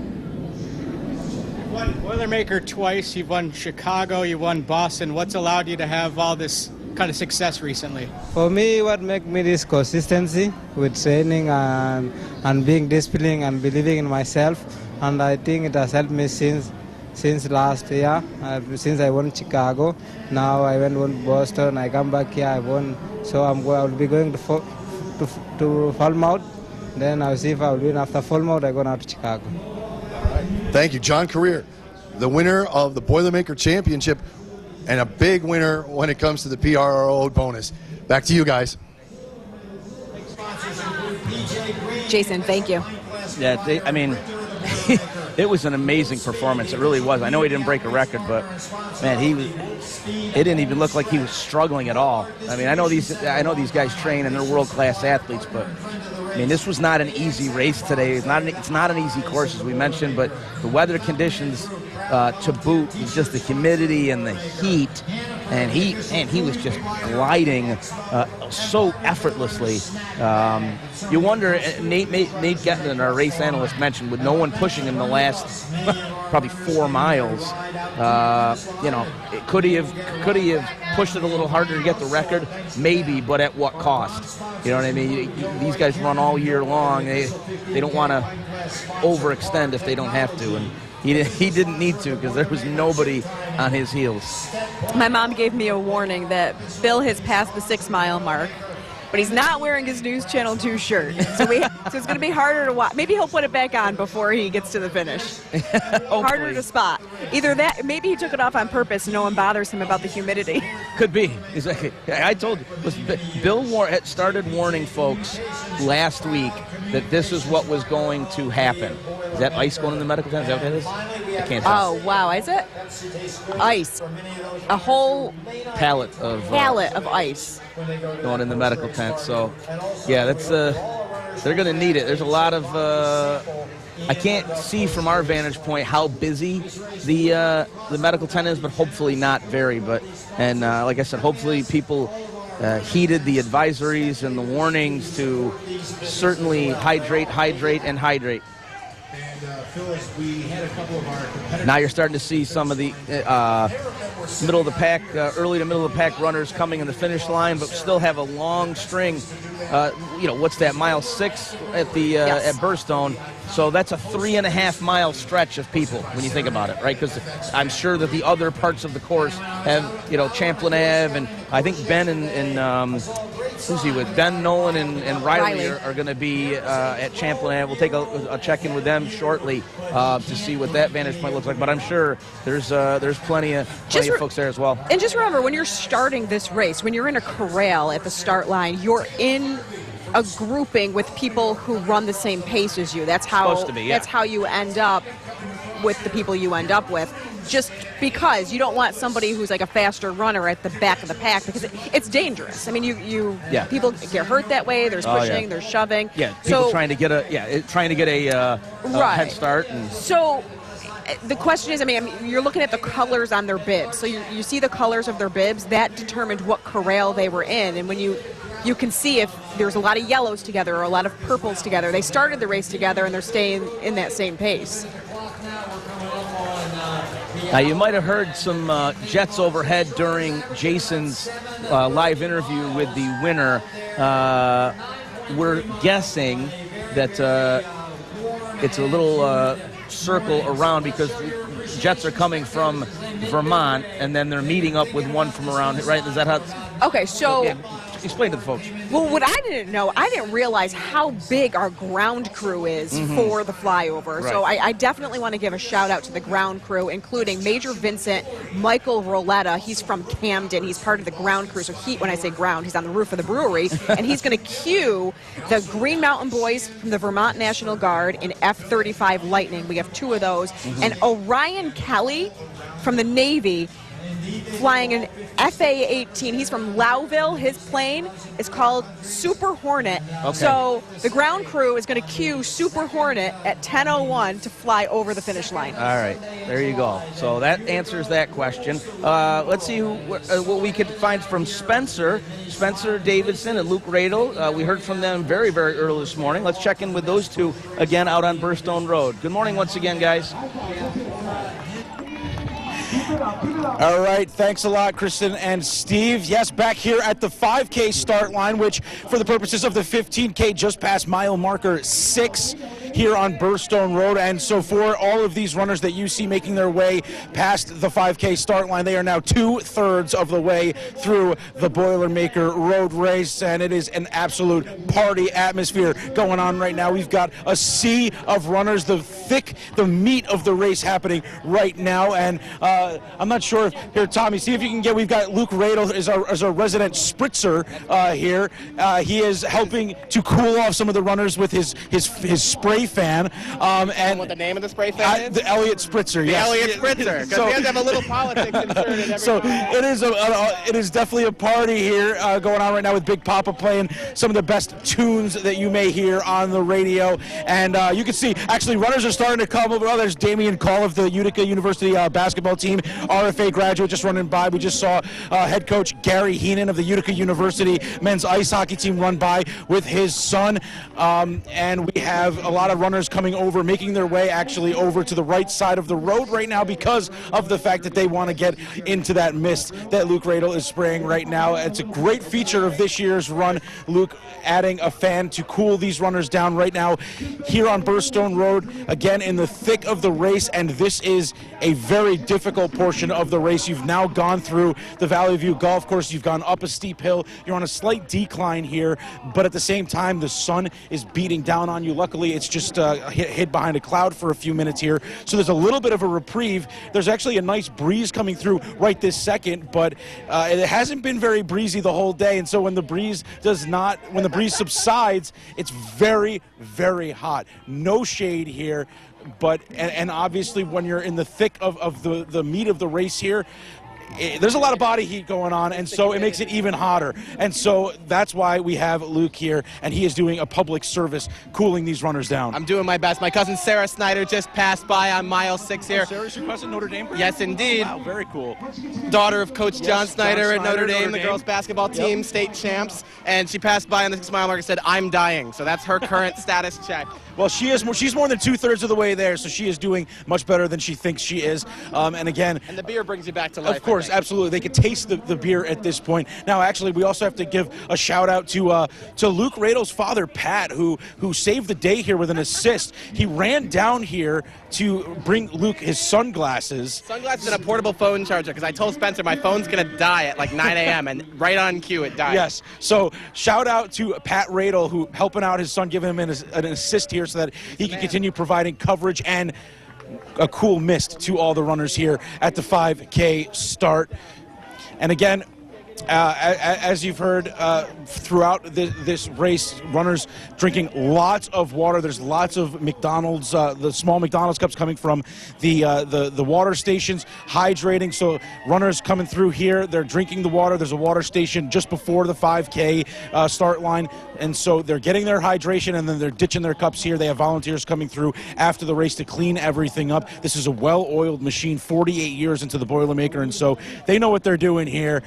You've won Boilermaker twice, you've won Chicago, you won Boston. What's allowed you to have all this kind of success recently? For me, what makes me this consistency with training and being disciplined and believing in myself, and I think it has helped me since last year, since I won Chicago. Now I won Boston, I come back here, I won. So I'll be going to Falmouth. Then I'll see if I'll win after Falmouth, I go now to Chicago. Thank you, John Career, the winner of the Boilermaker Championship and a big winner when it comes to the PRO bonus. Back to you guys. Jason, thank you. Yeah, It was an amazing performance. It really was. I know he didn't break a record, but man, it didn't even look like he was struggling at all. I mean, I know these guys train and they're world-class athletes, but I mean, this was not an easy race today. It's not an easy course, as we mentioned, but the weather conditions to boot, was just the humidity and the heat, and he was just gliding so effortlessly. You wonder, Nate Getman, our race analyst, mentioned, with no one pushing him the last probably 4 miles, could he have pushed it a little harder to get the record? Maybe, but at what cost? You know what I mean? These guys run all year long. They don't want to overextend if they don't have to, and he didn't need to, because there was nobody on his heels. My mom gave me a warning that Bill has passed the 6-mile mark, but he's not wearing his News Channel 2 shirt. So it's going to be harder to watch. Maybe he'll put it back on before he gets to the finish. Harder to spot. Either that, maybe he took it off on purpose and no one bothers him about the humidity. Could be. Exactly. I told you. Listen, Bill had started warning folks last week that this is what was going to happen. Is that ice going in the medical tent? Is that what that is? I can't tell. Oh, wow. Is it? Ice. A whole pallet of ice going in the medical tent. So, yeah, that's they're going to need it. There's a lot of I can't see from our vantage point how busy the medical tent is, but hopefully not very. But like I said, hopefully people heeded the advisories and the warnings to certainly hydrate. Now you're starting to see some of the middle of the pack, early to middle of the pack runners coming in the finish line, but still have a long string. What's that, mile 6 at the at Burstone? So that's a 3.5-mile stretch of people when you think about it, right? Because I'm sure that the other parts of the course have, Champlain Ave, and I think Ben and who's he with? Ben, Nolan, and Riley are going to be at Champlain Ave. We'll take a check-in with them shortly to see what that vantage point looks like. But I'm sure there's plenty of folks there as well. And just remember, when you're starting this race, when you're in a corral at the start line, you're in a grouping with people who run the same pace as you. That's how supposed to be, yeah. That's how you end up with the people you end up with. Just because you don't want somebody who's like a faster runner at the back of the pack, because it's dangerous. I mean, people get hurt that way. There's pushing, there's shoving. Yeah, people trying to get a head start. And so the question is, I mean, you're looking at the colors on their bibs. So you see the colors of their bibs. That determined what corral they were in. And when you can see if there's a lot of yellows together or a lot of purples together. They started the race together, and they're staying in that same pace. Now, you might have heard some jets overhead during Jason's live interview with the winner. We're guessing that it's a little circle around because jets are coming from Vermont, and then they're meeting up with one from around, right? Is that how it's... Okay, so... Yeah, explain to the folks. Well, what I didn't know, I didn't realize how big our ground crew is for the flyover. Right. So I definitely want to give a shout out to the ground crew, including Major Vincent Michael Roletta. He's from Camden. He's part of the ground crew. So when I say ground, he's on the roof of the brewery, and he's going to cue the Green Mountain Boys from the Vermont National Guard in F-35 Lightning. We have 2 of those. And Orion Kelly from the Navy, flying an FA-18. He's from Lowville. His plane is called Super Hornet. Okay. So the ground crew is going to cue Super Hornet at 10:01 to fly over the finish line. All right, there you go. So that answers that question. Let's see what we could find from Spencer Davidson and Luke Radel. We heard from them very, very early this morning. Let's check in with those 2 again out on Burstone Road. Good morning once again, guys. All right, thanks a lot, Kristen and Steve. Yes, back here at the 5K start line, which for the purposes of the 15K just passed mile marker 6 here on Burstone Road. And so for all of these runners that you see making their way past the 5K start line, they are now 2/3 of the way through the Boilermaker Road Race, and it is an absolute party atmosphere going on right now. We've got a sea of runners, the meat of the race happening right now. And I'm not sure if, here, Tommy, see if you can we've got Luke Radel as our resident spritzer here. He is helping to cool off some of the runners with his spray spray fan. And what the name of the spray fan is? The Elliott Spritzer. The Yes. Elliott Spritzer, because we have to have a little politics inserted every So time. it is definitely a party here going on right now with Big Papa playing some of the best tunes that you may hear on the radio. And you can see, actually, runners are starting to come over. Oh, there's Damian Call of the Utica University basketball team, RFA graduate, just running by. We just saw head coach Gary Heenan of the Utica University men's ice hockey team run by with his son. And we have a lot of runners coming over, making their way actually over to the right side of the road right now because of the fact that they want to get into that mist that Luke Radel is spraying right now. It's a great feature of this year's run, Luke, adding a fan to cool these runners down right now here on Burstone Road, again in the thick of the race. And this is a very difficult portion of the race. You've now gone through the Valley View Golf Course. You've gone up a steep hill. You're on a slight decline here, but at the same time, the sun is beating down on you. Luckily, it's just hid behind a cloud for a few minutes here, so there's a little bit of a reprieve. There's actually a nice breeze coming through right this second, but it hasn't been very breezy the whole day, and so when the breeze subsides, it's very, very hot. No shade here, but and obviously when you're in the thick of the meat of the race here, there's a lot of body heat going on, and so it makes it even hotter. And so that's why we have Luke here, and he is doing a public service cooling these runners down. I'm doing my best. My cousin Sarah Snyder just passed by on mile 6 here. Sarah's your cousin, Notre Dame? Yes, indeed. Wow, very cool. Daughter of Coach John Snyder at Notre Dame, the Dame. girls basketball team, state champs. And she passed by on the 6 mile marker and said, "I'm dying." So that's her current status check. Well, she's more than 2/3 of the way there, so she is doing much better than she thinks she is. And again, and the beer brings you back to life. Of course, absolutely. They could taste the beer at this point. Now, actually, we also have to give a shout out to Luke Radel's father, Pat, who saved the day here with an assist. He ran down here to bring Luke his sunglasses. Sunglasses and a portable phone charger, because I told Spencer my phone's going to die at like 9 a.m. and right on cue it died. Yes. So shout out to Pat Radel, who helping out his son, giving him an assist here so that he can continue providing coverage and a cool mist to all the runners here at the 5K start. And again, as you've heard throughout this race, runners drinking lots of water. There's lots of McDonald's, the small McDonald's cups coming from the water stations, hydrating. So runners coming through here, they're drinking the water. There's a water station just before the 5K start line, and so they're getting their hydration, and then they're ditching their cups here. They have volunteers coming through after the race to clean everything up. This is a well-oiled machine, 48 years into the Boilermaker, and so they know what they're doing here.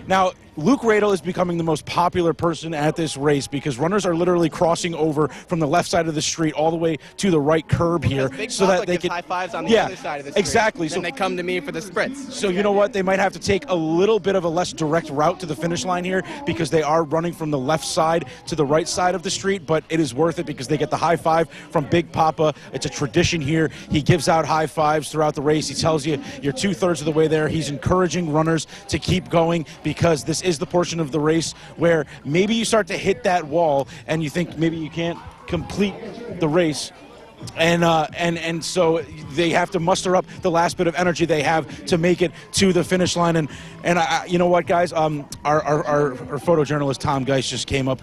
Now, Luke Radel is becoming the most popular person at this race because runners are literally crossing over from the left side of the street all the way to the right curb here, so that they can high fives on the other side of the street. Exactly. Then they come to me for the spritz. So you know what? They might have to take a little bit of a less direct route to the finish line here because they are running from the left side to the right side of the street, but it is worth it because they get the high five from Big Papa. It's a tradition here. He gives out high fives throughout the race. He tells you you're 2/3 of the way there. He's encouraging runners to keep going because this is the portion of the race where maybe you start to hit that wall and you think maybe you can't complete the race. And so they have to muster up the last bit of energy they have to make it to the finish line. And you know what, guys? Our photojournalist Tom Geis just came up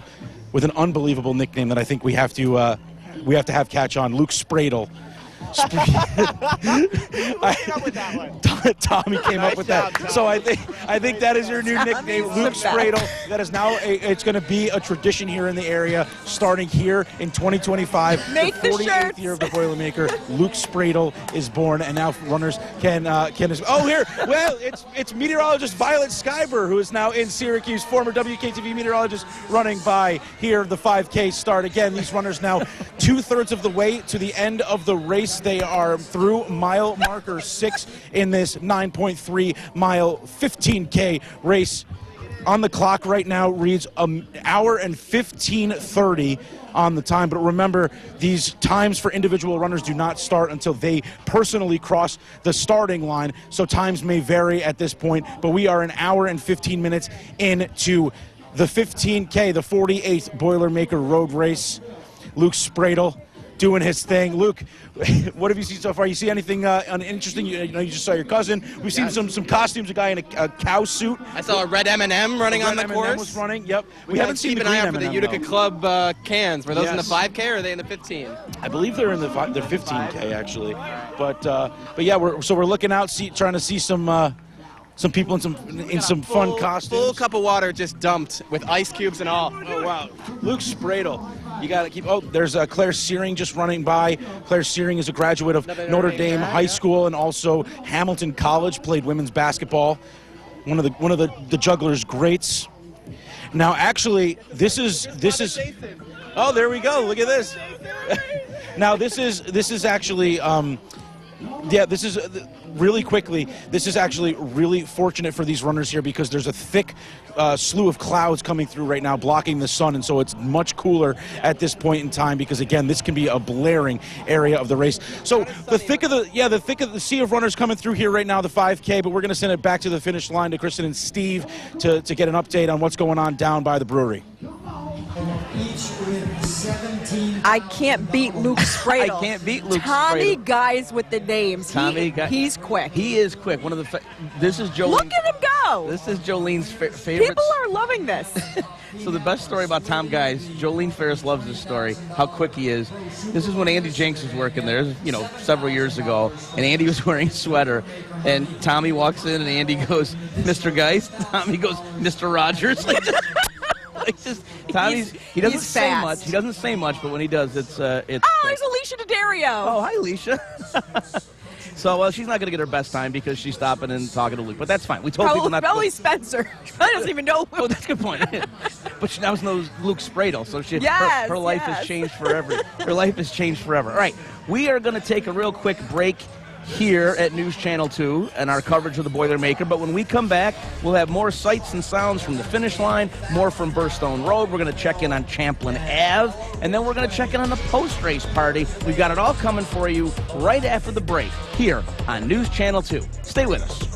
with an unbelievable nickname that I think we have to have catch on. Luke Spradle. Tommy came up with that. Job, so I think that is your new nickname, Luke Spradle. That is now it's going to be a tradition here in the area, starting here in 2025. Make the 48th year of the Boilermaker. Luke Spradle is born, and now runners can. Oh, here. Well, it's meteorologist Violet Skyber, who is now in Syracuse, former WKTV meteorologist, running by here. The 5K start again. These runners now 2/3 of the way to the end of the race. They are through mile marker 6 in this 9.3 mile 15K race. On the clock right now reads an hour and 15:30 on the time. But remember, these times for individual runners do not start until they personally cross the starting line. So times may vary at this point, but we are an hour and 15 minutes into the 15K, the 48th Boilermaker Road Race. Luke Spradle doing his thing. Luke, what have you seen so far? You see anything interesting? You know, you just saw your cousin. We've seen some costumes. A guy in a cow suit. I saw a red M&M running on the M&M course. was running. Yep. We haven't seen the green M&M. Keep an eye out for the Utica though. Club cans. Were those in the 5K or are they in the 15? I believe they're in the 15K actually. But yeah, we're looking out, trying to see some people in some fun costumes. Full cup of water just dumped with ice cubes and all. Oh wow, Luke Spradle. You got to keep. Oh, there's Claire Searing just running by. Claire Searing is a graduate of Notre Dame High School and also Hamilton College. Played women's basketball. One of the juggler's greats. Now, actually, this is. Oh, there we go. Look at this. Now, this is actually. Yeah, this is really quickly. This is actually really fortunate for these runners here because there's a thick slew of clouds coming through right now, blocking the sun, and so it's much cooler at this point in time because again, this can be a blaring area of the race. So the thick of the sea of runners coming through here right now, the 5K. But we're going to send it back to the finish line to Kristen and Steve to get an update on what's going on down by the brewery. Each with 17. I can't beat Luke Spradle. I can't beat Luke Tommy Spradle. Guys with the names. He's quick. He is quick. One of the. This is Jolene. Look at him go. This is Jolene's favorite. People are loving this. So the best story about Tom Guys, Jolene Ferris loves this story, how quick he is. This is when Andy Jenks was working there, several years ago, and Andy was wearing a sweater, and Tommy walks in, and Andy goes, "Mr. Guys." Tommy goes, "Mr. Rogers." Tommy's he doesn't say fast. much. He doesn't say much, but when he does, it's. Oh, there's Alicia Daddario. Oh, hi, Alicia. So, she's not going to get her best time because she's stopping and talking to Luke, but that's fine. We told people not to. Probably Spencer. She probably doesn't even know. Oh, that's a good point. But she now knows Luke Spradle, so her life has changed forever. Her life has changed forever. All right, we are going to take a real quick break here at News Channel 2 and our coverage of the Boilermaker. But when we come back, we'll have more sights and sounds from the finish line, more from Burstone Road. We're going to check in on Champlin Ave, and then we're going to check in on the post-race party. We've got it all coming for you right after the break here on News Channel 2. Stay with us.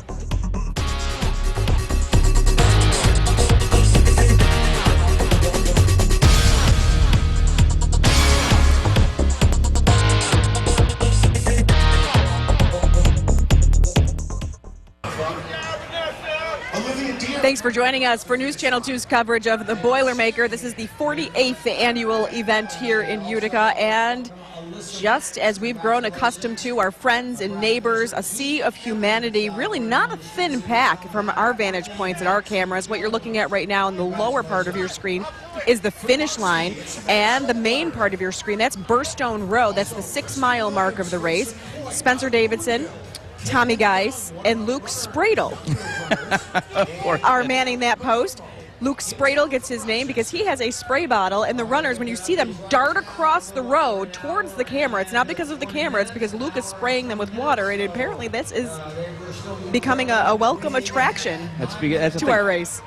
Thanks for joining us for News Channel 2's coverage of the Boilermaker. This is the 48th annual event here in Utica, and just as we've grown accustomed to, our friends and neighbors, a sea of humanity, really not a thin pack from our vantage points and our cameras. What you're looking at right now in the lower part of your screen is the finish line, and the main part of your screen, that's Burstone Road. That's the 6-mile mark of the race. Spencer Davidson, Tommy Guys, and Luke Spradle are manning that post. Luke Spradle gets his name because he has a spray bottle, and the runners, when you see them dart across the road towards the camera, it's not because of the camera, it's because Luke is spraying them with water, and apparently this is becoming a welcome attraction to our race.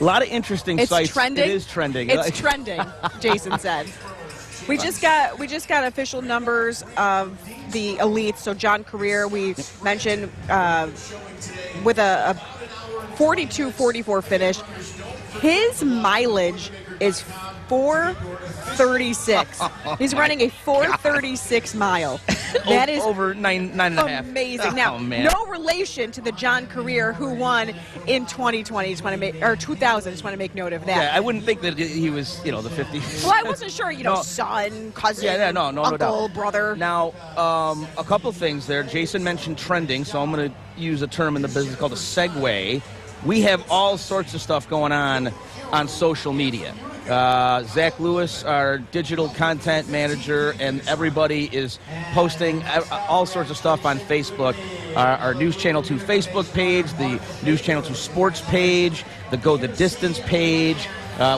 A lot of interesting It's sites. trending. It is trending. It's trending, Jason said. We just got official numbers of the elites. So John Career, we mentioned, with a 42-44 finish. His mileage is 436. He's running a 436 mile. That is over nine and a half. Amazing. Oh, Now, man. no relation to the John Career who won in 2020. Just want to make, or 2000. Just want to make note of that. Yeah, I wouldn't think that he was, the 50s. Well, I wasn't sure. No. Son, cousin, No uncle, doubt. brother. Now, a couple things there. Jason mentioned trending, so I'm going to use a term in the business called a segue. We have all sorts of stuff going on social media. Zach Lewis, our digital content manager, and everybody is posting all sorts of stuff on Facebook. Our News Channel 2 Facebook page, the News Channel 2 Sports page, the Go the Distance page.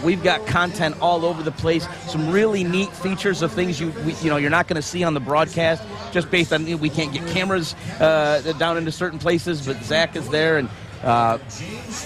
We've got content all over the place. Some really neat features of things you're not going to see on the broadcast, just based on we can't get cameras down into certain places. But Zach is there, and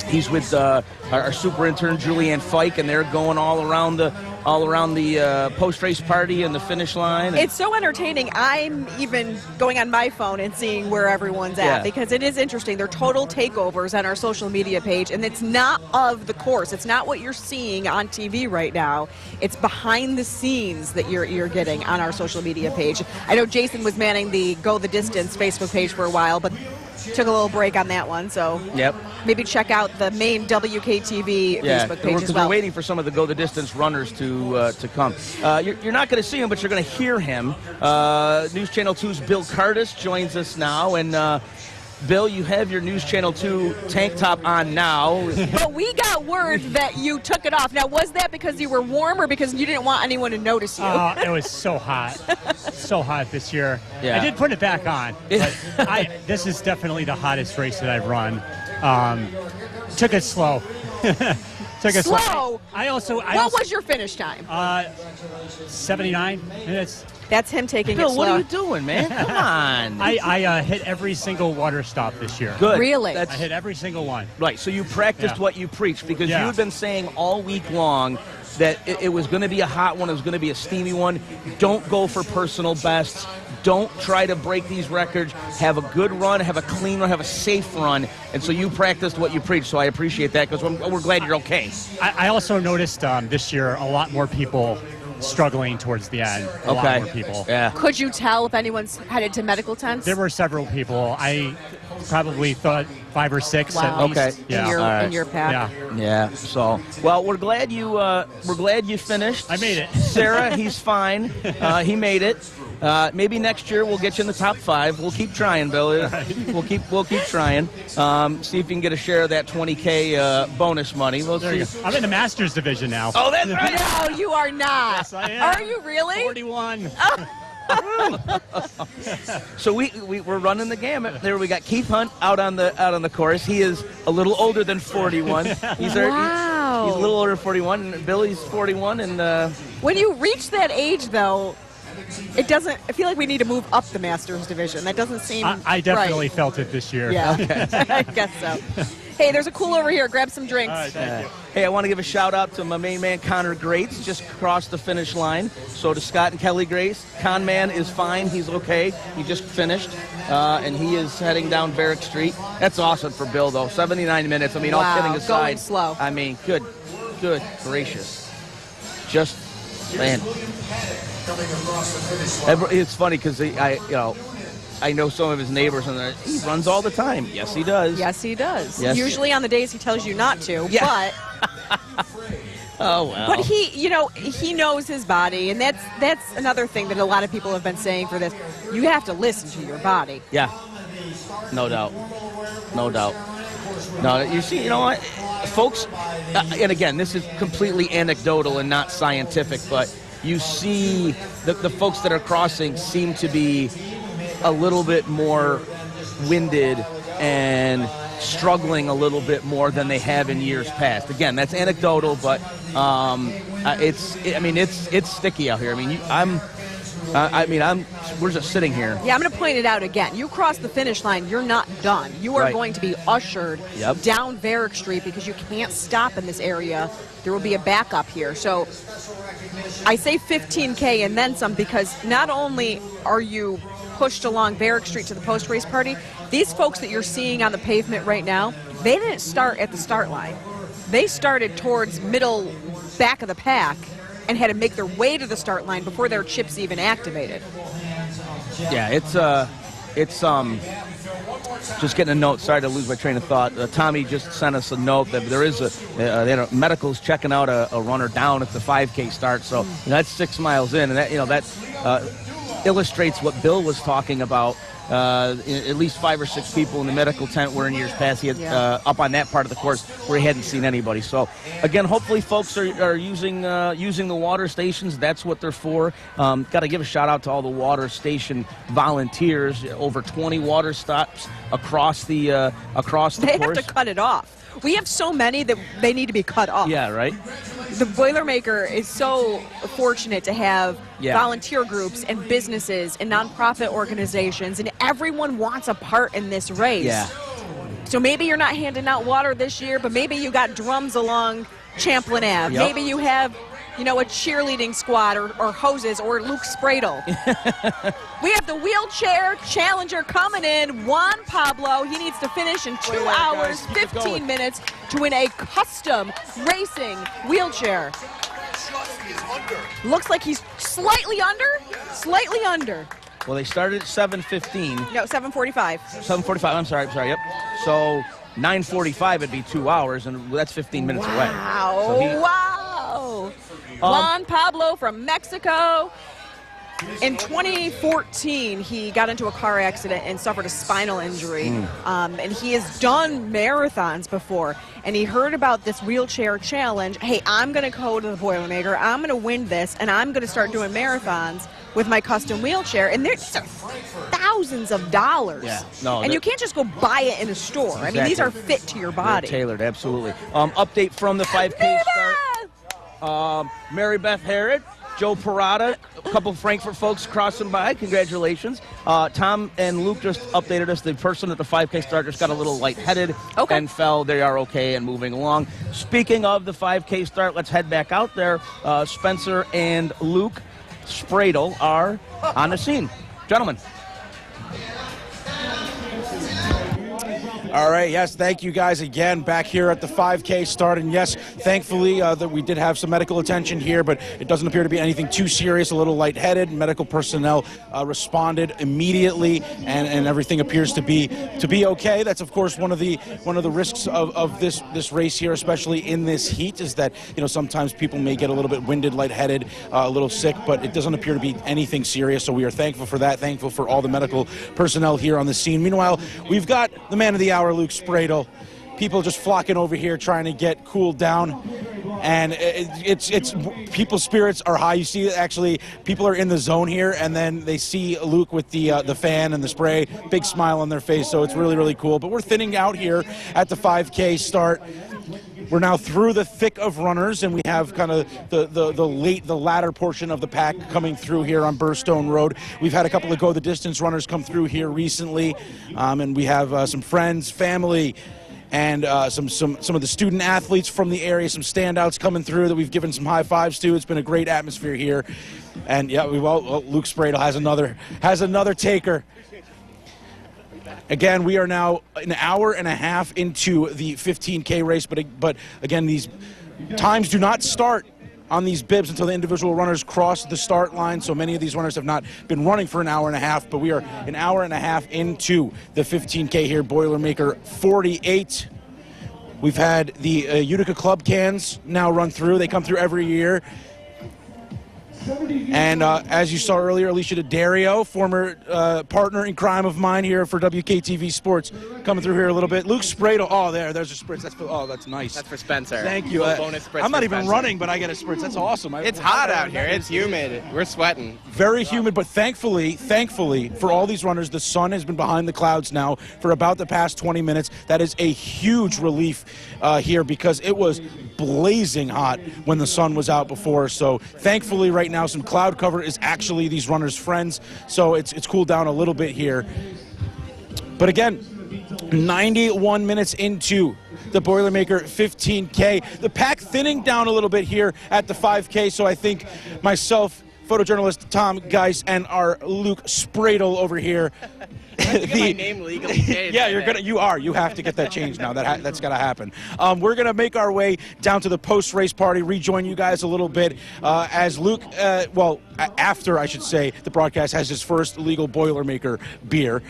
He's with our super intern Julianne Fike, and they're going all around the post-race party and the finish line. It's so entertaining. I'm even going on my phone and seeing where everyone's at because it is interesting. They're total takeovers on our social media page, and it's not of the course. It's not what you're seeing on TV right now. It's behind the scenes that you're getting on our social media page. I know Jason was manning the Go the Distance Facebook page for a while, but took a little break on that one, so maybe check out the main WKTV Facebook page as well. We're waiting for some of the Go the Distance runners to come. You're not going to see him, but you're going to hear him. News Channel 2's Bill Cardis joins us now, and Bill, you have your News Channel 2 tank top on now. But we got word that you took it off. Now, was that because you were warm or because you didn't want anyone to notice you? It was so hot. So hot this year. I did put it back on, but this is definitely the hottest race that I've run. Took it slow. Took it slow? What was your finish time? 79 minutes. That's him taking Bill, it slow. what are you doing, man? Come on. I hit every single water stop this year. Good. Really? I hit every single one. Right, so you practiced what you preached, because you had been saying all week long that it was going to be a hot one, it was going to be a steamy one. Don't go for personal bests. Don't try to break these records. Have a good run, have a clean run, have a safe run. And so you practiced what you preached, so I appreciate that, because we're glad you're okay. I also noticed this year a lot more people struggling towards the end. A lot more people. Yeah. Could you tell if anyone's headed to medical tents? There were several people. I probably thought 5 or 6 at least. Okay. Yeah. In your pack. Yeah. So, well, we're glad you finished. I made it. Sarah, he's fine. He made it. Maybe next year we'll get you in the top 5. We'll keep trying, Bill. We'll keep trying. See if you can get a share of that $20K bonus money. We'll see. I'm in the Masters division now. Oh, that's right. No, you are not. Yes, I am. Are you really? 41. So we're running the gamut. There we got Keith Hunt out on the course. He is a little older than 41. He's a little older than 41. And Billy's 41, and when you reach that age, though, it doesn't. I feel like we need to move up the Masters division. That doesn't seem. I definitely right. felt it this year. Yeah, I guess so. Hey, there's a cool over here. Grab some drinks. All right, thank you. Hey, I want to give a shout out to my main man Connor Grates, just crossed the finish line. So to Scott and Kelly Grace, Con Man is fine. He's okay. He just finished, and he is heading down Varick Street. That's awesome for Bill, though. 79 minutes. I mean, all kidding aside. Going slow. I mean, good gracious. Just, man. It's funny because I know some of his neighbors, and he runs all the time. Yes, he does. Yes, he does. Yes. Usually on the days he tells you not to. Yeah. But oh well. But he knows his body, and that's another thing that a lot of people have been saying for this. You have to listen to your body. Yeah. No doubt. No, you know what, folks, and again, this is completely anecdotal and not scientific, but you see the folks that are crossing seem to be a little bit more winded and struggling a little bit more than they have in years past. Again, that's anecdotal, but it's sticky out here. We're just sitting here. Yeah, I'm going to point it out again. You cross the finish line, you're not done. You are going to be ushered down Varick Street because you can't stop in this area. There will be a backup here. So I say 15K and then some, because not only are you pushed along Varick Street to the post-race party, these folks that you're seeing on the pavement right now, they didn't start at the start line. They started towards middle back of the pack and had to make their way to the start line before their chips even activated. Yeah, it's just getting a note. Sorry to lose my train of thought. Tommy just sent us a note that there is medicals checking out a runner down at the 5K start. So that's 6 miles in, and that illustrates what Bill was talking about. At least 5 or 6 people in the medical tent were in years past. He had up on that part of the course where he hadn't seen anybody. So again, hopefully folks are using the water stations. That's what they're for. Got to give a shout out to all the water station volunteers. Over 20 water stops across the course. They have to cut it off. We have so many that they need to be cut off. Yeah, right. The Boilermaker is so fortunate to have volunteer groups and businesses and nonprofit organizations, and everyone wants a part in this race. Yeah. So maybe you're not handing out water this year, but maybe you got drums along Champlin Ave. Yep. Maybe you have, a cheerleading squad or hoses or Luke Spradle. We have the wheelchair challenger coming in, Juan Pablo. He needs to finish in 2 hours, 15 minutes to win a custom racing wheelchair. Looks like he's slightly under. Slightly under. Well, they started at 7:15. No, 7:45. 7:45. I'm sorry. Yep. So 9:45 would be 2 hours, and that's 15 minutes away. Wow. So Wow. Juan Pablo from Mexico. In 2014, he got into a car accident and suffered a spinal injury. And he has done marathons before. And he heard about this wheelchair challenge. Hey, I'm going to go to the Boilermaker. I'm going to win this, and I'm going to start doing marathons with my custom wheelchair. And these are thousands of dollars. Yeah. No, and you can't just go buy it in a store. Exactly. I mean, these are fit to your body. They're tailored, absolutely. Update from the 5K start. Mary Beth Herod, Joe Parada, a couple of Frankfurt folks crossing by. Congratulations. Tom and Luke just updated us. The person at the 5K start just got a little lightheaded and fell. They are okay and moving along. Speaking of the 5K start, let's head back out there. Spencer and Luke Spradle are on the scene. Gentlemen. All right, yes, thank you guys again back here at the 5K start. And yes, thankfully that we did have some medical attention here, but it doesn't appear to be anything too serious, a little lightheaded. Medical personnel responded immediately, and everything appears to be okay. That's of course one of the risks of this race here, especially in this heat, is that sometimes people may get a little bit winded, lightheaded, a little sick, but it doesn't appear to be anything serious. So we are thankful for that, thankful for all the medical personnel here on the scene. Meanwhile, we've got the man of the hour, Luke Spradle. People just flocking over here trying to get cooled down, and it's people's spirits are high. You see, actually, people are in the zone here, and then they see Luke with the fan and the spray, big smile on their face. So it's really, really cool. But we're thinning out here at the 5K start. We're now through the thick of runners, and we have kind of the latter portion of the pack coming through here on Burstone Road. We've had a couple of go the distance runners come through here recently, and we have some friends, family, and some of the student athletes from the area, some standouts coming through that we've given some high fives to. It's been a great atmosphere here, and yeah, Luke Spradle has another taker. Again, we are now an hour and a half into the 15K race, but again, these times do not start on these bibs until the individual runners cross the start line. So many of these runners have not been running for an hour and a half, but we are an hour and a half into the 15K here, Boilermaker 48. We've had the Utica Club cans now run through. They come through every year. And as you saw earlier, Alicia D'Addario, former partner in crime of mine here for WKTV Sports, coming through here a little bit. Luke Spradle, there's a spritz. That's nice. That's for Spencer. Thank you. Bonus spritz I'm not for even Spencer. running, but I get a spritz. That's awesome. It's hot out here. It's humid. We're sweating. Very humid, but thankfully, for all these runners, the sun has been behind the clouds now for about the past 20 minutes. That is a huge relief here because it was blazing hot when the sun was out before. So thankfully right now some cloud cover is actually these runners' friends. So it's cooled down a little bit here. But again, 91 minutes into the Boilermaker 15K. The pack thinning down a little bit here at the 5K. So I think myself, photojournalist Tom Geis, and our Luke Spradle over here. Get my name legally changed. Yeah, you have to get that changed now. That's got to happen. We're going to make our way down to the post-race party, rejoin you guys a little bit as Luke, after I should say, the broadcast has his first legal Boilermaker beer.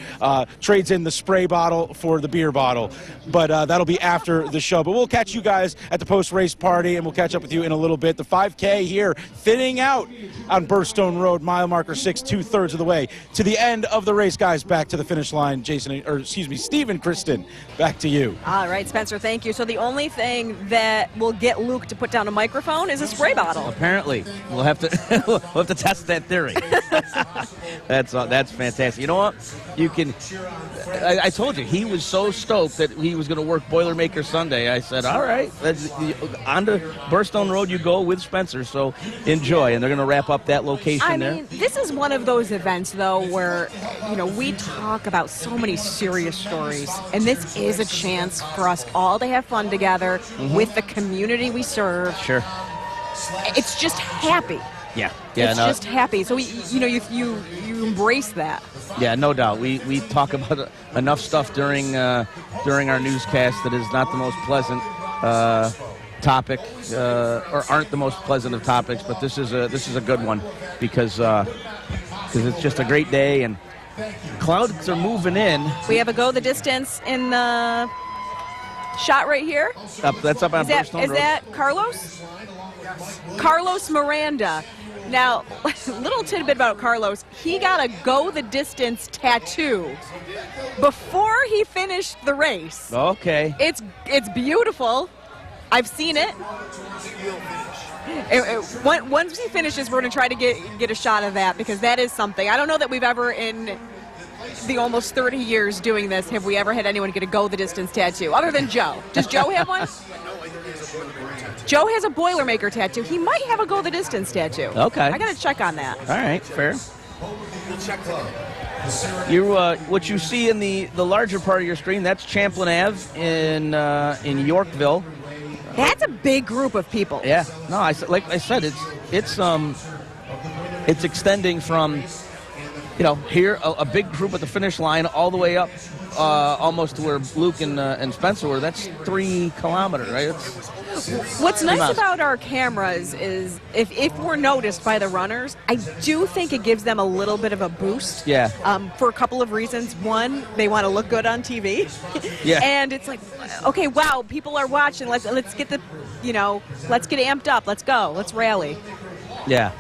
Trades in the spray bottle for the beer bottle. But that'll be after the show. But we'll catch you guys at the post-race party, and we'll catch up with you in a little bit. The 5K here, thinning out on Burstone Road, mile marker 6, 2/3 of the way to the end of the race. Guys, back to the finish line. Stephen, Kristen, back to you. All right, Spencer, thank you. So the only thing that will get Luke to put down a microphone is a spray bottle. Apparently. We'll have to test that theory. That's fantastic. You know what? You can. I told you he was so stoked that he was going to work Boilermaker Sunday. I said, all right, on to Burstone Road you go with Spencer. So enjoy, and they're going to wrap up that location there. I mean, this is one of those events though where we talk about so many serious stories, and this is a chance for us all to have fun together with the community we serve. Sure. It's just happy. Yeah. It's just happy. So you embrace that. Yeah, no doubt. We talk about enough stuff during our newscast that is not the most pleasant topic, or aren't the most pleasant of topics. But this is a good one because it's just a great day and clouds are moving in. We have a go the distance in the shot right here. That's up on Burstone Road. Is that Carlos? Carlos Miranda. Now, little tidbit about Carlos. He got a go the distance tattoo before he finished the race. Okay. It's beautiful. I've seen it. Once he finishes, we're going to try to get a shot of that because that is something. I don't know that we've ever, in the almost 30 years doing this, have we ever had anyone get a go the distance tattoo other than Joe. Does Joe have one? Joe has a Boilermaker tattoo. He might have a go the distance tattoo. Okay. I got to check on that. All right, fair. What you see in the larger part of your screen, that's Champlin Ave in Yorkville. That's a big group of people. Yeah. No, like I said, it's extending from, here a big group at the finish line all the way up almost to where Luke and Spencer were. That's 3 kilometers, right? What's nice about our cameras is if we're noticed by the runners, I do think it gives them a little bit of a boost. Yeah. For a couple of reasons. One, they want to look good on TV. Yeah. And it's like, okay, wow, people are watching. Let's get let's get amped up. Let's go. Let's rally. Yeah.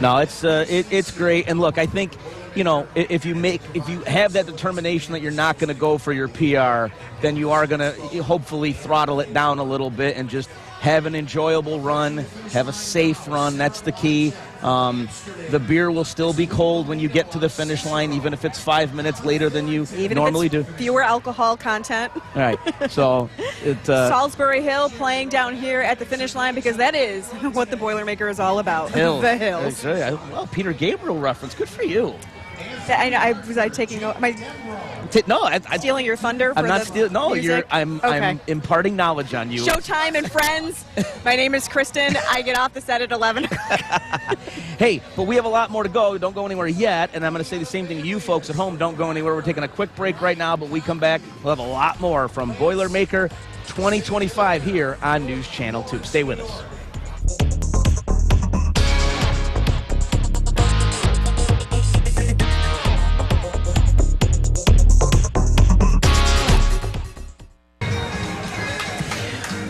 No, it's great. And look, I think, if you have that determination that you're not going to go for your PR, then you are going to hopefully throttle it down a little bit and just have an enjoyable run, have a safe run. That's the key. The beer will still be cold when you get to the finish line, even if it's 5 minutes later than you normally do. Fewer alcohol content. All right. So Salisbury Hill playing down here at the finish line because that is what the Boilermaker is all about. Hills. The hills. Well, Peter Gabriel reference. Good for you. Was I taking? Stealing your thunder? I'm not stealing. No, music? I'm imparting knowledge on you. Showtime and Friends. My name is Kristen. I get off the set at 11. Hey, but we have a lot more to go. Don't go anywhere yet. And I'm going to say the same thing to you folks at home. Don't go anywhere. We're taking a quick break right now, but we come back. We'll have a lot more from Boilermaker 2025 here on News Channel 2. Stay with us.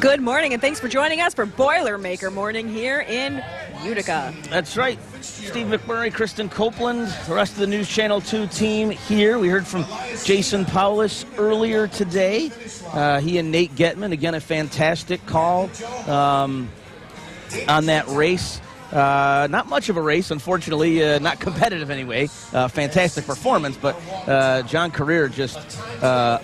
Good morning, and thanks for joining us for Boilermaker Morning here in Utica. That's right. Steve McMurray, Kristen Copeland, the rest of the News Channel 2 team here. We heard from Jason Paulus earlier today. He and Nate Getman, again, a fantastic call on that race. Not much of a race, unfortunately, not competitive anyway. Fantastic performance, but John Career just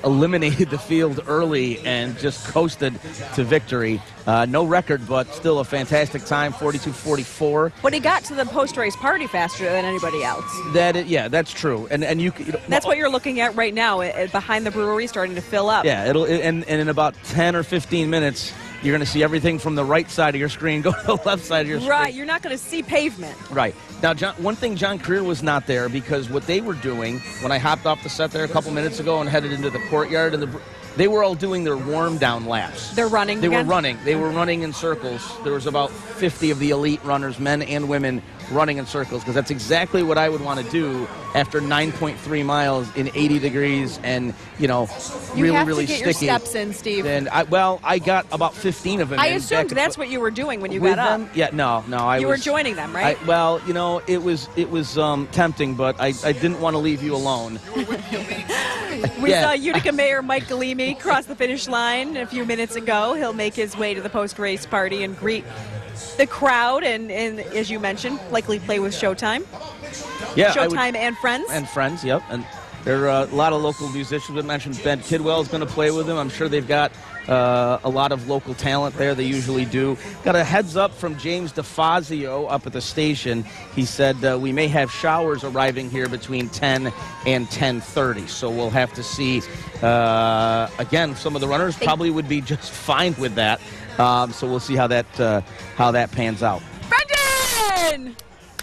eliminated the field early and just coasted to victory. No record, but still a fantastic time, 42:44. But he got to the post-race party faster than anybody else. That's true. And that's what you're looking at right now, behind the brewery starting to fill up. Yeah, and in about 10 or 15 minutes, you're going to see everything from the right side of your screen go to the left side of your screen. Right, you're not going to see pavement. Right. Now, one thing, John Career was not there because what they were doing, when I hopped off the set there a couple minutes ago and headed into the courtyard, they were all doing their warm-down laps. They're running They were running. They were running in circles. There was about 50 of the elite runners, men and women, running in circles because that's exactly what I would want to do after 9.3 miles in 80 degrees and, really sticky. You have to get your steps in, Steve. And I got about 15 of them. I assumed that's what you were doing when you got up. Them? Yeah, no. You were joining them, right? It was tempting, but I didn't want to leave you alone. We saw Utica Mayor Mike Galimi cross the finish line a few minutes ago. He'll make his way to the post-race party and greet the crowd and as you mentioned, likely play with Showtime. Yeah, Showtime and Friends. And Friends, yep. And There are a lot of local musicians. We mentioned Ben Kidwell is going to play with them. I'm sure they've got a lot of local talent there. They usually do. Got a heads up from James DeFazio up at the station. He said we may have showers arriving here between 10 and 10:30. So we'll have to see. Again, some of the runners probably would be just fine with that. So we'll see how that pans out.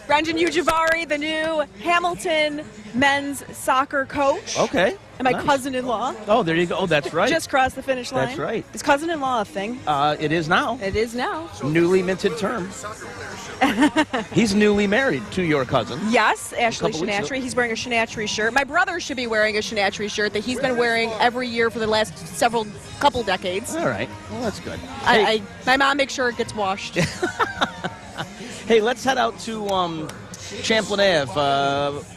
Brendan Ujavari, the new Hamilton men's soccer coach. Okay. And my Nice. cousin-in-law. Oh, there you go. Oh, that's right. Just crossed the finish line. That's right. Is cousin-in-law a thing? It is now. It is now. Newly minted term. He's newly married to your cousin. Yes, Ashley couple weeks ago. Shinatry. He's wearing a Shinatry shirt. My brother should be wearing a Shinatry shirt that he's been wearing every year for the last couple decades. All right. Well, that's good. My mom makes sure it gets washed. Hey, let's head out to Champlain Ave.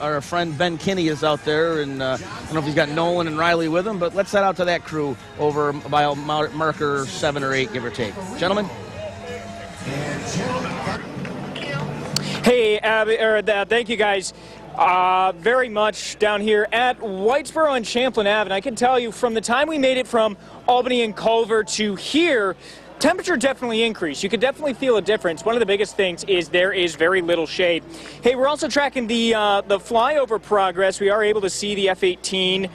Our friend Ben Kinney is out there, and I don't know if he's got Nolan and Riley with him, but let's head out to that crew over by marker 7 or 8, give or take. Gentlemen? Hey, thank you guys very much down here at Whitesboro and Champlain Ave. And I can tell you from the time we made it from Albany and Culver to here, temperature definitely increased. You could definitely feel a difference. One of the biggest things is there is very little shade. Hey, we're also tracking the flyover progress. We are able to see the F-18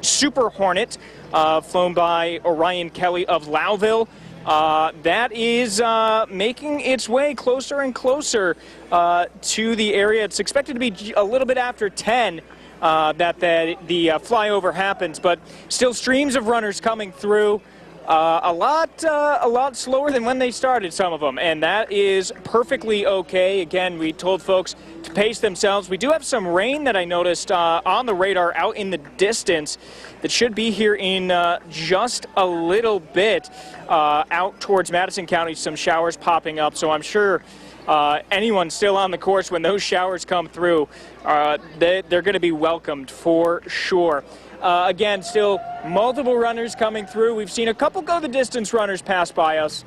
Super Hornet flown by Orion Kelly of Lowville. That is making its way closer and closer to the area. It's expected to be a little bit after 10 that the flyover happens, but still streams of runners coming through. A lot slower than when they started, some of them, and that is perfectly okay. Again, we told folks to pace themselves. We do have some rain that I noticed on the radar out in the distance that should be here in just a little bit out towards Madison County. Some showers popping up, so I'm sure anyone still on the course when those showers come through, they're going to be welcomed for sure. Again, still multiple runners coming through. We've seen a couple go the distance runners pass by us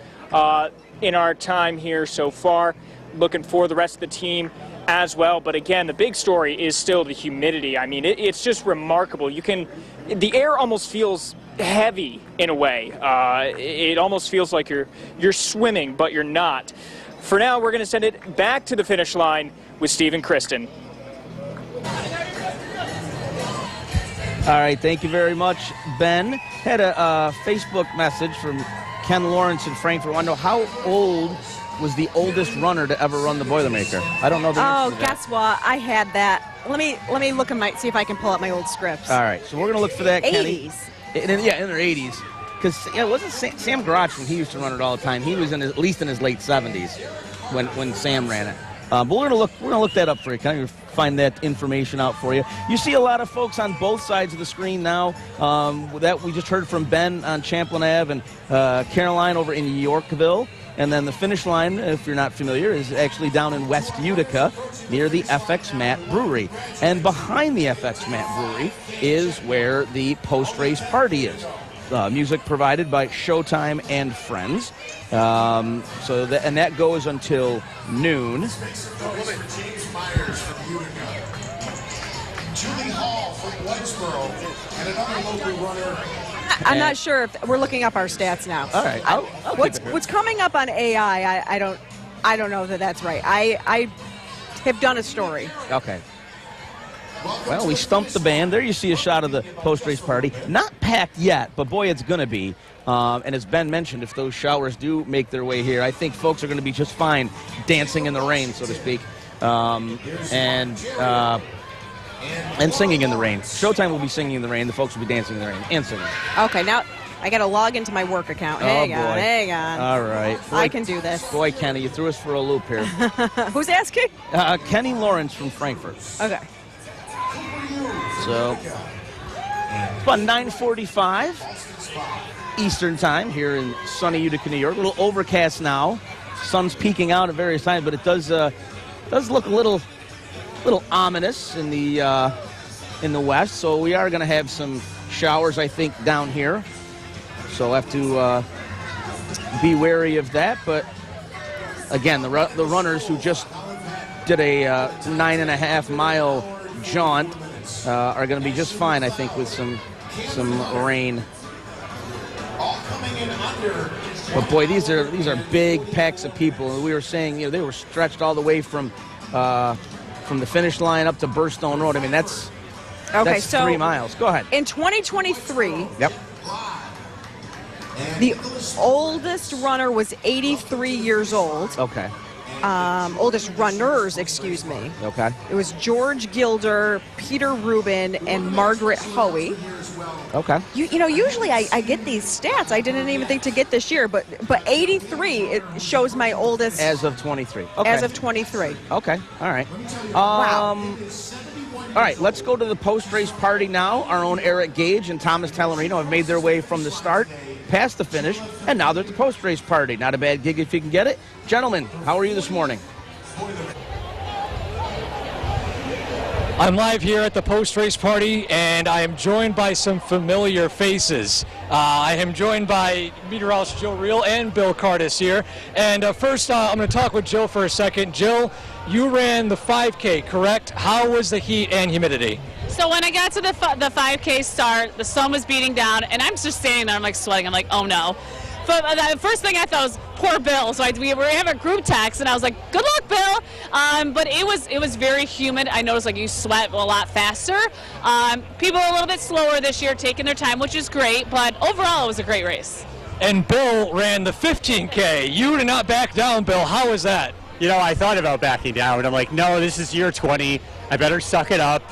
in our time here so far. Looking for the rest of the team as well. But again, the big story is still the humidity. I mean, it's just remarkable. The air almost feels heavy in a way. It almost feels like you're swimming, but you're not. For now, we're going to send it back to the finish line with Steve and Kristen. All right, thank you very much, Ben. Had a Facebook message from Ken Lawrence in Frankfurt. I want to know how old was the oldest runner to ever run the Boilermaker? I don't know the answer to that. Guess what? I had that. Let me look at see if I can pull up my old scripts. All right, so we're going to look for that, 80s. Kenny. Yeah, in their 80s. Because it wasn't Sam Garage when he used to run it all the time. He was at least in his late 70s when Sam ran it. But we're gonna look that up for you. Kind of find that information out for you. You see a lot of folks on both sides of the screen now. That we just heard from Ben on Champlain Ave and Caroline over in Yorkville. And then the finish line, if you're not familiar, is actually down in West Utica near the FX Matt Brewery. And behind the FX Matt Brewery is where the post-race party is. Music provided by Showtime and Friends. And that goes until noon. James Myers from Utica, Julie Hall from Whitesboro, and another local runner. I'm not sure if we're looking up our stats now. All right, I'll what's coming up on AI? I don't know that that's right. I have done a story. Okay. Well, we stumped the band. There you see a shot of the post-race party. Not packed yet, but boy, it's going to be. And as Ben mentioned, if those showers do make their way here, I think folks are going to be just fine dancing in the rain, so to speak, and singing in the rain. Showtime will be singing in the rain. The folks will be dancing in the rain and singing. Okay, now I got to log into my work account. Hang on. All right. Boy, I can do this. Boy, Kenny, you threw us for a loop here. Who's asking? Kenny Lawrence from Frankfurt. Okay. So it's about 9:45 Eastern time here in sunny Utica, New York. A little overcast now. Sun's peeking out at various times, but it does look a little ominous in the west. So we are going to have some showers, I think, down here. So we'll have to be wary of that. But again, the runners who just did a 9.5 mile jaunt are going to be just fine, I think, with some rain. All coming in under. But boy, these are big packs of people. We were saying, they were stretched all the way from the finish line up to Burstone Road. I mean, that's 3 miles. Go ahead. In 2023, yep, the oldest runner was 83 years old. Okay. Oldest runners, excuse me. Okay. It was George Gilder, Peter Rubin, and Margaret Hoey. Okay. Usually I get these stats. I didn't even think to get this year, but 83 it shows my oldest as of 23. Okay. As of 23. Okay. All right. Wow. All right, let's go to the post-race party now. Our own Eric Gage and Thomas Tellerino have made their way from the start past the finish, and now they're at the post-race party. Not a bad gig if you can get it. Gentlemen, how are you this morning? I'm live here at the post-race party, and I am joined by some familiar faces. I am joined by meteorologist Joe Reel and Bill Cardis here. And first, I'm going to talk with Jill for a second. Jill, you ran the 5K, correct? How was the heat and humidity? So when I got to the 5K start, the sun was beating down, and I'm just standing there, I'm like sweating. I'm like, oh no. But the first thing I thought was, poor Bill. So we were having a group text, and I was like, good luck, Bill. But it was very humid. I noticed like you sweat a lot faster. People are a little bit slower this year, taking their time, which is great. But overall, it was a great race. And Bill ran the 15K. You did not back down, Bill. How was that? I thought about backing down. I'm like, no, this is year 20. I better suck it up.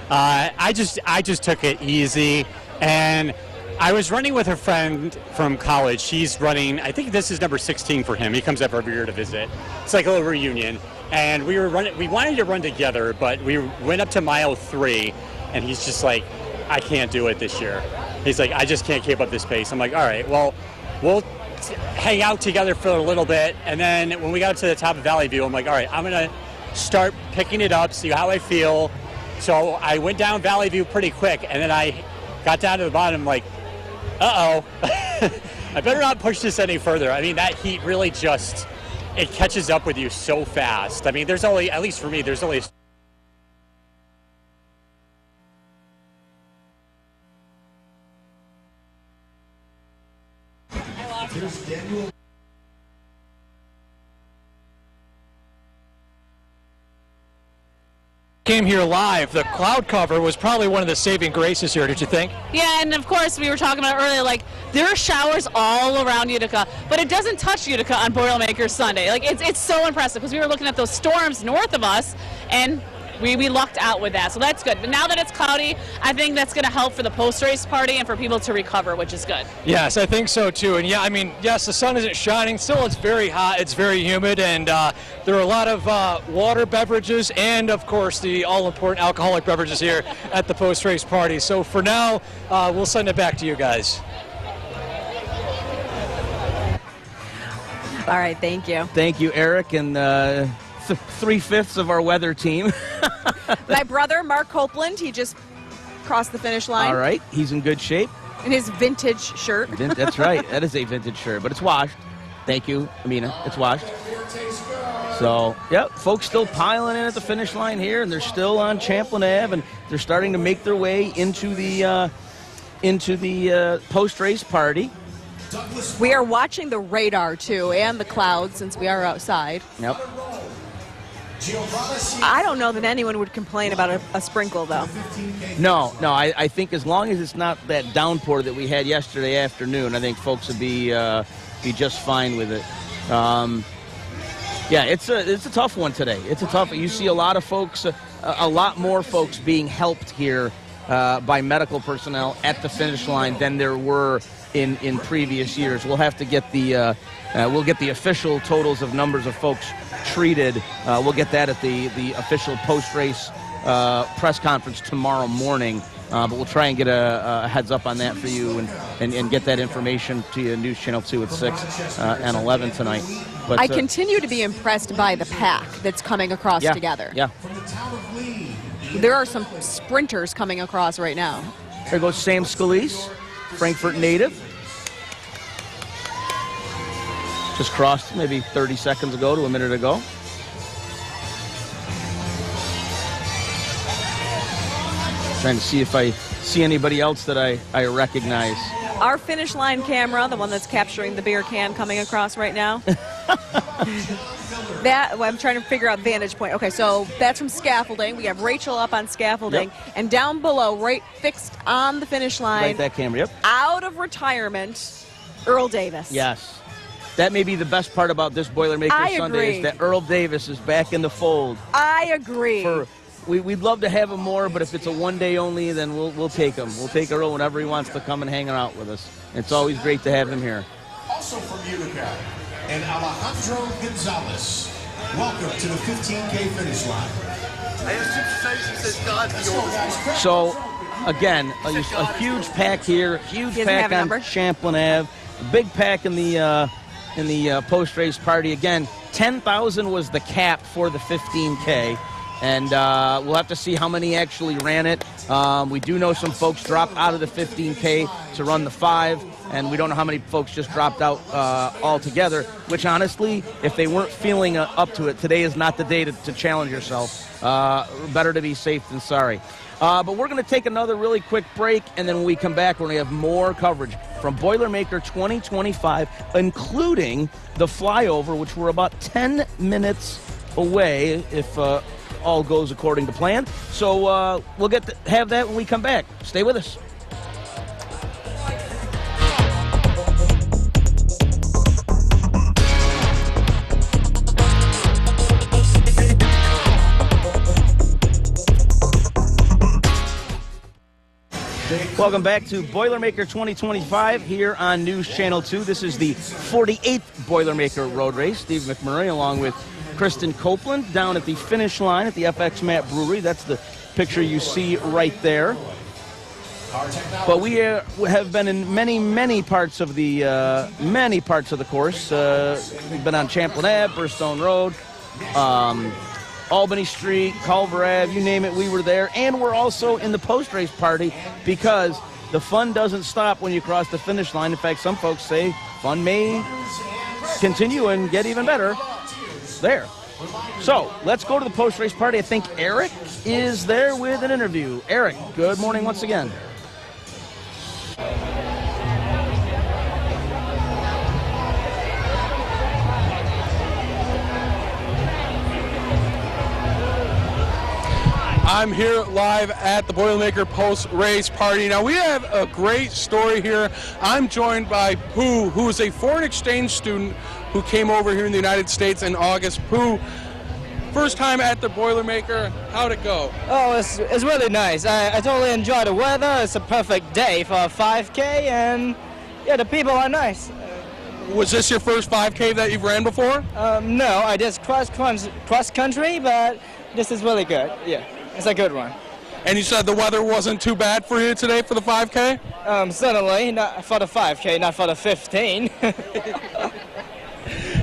I just took it easy, and I was running with a friend from college. She's running, I think this is number 16 for him. He comes up every year to visit. It's like a little reunion. And we wanted to run together, but we went up to mile 3, and he's just like, I can't do it this year. He's like, I just can't keep up this pace. I'm like, all right, well, we'll hang out together for a little bit. And then when we got to the top of Valley View, I'm like, all right, I'm going to start picking it up, see how I feel. So I went down Valley View pretty quick, and then I got down to the bottom like, uh-oh, I better not push this any further. I mean, that heat really it catches up with you so fast. I mean, there's only, at least for me, there's only Came here live. The cloud cover was probably one of the saving graces here, did you think? Yeah, and of course, we were talking about earlier, like, there are showers all around Utica, but it doesn't touch Utica on Boilermaker Sunday. Like, it's so impressive, because we were looking at those storms north of us, and we lucked out with that, so that's good. But now that it's cloudy, I think that's going to help for the post-race party and for people to recover, which is good. Yes, I think so too. And yeah, I mean, yes, the sun isn't shining. Still, it's very hot. It's very humid, and there are a lot of water beverages and, of course, the all-important alcoholic beverages here at the post-race party. So for now, we'll send it back to you guys. All right, thank you. Thank you, Eric, and 3/5 of our weather team. My brother, Mark Copeland, he just crossed the finish line. All right, he's in good shape. In his vintage shirt. That's right. That is a vintage shirt, but it's washed. Thank you, Amina. It's washed. So, yep, folks still piling in at the finish line here, and they're still on Champlin Ave, and they're starting to make their way into the post-race party. We are watching the radar, too, and the clouds, since we are outside. Yep. I don't know that anyone would complain about a sprinkle, though. No, I think as long as it's not that downpour that we had yesterday afternoon, I think folks would be just fine with it. Yeah, it's a tough one today. It's a tough. You see a lot of folks, a lot more folks being helped here by medical personnel at the finish line than there were in previous years. We'll have to get the official totals of numbers of folks treated. We'll get that at the official post-race press conference tomorrow morning. But we'll try and get a heads up on that for you and get that information to you, News Channel 2 at 6 and 11 tonight. But I continue to be impressed by the pack that's coming across together. Yeah. There are some sprinters coming across right now. There goes Sam Scalise, Frankfurt native. Just crossed maybe 30 seconds ago to a minute ago. Trying to see if I see anybody else that I recognize. Our finish line camera, the one that's capturing the beer can coming across right now. I'm trying to figure out vantage point. Okay, so that's from scaffolding. We have Rachel up on scaffolding. Yep. And down below, right fixed on the finish line. Right, that camera, yep. Out of retirement, Earl Davis. Yes. That may be the best part about this Boilermaker I Sunday agree. is that Earl Davis is back in the fold. I agree. We'd love to have him more, but if it's a one-day only, then we'll take him. We'll take Earl whenever he wants to come and hang out with us. It's always great to have him here. Also from Utica, and Alejandro Gonzalez. Welcome to the 15K finish line. So, again, a huge pack here, huge Doesn't pack have a on number? Champlain Ave, a big pack in the post-race party. Again, 10,000 was the cap for the 15K. And we'll have to see how many actually ran it. We do know some folks dropped out of the 15K to run the 5, and we don't know how many folks just dropped out altogether, which honestly, if they weren't feeling up to it, today is not the day to challenge yourself. Better to be safe than sorry. But we're going to take another really quick break, and then when we come back, we're going to have more coverage from Boilermaker 2025, including the flyover, which we're about 10 minutes away if all goes according to plan. So we'll get to have that when we come back. Stay with us. Welcome back to Boilermaker 2025 here on News Channel 2. This is the 48th Boilermaker Road Race. Steve McMurray along with Kristen Copeland down at the finish line at the FX Matt Brewery. That's the picture you see right there. But we have been in many parts of the course. We've been on Champlain Ave, Burstone Road, Albany Street, Culver Ave, you name it, we were there. And we're also in the post-race party because the fun doesn't stop when you cross the finish line. In fact, some folks say fun may continue and get even better there. So let's go to the post-race party. I think Eric is there with an interview. Eric, good morning once again. I'm here live at the Boilermaker post-race party. Now, we have a great story here. I'm joined by Pooh, who is a foreign exchange student who came over here in the United States in August. Pooh, first time at the Boilermaker, how'd it go? Oh, it's really nice. I totally enjoy the weather. It's a perfect day for a 5K, and yeah, the people are nice. Was this your first 5K that you've ran before? No, I did cross country, but this is really good. Yeah, it's a good one. And you said the weather wasn't too bad for you today for the 5K? Certainly, not for the 5K, not for the 15.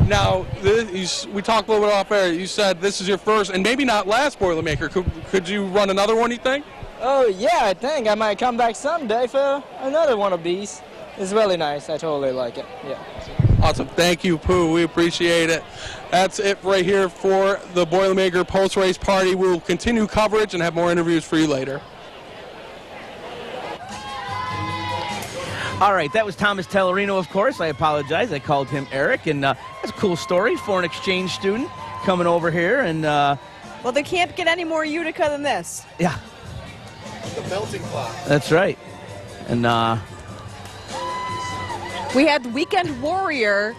Now, we talked a little bit off air. You said this is your first and maybe not last Boilermaker. Could you run another one, you think? Oh, yeah, I think I might come back someday for another one of these. It's really nice. I totally like it. Yeah. Awesome. Thank you, Pooh. We appreciate it. That's it right here for the Boilermaker post-race party. We will continue coverage and have more interviews for you later. All right, that was Thomas Tellerino, of course. I apologize. I called him Eric, and that's a cool story. Foreign exchange student coming over here, and well, they can't get any more Utica than this. yeah, The melting clock. that's right. And We had Weekend Warrior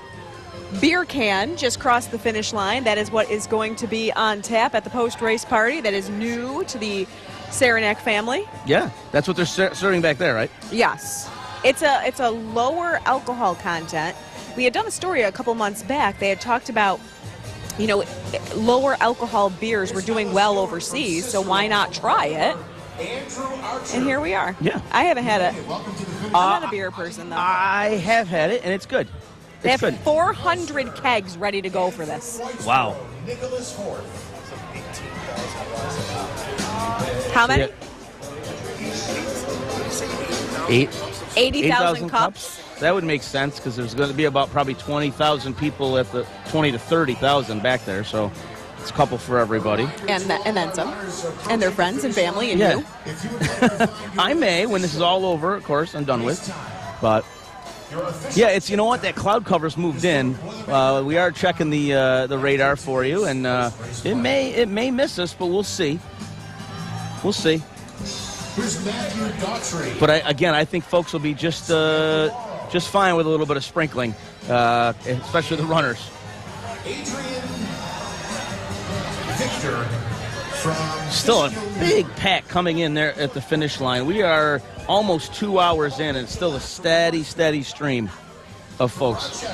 beer can just crossed the finish line. That is what is going to be on tap at the post-race party. That is new to the Saranac family. yeah, that's what they're serving back there, right? Yes. It's a lower alcohol content. We had done a story a couple months back. They had talked about, you know, lower alcohol beers were doing well overseas, so why not try it? And here we are. Yeah. I haven't had it. I'm not a beer person, though. I have had it, and it's good. They It's have good. 400 kegs ready to go for this. Wow. Nicholas Horth. How many? 80,000 8,000 cups. That would make sense because there's going to be about probably 20,000 people at the 20 to 30,000 back there. So It's a couple for everybody. And then some. And their friends and family and you. I may, when this is all over, of course, I'm done with. But, yeah, it's, you know what, that cloud cover's moved in. We are checking the radar for you, and it may miss us, but we'll see. We'll see. Here's Matthew Daughtry. But I think folks will be just fine with a little bit of sprinkling, especially the runners. Adrian Victor from Still a big pack coming in there at the finish line. We are almost 2 hours in, and it's still a steady stream of folks.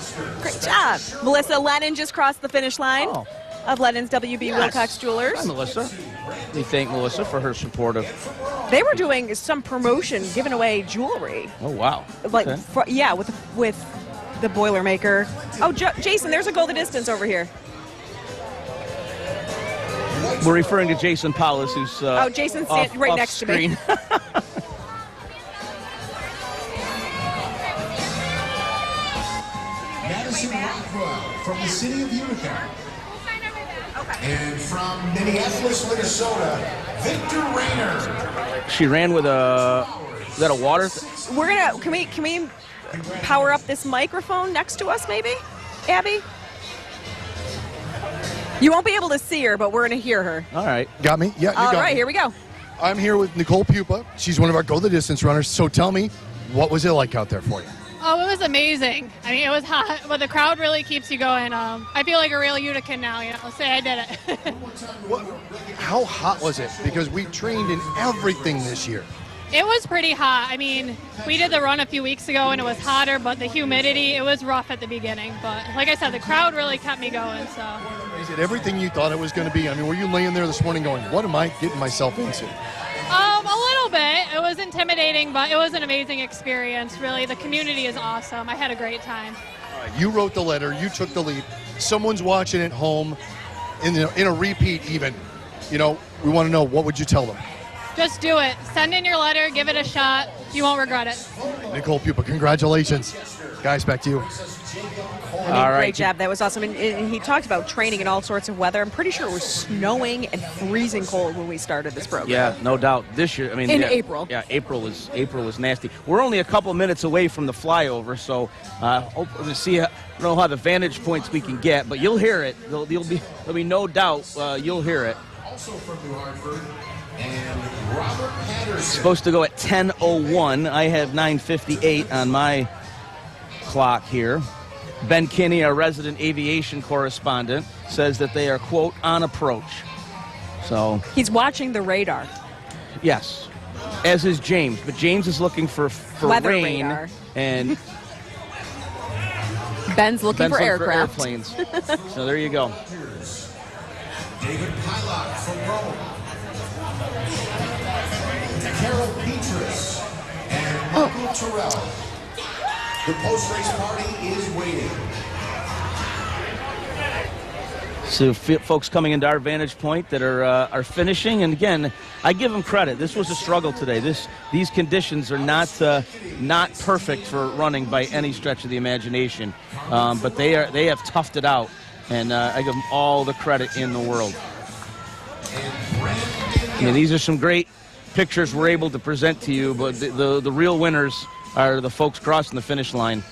Great job. Melissa Lennon just crossed the finish line of Lennon's WB Wilcox Jewelers. Hi, Melissa. We thank Melissa for her support of. They were doing some promotion, giving away jewelry. Oh, wow. Like, Okay. with the Boilermaker. Oh, Jason, there's a Go the Distance over here. We're referring to Jason Paulus, who's Jason's right off next screen. to me. Madison Rockwell from the city of Utica. And from Minneapolis, Minnesota, Victor Rayner. She ran with is that a water? We're gonna. Can we power up this microphone next to us, maybe, Abby? You won't be able to see her, but we're gonna hear her. All right. Got me? Yeah, you All got right, me. here we go. I'm here with Nicole Pupa. She's one of our Go the Distance runners. So tell me, what was it like out there for you? Oh, it was amazing. I mean, it was hot, but the crowd really keeps you going. I feel like a real Utican now, say I did it. How hot was it? Because we trained in everything this year. It was pretty hot. I mean, we did the run a few weeks ago and it was hotter, but the humidity, it was rough at the beginning. But like I said, the crowd really kept me going, so. Is it everything you thought it was going to be? I mean, were you laying there this morning going, what am I getting myself into? A little bit. It was intimidating, but it was an amazing experience. Really, the community is awesome. I had a great time. You wrote the letter. You took the lead. Someone's watching at home, in a repeat even. We want to know, what would you tell them? Just do it. Send in your letter. Give it a shot. You won't regret it. Nicole Pupa, congratulations. Guys, back to you. I mean, great job. That was awesome. And he talked about training in all sorts of weather. I'm pretty sure it was snowing and freezing cold when we started this program. Yeah, no doubt. This year, I mean, in April. Yeah, April was nasty. We're only a couple minutes away from the flyover, so we'll see. I don't know how the vantage points we can get, but you'll hear it. There'll be no doubt you'll hear it. Also from New Hartford, and Robert Patterson. Supposed to go at 10:01. I have 9:58 on my clock here. Ben Kinney, our resident aviation correspondent, says that they are, quote, on approach. So he's watching the radar. Yes, as is James. But James is looking for weather rain. Radar. And Ben's looking for aircraft. For airplanes. So there you go. David Pilot from Rome. Carol Petrus and Michael Terrell. The post-race party is waiting. So folks coming into our vantage point that are finishing, and again, I give them credit. This was a struggle today. These conditions are not perfect for running by any stretch of the imagination, but they have toughed it out, and I give them all the credit in the world. I mean, these are some great pictures we're able to present to you, but the real winners are the folks crossing the finish line.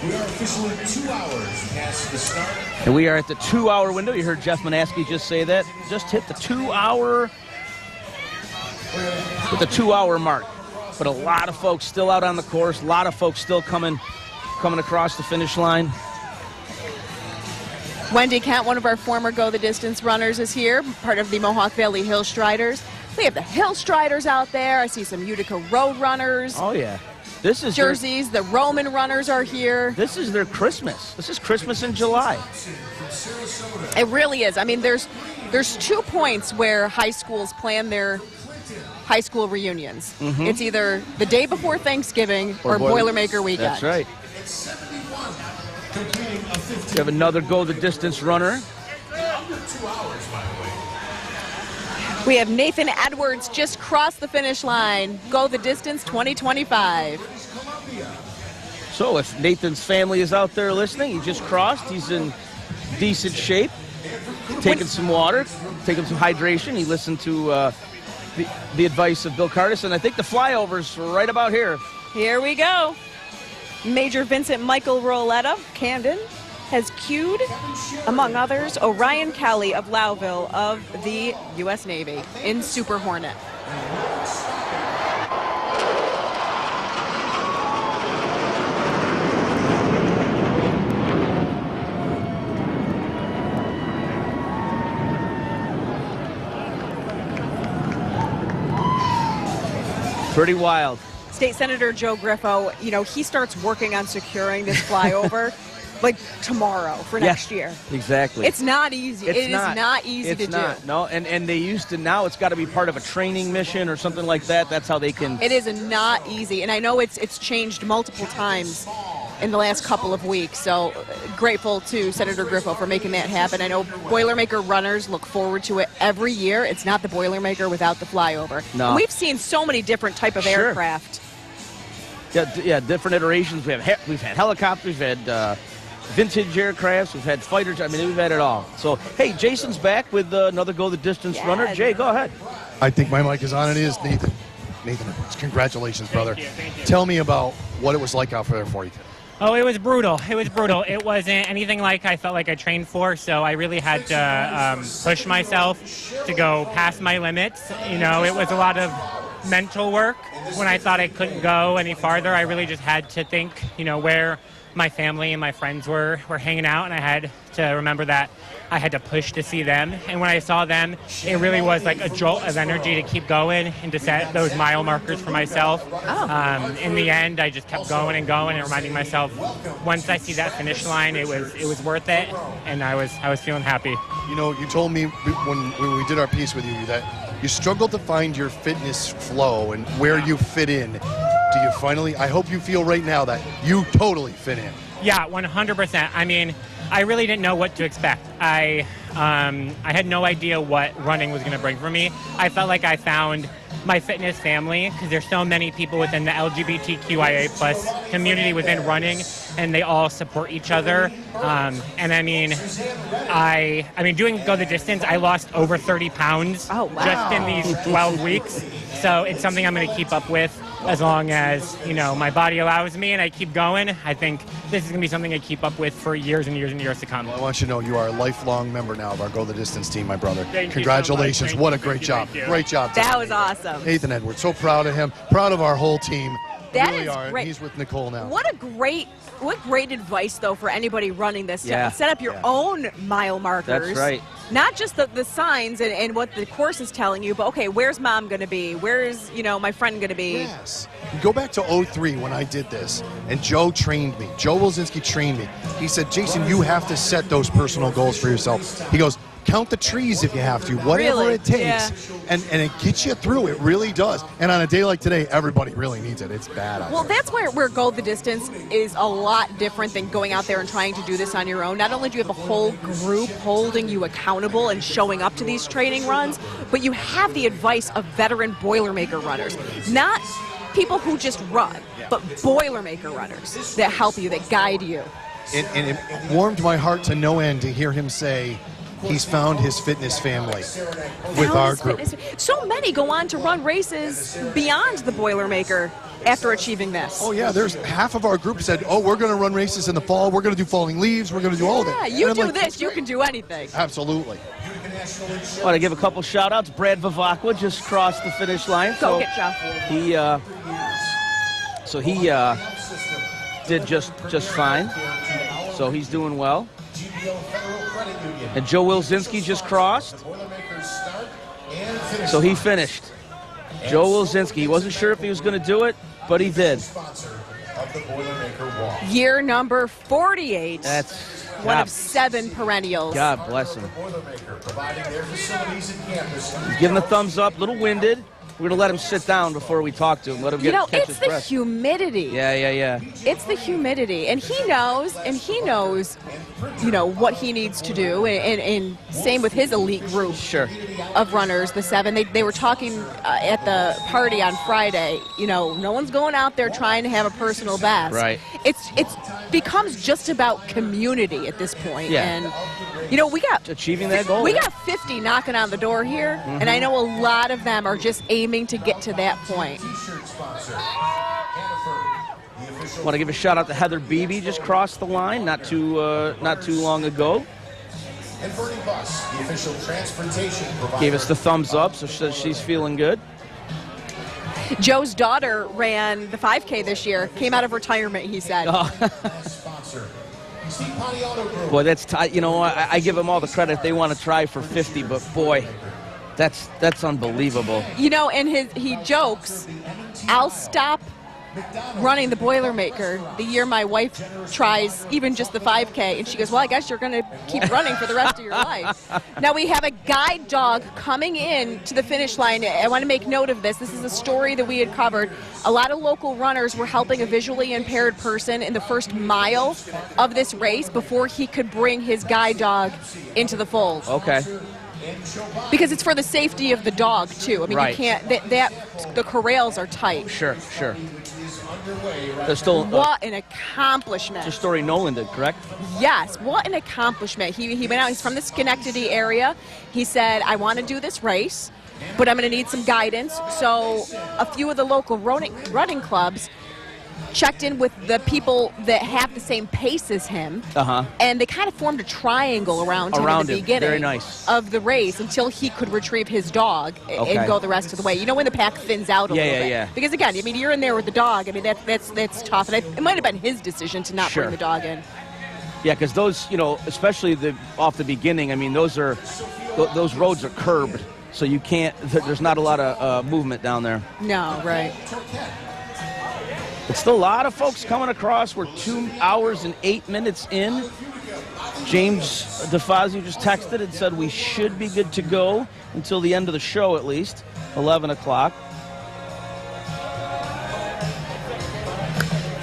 We are officially 2 hours past the start. And we are at the 2 hour window. You heard Jeff Manaski just say that. Just hit the 2 hour mark. But a lot of folks still out on the course. A lot of folks still coming across the finish line. Wendy Kent, one of our former Go the Distance runners, is here, part of the Mohawk Valley Hill Striders. We have the Hill Striders out there. I see some Utica Road runners. Oh, yeah. This is jerseys. The Roman runners are here. This is their Christmas. This is Christmas in July. It really is. I mean, there's 2 points where high schools plan their high school reunions. Mm-hmm. It's either the day before Thanksgiving or Boilermaker weekend. That's right. We have another Go the Distance runner. We have Nathan Edwards just crossed the finish line. Go the Distance 2025. So if Nathan's family is out there listening, he just crossed. He's in decent shape, taking some water, taking some hydration. He listened to the advice of Bill Cardis, and I think the flyover's right about here. Here we go. Major Vincent Michael Roletta, Camden, has cued, among others, Orion Kelly of Lowville of the U.S. Navy in Super Hornet. Pretty wild. State Senator Joe Griffo, you know, he starts working on securing this flyover like tomorrow for next year. Exactly. It's not easy. It is not easy to do. No, and they used to, now it's got to be part of a training mission or something like that. That's how they can. It is not easy, and I know it's changed multiple times in the last couple of weeks, so grateful to Senator Griffo for making that happen. I know Boilermaker runners look forward to it every year. It's not the Boilermaker without the flyover. No. And we've seen so many different type of aircraft. Yeah, different iterations. We've had helicopters, we've had vintage aircrafts, we've had fighters. I mean, we've had it all. So, hey, Jason's back with another Go the Distance runner. Jay, go ahead. I think my mic is on. It is Nathan. Nathan, congratulations, brother. Thank you. Tell me about what it was like out there for you today. Oh, it was brutal. It was brutal. It wasn't anything like I felt like I trained for, so I really had to push myself to go past my limits. You know, it was a lot of mental work. When I thought I couldn't go any farther, I really just had to think, you know, where my family and my friends were hanging out, and I had to remember that I had to push to see them. And when I saw them, it really was like a jolt of energy to keep going and to set those mile markers for myself. In the end, I just kept going and going and reminding myself, once I see that finish line, it was worth it, and I was feeling happy. You know, you told me when we did our piece with you that you struggled to find your fitness flow and where you fit in. Do you finally? I hope you feel right now that you totally fit in. Yeah, 100%. I mean, I really didn't know what to expect. I had no idea what running was going to bring for me. I felt like I found my fitness family because there's so many people within the LGBTQIA plus community within running, and they all support each other. And I mean, doing Go the Distance, I lost over 30 pounds just in these 12 weeks. So it's something I'm going to keep up with as long as, you know, my body allows me and I keep going. I think this is going to be something I keep up with for years and years and years to come. Well, I want you to know you are a lifelong member now of our Go the Distance team, my brother. Thank Congratulations. you so much. What a great job. Great job. That was awesome. Nathan Edwards, so proud of him. Proud of our whole team. That really is are. great. And he's with Nicole now. What great advice, though, for anybody running this. Yeah. Set up your own mile markers. That's right. Not just the signs and what the course is telling you, but, okay, where's mom going to be? Where's, you know, my friend going to be? Yes. Go back to 03 when I did this, and Joe trained me. Joe Wilzinski trained me. He said, Jason, you have to set those personal goals for yourself. He goes, count the trees if you have to, whatever Really? it takes. Yeah. And it gets you through. It really does. And on a day like today, everybody really needs it. It's bad out Well, there. that's where Go the Distance is a lot different than going out there and trying to do this on your own. Not only do you have a whole group holding you accountable and showing up to these training runs, but you have the advice of veteran Boilermaker runners. Not people who just run, but Boilermaker runners that help you, that guide you. And it warmed my heart to no end to hear him say he's found his fitness family with our group. So many go on to run races beyond the Boilermaker after achieving this. Oh, yeah, there's half of our group said, oh, we're going to run races in the fall. We're going to do falling leaves. We're going to do all of it. Yeah, you And I'm do like, this, you can do anything. Absolutely. I want to give a couple shout-outs. Brad Vivacqua just crossed the finish line. Go get Jeff. He did just fine. So he's doing well. And Joe Wilzinski just crossed. So he finished. Joe Wilzinski. He wasn't sure if he was going to do it, but he did. Year number 48. That's one of 7 perennials. God bless him. He's giving a thumbs up, a little winded. We're going to let him sit down before we talk to him. Let him catch it's his the breath. humidity. Yeah. It's the humidity, and he knows, what he needs to do, and same with his elite group of runners, the 7. They were talking at the party on Friday, no one's going out there trying to have a personal best. Right. It's becomes just about community at this point. Yeah. And, we got achieving that goal. We got 50 knocking on the door here, and I know a lot of them are just aiming to get to that point. Want to give a shout out to Heather Beebe, just crossed the line not too long ago. Inverting bus, the official transportation provider. Gave us the thumbs up, so she's feeling good. Joe's daughter ran the 5K this year, came out of retirement, he said. Boy, that's I give them all the credit. They want to try for 50, but boy, that's unbelievable. And he jokes, I'll stop running the Boilermaker the year my wife tries even just the 5K, and she goes, well, I guess you're going to keep running for the rest of your life. Now we have a guide dog coming in to the finish line. I want to make note of this. This is a story that we had covered. A lot of local runners were helping a visually impaired person in the first mile of this race before he could bring his guide dog into the fold. Okay. Because it's for the safety of the dog, too. I mean, right. You can't, the corrals are tight. Sure. There's still what an accomplishment. It's a story Nolan did, correct? Yes, what an accomplishment. He went out, he's from the Schenectady area. He said, I want to do this race, but I'm going to need some guidance. So a few of the local running clubs checked in with the people that have the same pace as him, and they kind of formed a triangle around him at the beginning Very nice. of the race until he could retrieve his dog and go the rest of the way. When the pack thins out a little bit. Yeah. Because again, you're in there with the dog. I mean, that's tough, and it might have been his decision to not bring the dog in. Yeah, because those, especially off the beginning. I mean, those roads are curbed, so you can't. There's not a lot of movement down there. No, right. But still a lot of folks coming across. We're 2 hours and 8 minutes in. James DeFazio just texted and said we should be good to go until the end of the show at least, 11 o'clock.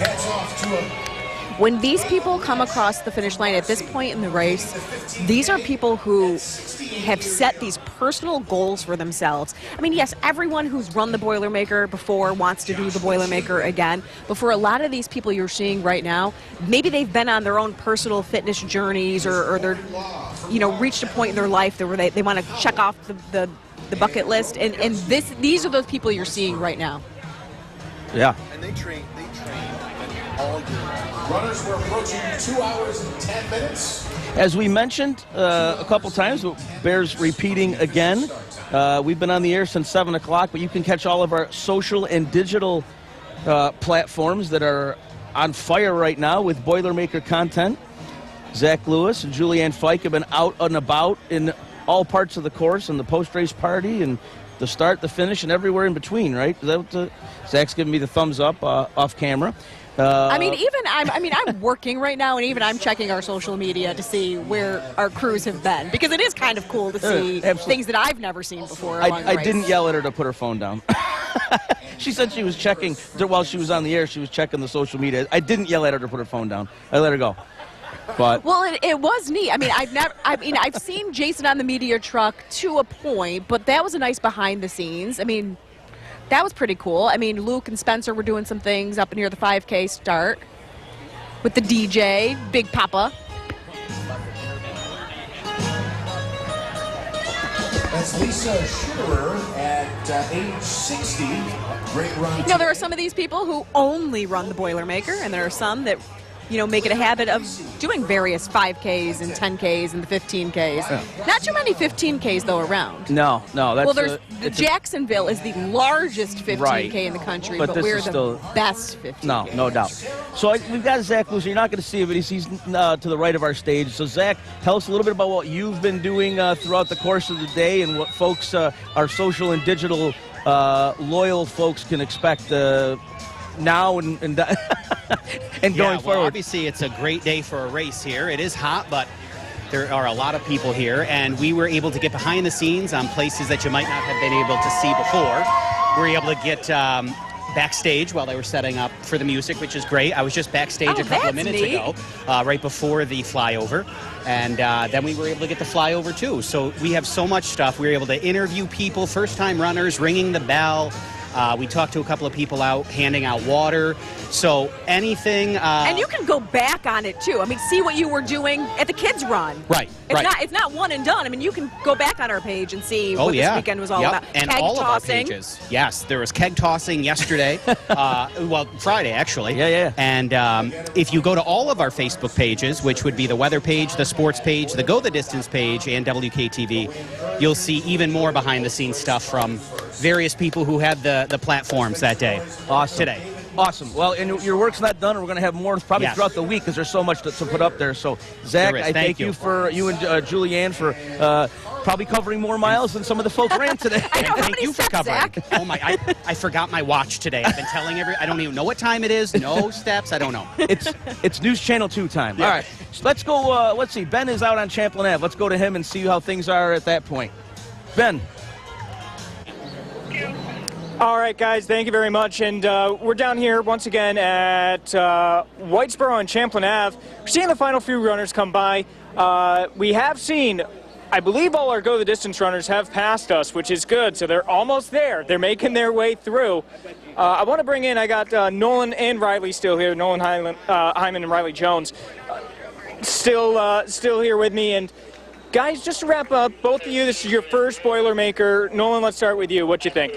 Hats off to him. When these people come across the finish line at this point in the race, these are people who have set these personal goals for themselves. I mean, yes, everyone who's run the Boilermaker before wants to do the Boilermaker again, but for a lot of these people you're seeing right now, maybe they've been on their own personal fitness journeys or they're, reached a point in their life where they want to check off the bucket list, and these are those people you're seeing right now. Yeah. And they train all year round. Runners were approaching 2 hours and 10 minutes. As we mentioned a couple times, but bears repeating again, we've been on the air since 7 o'clock, but you can catch all of our social and digital platforms that are on fire right now with Boilermaker content. Zach Lewis and Julianne Fike have been out and about in all parts of the course and the post-race party and the start, the finish, and everywhere in between, right? Is that what Zach's giving me the thumbs up off camera. I'm working right now, and even I'm checking our social media to see where our crews have been, because it is kind of cool to see things that I've never seen before. I didn't yell at her to put her phone down. She said she was checking while she was on the air. She was checking the social media. I didn't yell at her to put her phone down. I let her go. But it was neat. I mean, I've seen Jason on the media truck to a point, but that was a nice behind the scenes. I mean, that was pretty cool. I mean, Luke and Spencer were doing some things up near the 5K start with the DJ, Big Papa. That's Lisa Schurer at age 60. Great run. There are some of these people who only run the Boilermaker, and there are some that, make it a habit of doing various 5Ks and 10Ks and the 15Ks. Yeah. Not too many 15Ks, though, around. No. Jacksonville is the largest 15K in the country, but we're the best 15K. No doubt. So we've got Zach Lewis. You're not going to see it, but he's to the right of our stage. So, Zach, tell us a little bit about what you've been doing throughout the course of the day and what folks, our social and digital loyal folks, can expect now and going forward. Obviously, it's a great day for a race here. It is hot, but there are a lot of people here, and we were able to get behind the scenes on places that you might not have been able to see before. we were able to get backstage while they were setting up for the music, which is great. I was just backstage a couple of minutes ago, right before the flyover, and then we were able to get the flyover too. So we have so much stuff. We were able to interview people, first-time runners, ringing the bell. We talked to a couple of people out handing out water. So anything. And you can go back on it too. I mean, see what you were doing at the kids' run. Right. It's not one and done. I mean, you can go back on our page and see what this weekend was all about. And keg all tossing. of our pages. Yes, there was keg tossing yesterday. Well, Friday, actually. Yeah. And if you go to all of our Facebook pages, which would be the weather page, the sports page, the Go the Distance page, and WKTV, you'll see even more behind-the-scenes stuff from various people who had the platforms that day. Awesome. Today. Awesome. Well, and your work's not done. We're going to have more probably throughout the week because there's so much to put up there. So, Zach, I thank you for you and Julianne for probably covering more miles than some of the folks ran today. Thank you for covering. Zach? Oh my! I forgot my watch today. I've been telling I don't even know what time it is. No steps. I don't know. It's News Channel 2 time. All right. So let's go. Let's see. Ben is out on Champlain Ave. Let's go to him and see how things are at that point. Ben. All right, guys, thank you very much. And we're down here once again at Whitesboro and Champlain Ave. We're seeing the final few runners come by. We have seen, I believe all our Go the Distance runners have passed us, which is good. So they're almost there. They're making their way through. I want to bring in, I got Nolan and Riley still here, Nolan Hyman and Riley Jones still here with me. And guys, just to wrap up, both of you, this is your first Boilermaker. Nolan, let's start with you. What you think?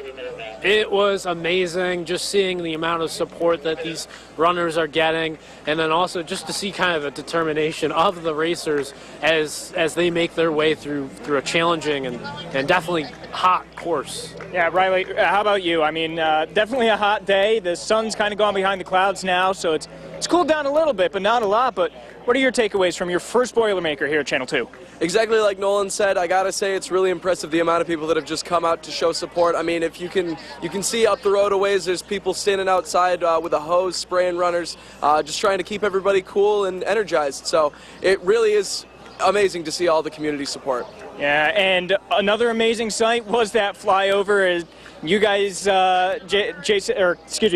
It was amazing just seeing the amount of support that these runners are getting, and then also just to see kind of a determination of the racers as they make their way through a challenging and definitely hot course. Yeah, Riley, how about you? I mean, definitely a hot day. The sun's kind of gone behind the clouds now, so it's cooled down a little bit, but not a lot. But what are your takeaways from your first Boilermaker here at Channel 2? Exactly like Nolan said, I gotta say it's really impressive the amount of people that have just come out to show support. I mean, if you can see up the road a ways, there's people standing outside with a hose spraying runners, just trying to keep everybody cool and energized. So it really is amazing to see all the community support. Yeah, and another amazing sight was that flyover. You guys,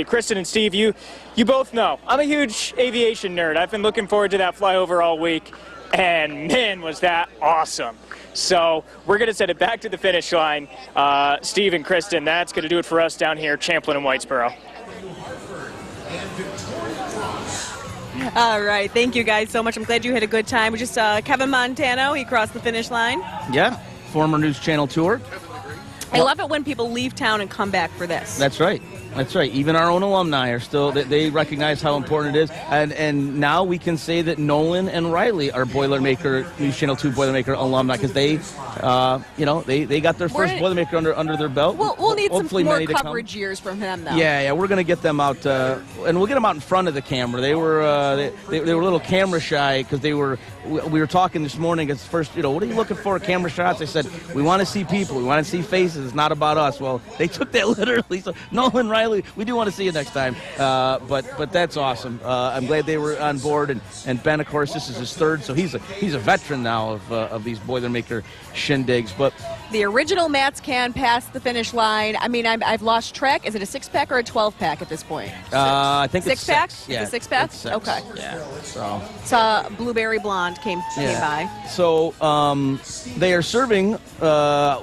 Kristen and Steve, you both know I'm a huge aviation nerd. I've been looking forward to that flyover all week. And man, was that awesome. So we're going to send it back to the finish line. Steve and Kristen, that's going to do it for us down here, Champlain and Whitesboro. All right. Thank you guys so much. I'm glad you had a good time. We just Kevin Montano, he crossed the finish line. Yeah, former News Channel tour. I love it when people leave town and come back for this. That's right. That's right. Even our own alumni are still, they recognize how important it is. And now we can say that Nolan and Riley are Boilermaker, News Channel 2 Boilermaker alumni because they got their first Boilermaker under their belt. We'll need hopefully some more coverage years from them, though. Yeah, we're going to get them out, and we'll get them out in front of the camera. They were they were a little camera shy because we were talking this morning. It's first, what are you looking for? Camera shots. I said we want to see people, we want to see faces. It's not about us. Well, they took that literally. So Nolan, Riley, we do want to see you next time. But that's awesome. I'm glad they were on board, and Ben, of course, this is his third, so he's a veteran now of these Boilermaker shindigs. But the original Mats can pass the finish line. I mean, I've lost track. Is it a 6-pack or a 12-pack at this point? I think it's 6-pack. Yeah, it's a 6-pack. It's 6. Okay. Yeah. So it's Blueberry Blonde came by. So they are serving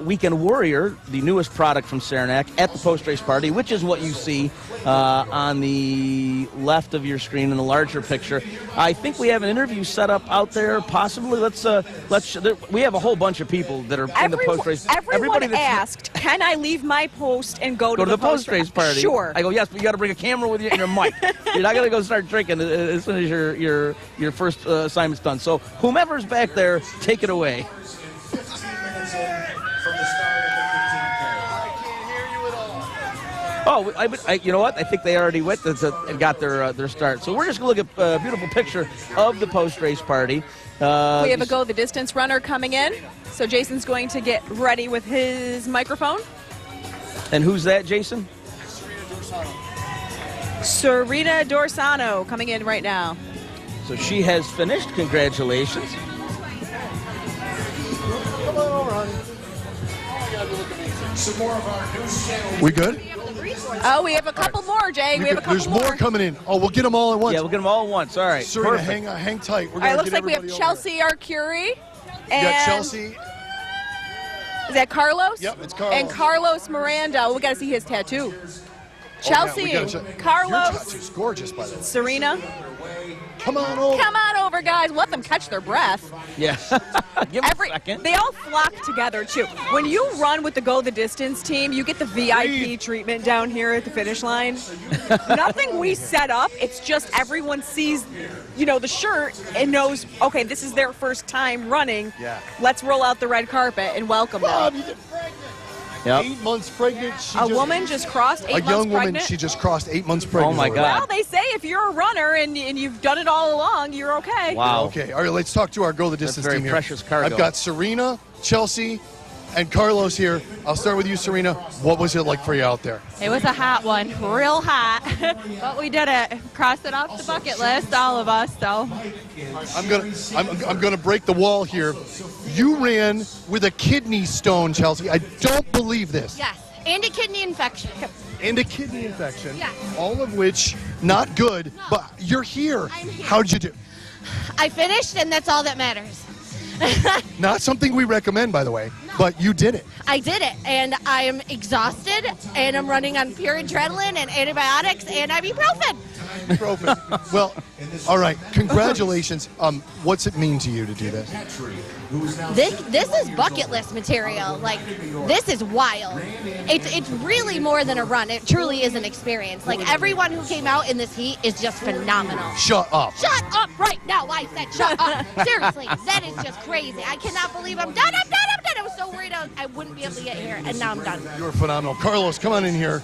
Weekend Warrior, the newest product from Saranac, at the post-race party, which is what you see on the left of your screen in the larger picture. I think we have an interview set up out there, possibly. We have a whole bunch of people that are in the post-race. Everyone asked, can I leave my post and go to the post-race party? Sure. I go, yes, but you got to bring a camera with you and a mic. You're not going to go start drinking as soon as your first assignment's done. So whomever's back there, take it away. Oh, you know what? I think they already went and got their start. So we're just going to look at a beautiful picture of the post-race party. We have a Go the Distance runner coming in. So Jason's going to get ready with his microphone. And who's that, Jason? Serena Dorsano coming in right now. So she has finished. Congratulations. Come on over, honey. some more of our news channel. We good? Oh, we have a couple more, Jay. We have a couple There's more coming in. Oh, we'll get them all at once. Yeah, we'll get them all at once. All right. Serena, Perfect. hang tight. We're All gonna right, looks get like we have everybody over Chelsea Arcuri. there. And We got Chelsea. Is that Carlos? Yep, it's Carlos. And Carlos Miranda. We got to see his tattoo. Chelsea, we gotta check. Carlos, Your tattoo's gorgeous, by the way. Serena. Come on over. Come on over, guys. Let them catch their breath. Yeah. Give 'em a second. They all flock together, too. When you run with the Go the Distance team, you get the VIP treatment down here at the finish line. Nothing we set up. It's just everyone sees, the shirt and knows, okay, this is their first time running. Yeah. Let's roll out the red carpet and welcome Bob, them. you get pregnant. Yep. 8 months pregnant. A woman just crossed 8 months A young woman, pregnant. she just crossed 8 months pregnant. Oh, my already. God. Well, they say if you're a runner and you've done it all along, you're okay. Wow. Okay, all right, let's talk to our Go the Distance very team here. precious cargo. I've got Serena, Chelsea, and Carlos here. I'll start with you, Serena. What was it like for you out there? It was a hot one, real hot, but we did it. Crossed it off the bucket list, all of us. So I'm gonna break the wall here. You ran with a kidney stone, Chelsea. I don't believe this. yes, and a kidney infection. And a kidney infection. Yeah. All of which not good, but you're here. I'm here. How did you do? I finished, and that's all that matters. Not something we recommend, by the way, but you did it. I did it, and I am exhausted, and I'm running on pure adrenaline and antibiotics and ibuprofen. Well, all right. Congratulations. What's it mean to you to do this? This is bucket list material. Like, this is wild. It's really more than a run. It truly is an experience. Like, everyone who came out in this heat is just phenomenal. Shut up. Shut up right now. I said shut up. Seriously, that is just crazy. I cannot believe I'm done. I'm done. I'm done. I was so worried I wouldn't be able to get here, and now I'm done. You were phenomenal. Carlos, come on in here.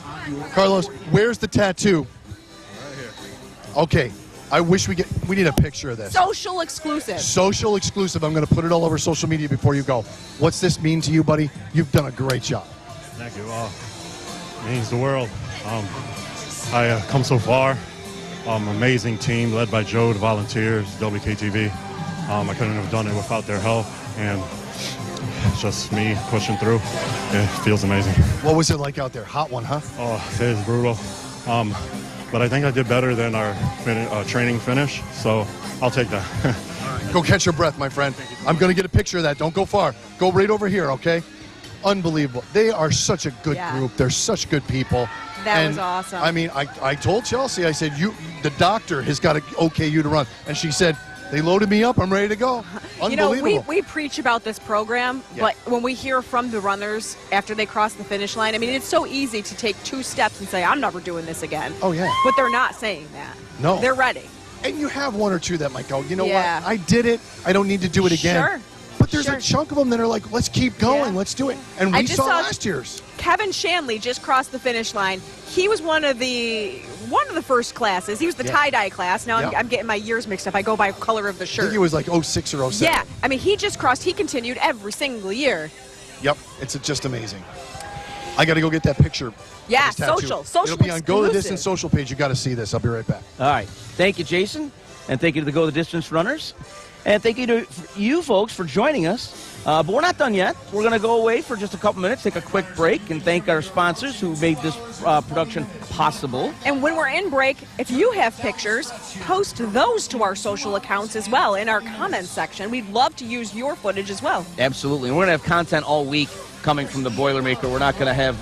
Carlos, where's the tattoo? Right here. Okay. I wish we need a picture of this. Social exclusive. Social exclusive. I'm going to put it all over social media before you go. What's this mean to you, buddy? You've done a great job. Thank you. It means the world. I come so far. Amazing team led by Joe, the volunteers, WKTV. I couldn't have done it without their help, and it's just me pushing through. It feels amazing. What was it like out there? Hot one, huh? Oh, it is brutal. But I think I did better than our training finish, so I'll take that. Go catch your breath, my friend. I'm going to get a picture of that. Don't go far. Go right over here, okay? Unbelievable. They are such a good group. They're such good people. That was awesome. I mean, I told Chelsea, I said, the doctor has got to okay you to run. And she said, they loaded me up. I'm ready to go. Unbelievable. We preach about this program, but when we hear from the runners after they cross the finish line, I mean, it's so easy to take 2 steps and say, I'm never doing this again. Oh, yeah. But they're not saying that. No. They're ready. And you have 1 or 2 that might go, you know Yeah. what? I did it. I don't need to do it again. Sure. But there's a chunk of them that are like, let's keep going. Let's do it. And I we just saw saw last year's. Kevin Shanley just crossed the finish line. He was one of the first classes. He was the tie-dye class. Now I'm getting my years mixed up. I go by color of the I shirt. think it was like 06 or 07. Yeah, I mean, he just crossed. He continued every single year. Yep. It's just amazing. I got to go get that picture. Yeah, of this tattoo. social It'll be on Go the exclusive. Distance social page. You got to see this. I'll be right back. All right. Thank you, Jason. And thank you to the Go the Distance runners. And thank you to you folks for joining us. But we're not done yet. We're going to go away for just a couple minutes, take a quick break, and thank our sponsors who made this production possible. And when we're in break, if you have pictures, post those to our social accounts as well in our comments section. We'd love to use your footage as well. Absolutely. And we're going to have content all week coming from the Boilermaker. We're not going to have,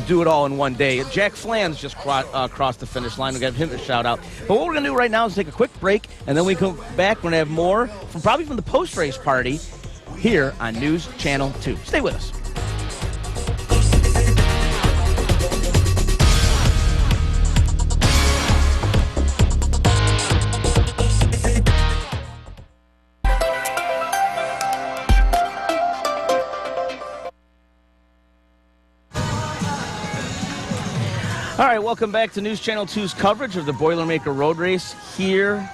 do it all in one day. Jack Flans just crossed the finish line. We're going to give him a shout out. But what we're going to do right now is take a quick break, and then we come back. We're going to have more probably from the post-race party here on News Channel 2. Stay with us. All right, welcome back to News Channel 2's coverage of the Boilermaker Road Race here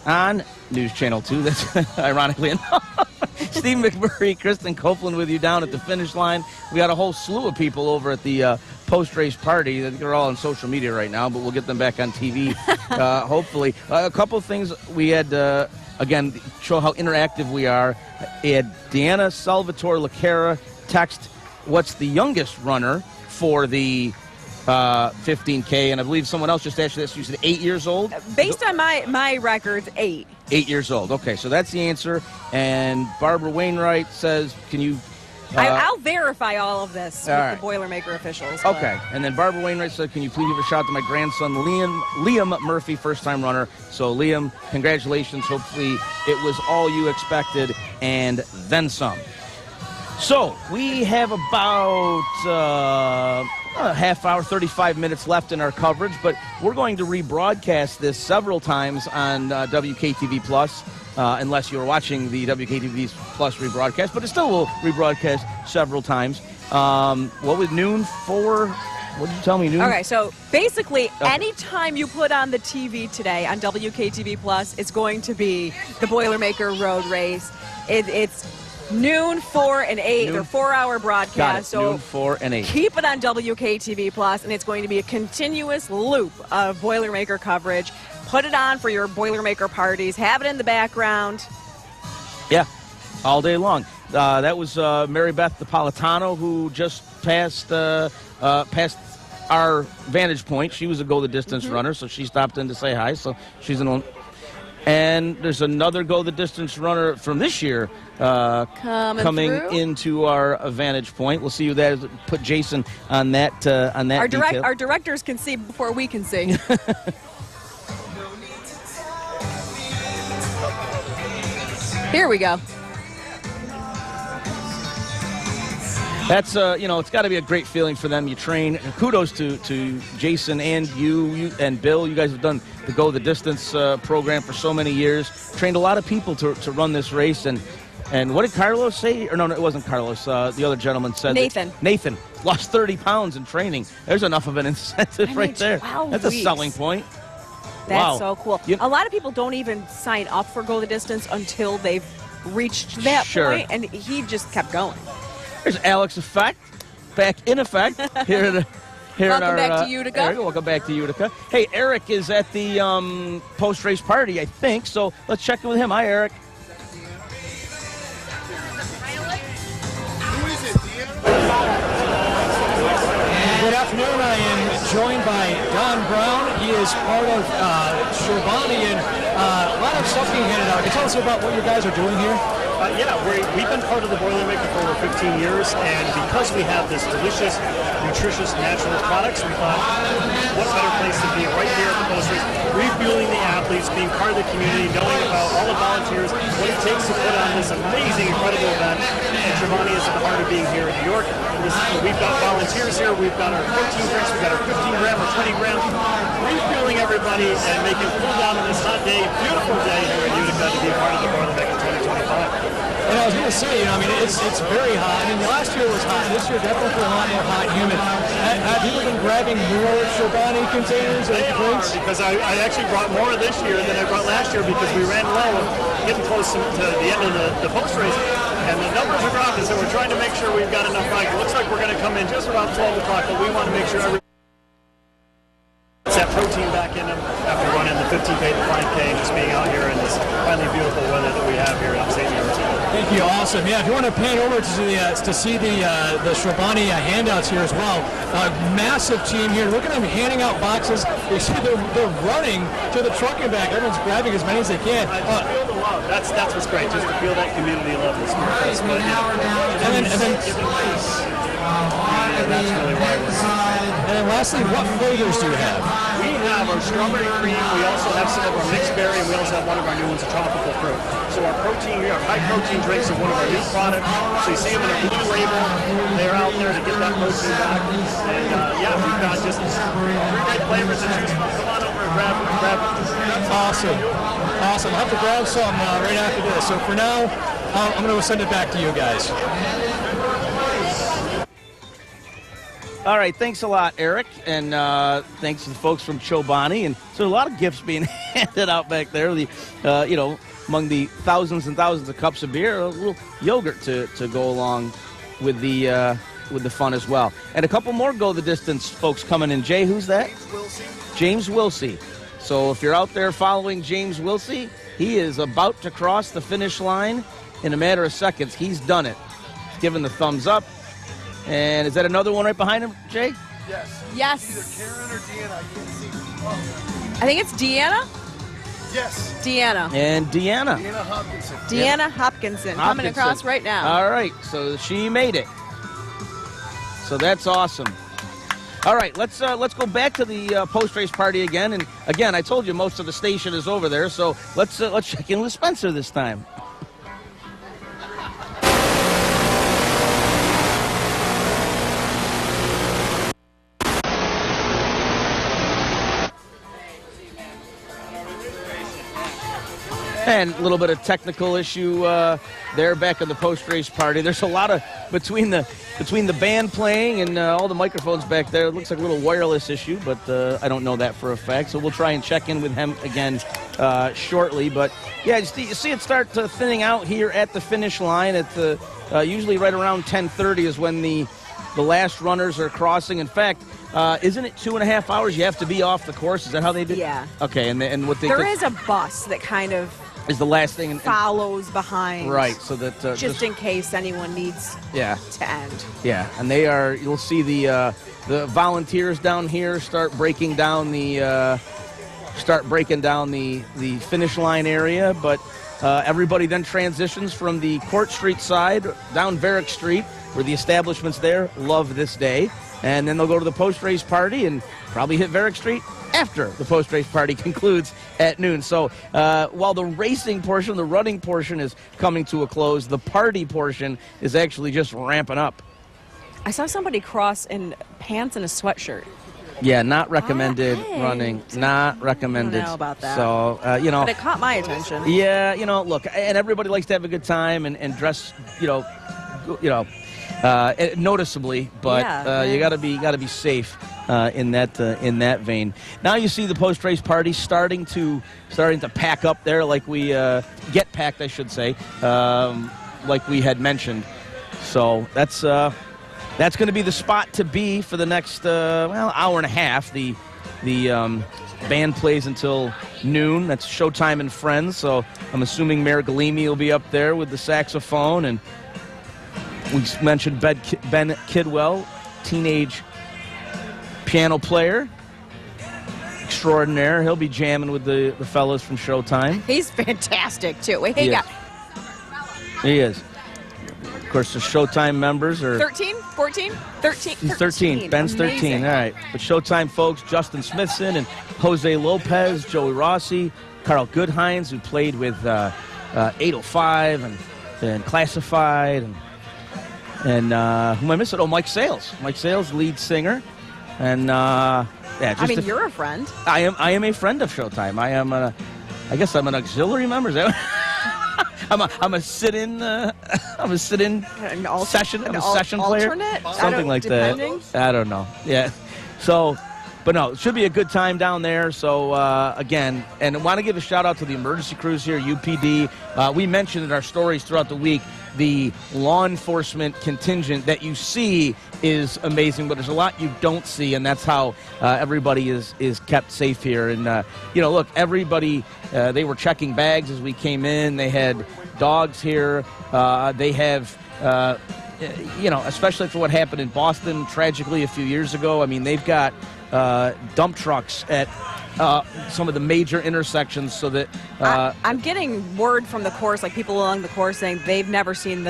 on News Channel 2. That's ironically enough. Steve McMurray, Kristen Copeland with you down at the finish line. We got a whole slew of people over at the post-race party. They're all on social media right now, but we'll get them back on TV, hopefully. A couple of things we had again, show how interactive we are. Deanna Salvatore Lacara text, what's the youngest runner for the 15K? And I believe someone else just asked you this. You said 8 years old? Based on my records, 8. 8 years old. Okay, so that's the answer. And Barbara Wainwright says, can you... I'll verify all of this with right. the Boilermaker officials. but- Okay, and then Barbara Wainwright said, can you please give a shout out to my grandson, Liam Murphy, first-time runner. So, Liam, congratulations. Hopefully it was all you expected and then some. So, we have about a half hour, 35 minutes left in our coverage, but we're going to rebroadcast this several times on WKTV Plus. Unless you're watching the WKTV Plus rebroadcast, but it still will rebroadcast several times. What was noon for? What did you tell me, noon? Okay, so basically, anytime you put on the TV today on WKTV Plus, it's going to be the Boilermaker Road Race. It's noon, 4, and 8. They're 4-hour broadcasts. Got it. So Noon, 4, and 8. keep it on WKTV Plus, and it's going to be a continuous loop of Boilermaker coverage. Put it on for your Boilermaker parties. Have it in the background. Yeah, all day long. That was Mary Beth Napolitano, who just passed our vantage point. She was a Go the Distance runner, so she stopped in to say hi. So she's an. And there's another Go the Distance runner from this year coming into our vantage point. We'll see who that is. Put Jason on that. Our directors can see before we can see. Here we go. That's it's got to be a great feeling for them. You train. Kudos to Jason and you and Bill. You guys have done the Go the Distance program for so many years. Trained a lot of people to run this race. And what did Carlos say? Or no, it wasn't Carlos. The other gentleman said Nathan lost 30 pounds in training. There's enough of an incentive right there. That's a selling point. That's so cool. A lot of people don't even sign up for Go the Distance until they've reached that point, and he just kept going. There's Alex Effect, back in effect here Welcome back to Utica. Eric, welcome back to Utica. Hey, Eric is at the post-race party, I think, so let's check in with him. Hi, Eric. Good afternoon. I am joined by Don Brown. He is part of Chobani, and a lot of stuff being handed out. Can you tell us about what you guys are doing here? We've been part of the Boilermaker for over 15 years, and because we have this delicious, nutritious, natural products, we thought, what better place to be right here at the post race, refueling the athletes, being part of the community, knowing about all the volunteers, what it takes to put on this amazing, incredible event. And Chobani is at the heart of being here in New York. We've got volunteers here. We've got our 14 drinks. We've got our 15 gram or 20 gram, refueling everybody and making cool down on this hot day, beautiful day here in Utica to be part of the Boilermaker 2025. And I was going to say, it's very hot. I mean, last year was hot. This year definitely a lot more hot and humid. Have people been grabbing more Chobani containers and drinks? Because I actually brought more this year than I brought last year because we ran low, getting close to the end of the post race. And the numbers are dropping, so we're trying to make sure we've got enough bike. It looks like we're going to come in just around 12 o'clock, but we want to make sure everybody gets that protein back in them after running the 15K, the 5K, and just being out here in this finally beautiful weather that we have here in upstate New York. Thank you. Awesome. Yeah, if you want to pan over to see the Chobani handouts here as well. Massive team here. Look at them handing out boxes. You see they're running to the truck and back. Everyone's grabbing as many as they can. Feel the love. That's what's great, just to feel that community love. And that's really why we're here. And then lastly, what flavors do you have? We have our strawberry cream. We also have some of our mixed berry, and we also have one of our new ones, a tropical fruit. So our high protein drinks are one of our new products. So you see them in a blue label. They're out there to get that protein back. And we've got just 3 great flavors to choose from. Come on over and grab them. Awesome. I'll have to grab some right after this. So for now, I'm going to send it back to you guys. All right, thanks a lot, Eric, and thanks to the folks from Chobani. And so a lot of gifts being handed out back there. Among the thousands and thousands of cups of beer, a little yogurt to go along with the fun as well. And a couple more Go the Distance folks coming in. Jay, who's that? James Wilsey. James Wilsey. So if you're out there following James Wilsey, he is about to cross the finish line in a matter of seconds. He's done it. He's given the thumbs up. And is that another one right behind him, Jay? Yes. Either Karen or Deanna. I can't see. Oh. I think it's Deanna. Yes. Deanna. And Deanna. Deanna Hopkinson. Deanna Hopkinson coming across right now. All right, so she made it. So that's awesome. All right, let's go back to the post-race party again. And again, I told you most of the station is over there, so let's check in with Spencer this time. And a little bit of technical issue there back in the post-race party. There's a lot of between the band playing and all the microphones back there. It looks like a little wireless issue, but I don't know that for a fact. So we'll try and check in with him again shortly. But yeah, you see it start thinning out here at the finish line. At the usually right around 10:30 is when the last runners are crossing. In fact, isn't it 2.5 hours? You have to be off the course. Is that how they do? Yeah. Okay, and what they there is a bus that kind of is the last thing and follows behind, right? So that just in case anyone needs to end. Yeah, and they are. You'll see the volunteers down here start breaking down the finish line area, but everybody then transitions from the Court Street side down Varick Street, where the establishments there love this day, and then they'll go to the post-race party and probably hit Varick Street after the post-race party concludes at noon. So while the racing portion, the running portion is coming to a close, the party portion is actually just ramping up. I saw somebody cross in pants and a sweatshirt. Yeah, not recommended running. Not recommended. I don't know about that. So, But it caught my attention. Yeah, look, and everybody likes to have a good time and dress, noticeably, but you gotta be safe in that vein. Now you see the post-race party starting to pack up there, like we get packed, I should say, like we had mentioned. So that's going to be the spot to be for the next hour and a half. The band plays until noon. That's Showtime and Friends. So I'm assuming Mayor Galimi will be up there with the saxophone, and we mentioned Ben Kidwell, teenage piano player extraordinaire. He'll be jamming with the fellas from Showtime. He's fantastic too. He is. Of course, the Showtime members are 13, 14, 13. He's 13. Ben's 13. Amazing. All right. But Showtime folks, Justin Smithson and Jose Lopez, Joey Rossi, Carl Goodhines, who played with 805 and Classified, and who am I missing? Oh, Mike Sales. Mike Sales, lead singer. And you're a friend. I am a friend of Showtime. I guess I'm an auxiliary member. Is that I'm a sit-in session player, something like that. I don't know. Yeah. So, but no, it should be a good time down there. So again, and I want to give a shout out to the emergency crews here, UPD. We mentioned in our stories throughout the week the law enforcement contingent that you see is amazing, but there's a lot you don't see, and that's how everybody is kept safe here. And look, everybody they were checking bags as we came in. They had dogs here. They have especially for what happened in Boston tragically a few years ago. I mean, they've got dump trucks at some of the major intersections, so that I'm getting word from the course, like people along the course, saying they've never seen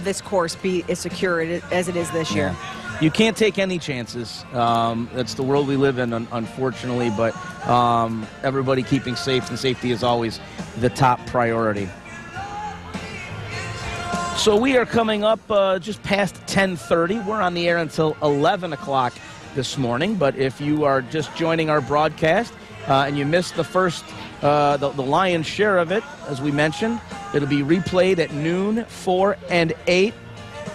this course be as secure as it is this year. You can't take any chances. That's the world we live in, unfortunately. But everybody keeping safe, and safety is always the top priority. So we are coming up just past 10:30. We're on the air until 11 o'clock this morning. But if you are just joining our broadcast and you missed the first, the lion's share of it, as we mentioned, it'll be replayed at noon, 4, and 8.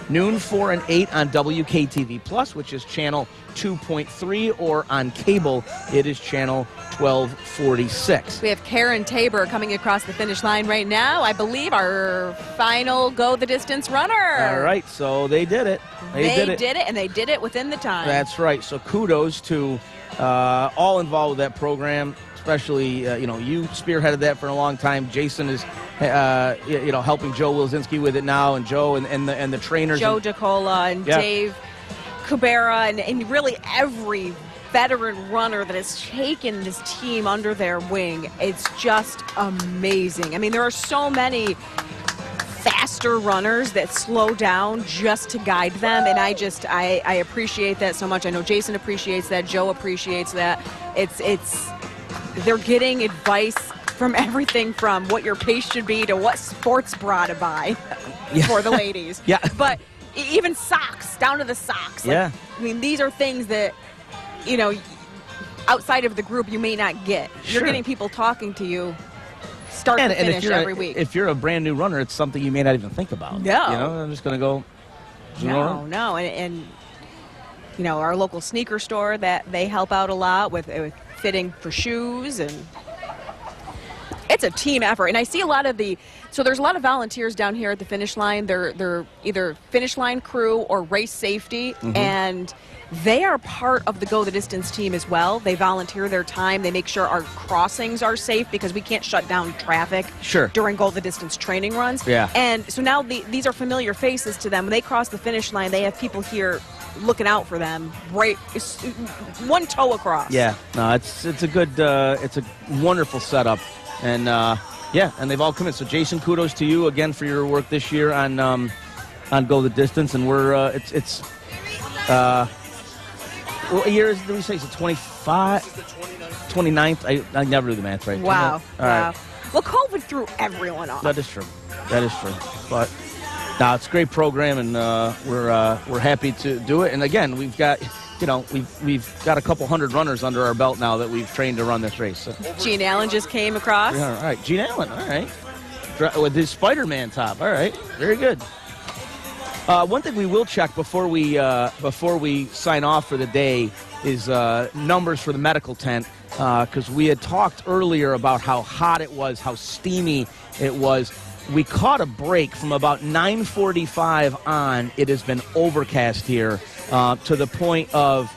Noon, 4, and 8 on WKTV Plus, which is channel 2.3, or on cable, it is channel 1246. We have Karen Tabor coming across the finish line right now. I believe our final go the distance runner. All right, so they did it. They did it, and they did it within the time. That's right. So kudos to all involved with that program, especially you spearheaded that for a long time. Jason is helping Joe Wilczynski with it now, and Joe and the trainers. Joe DeCola and Dave Kubera and really every veteran runner that has taken this team under their wing. It's just amazing. I mean, there are so many faster runners that slow down just to guide them, and I appreciate that so much. I know Jason appreciates that, Joe appreciates that. They're getting advice from everything from what your pace should be to what sports bra to buy for the ladies. But even socks, down to the socks. I mean, these are things that outside of the group you may not get. You're getting people talking to you start to finish every week. If you're a brand new runner, it's something you may not even think about. No. I'm just going to go. No. And our local sneaker store, that they help out a lot with fitting for shoes, and it's a team effort. And I see a lot of there's a lot of volunteers down here at the finish line. They're either finish line crew or race safety, and they are part of the Go the Distance team as well. They volunteer their time. They make sure our crossings are safe because we can't shut down traffic during Go the Distance training runs. And so now these are familiar faces to them. When they cross the finish line, they have people here looking out for them, right, one toe across. It's a good, it's a wonderful setup, and and they've all come in. So Jason, kudos to you again for your work this year on Go the Distance, and we're what year did we say? Is it 25? 29th? I never do the math right. Wow. All right. Well, COVID threw everyone off. That is true. But no, it's a great program, and we're happy to do it. And again, we've got we've got a couple hundred runners under our belt now that we've trained to run this race. So. Gene Allen just came across. Yeah, all right, Gene Allen. All right, with his Spider-Man top. All right, very good. One thing we will check before we sign off for the day is numbers for the medical tent, because we had talked earlier about how hot it was, how steamy it was. We caught a break from about 9:45 on. It has been overcast here to the point of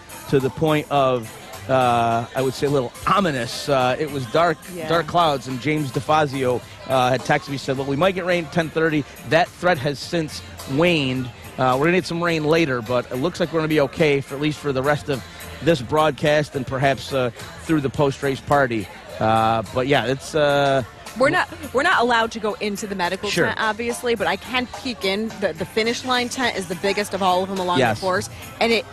I would say a little ominous. It was dark clouds, and James DeFazio had texted me, said, well, we might get rain at 10:30. That threat has since waned. We're going to need some rain later, but it looks like we're going to be okay for at least for the rest of this broadcast and perhaps through the post-race party. But yeah, it's we're not allowed to go into the medical tent, obviously, but I can peek in. The finish line tent is the biggest of all of them along the course, and it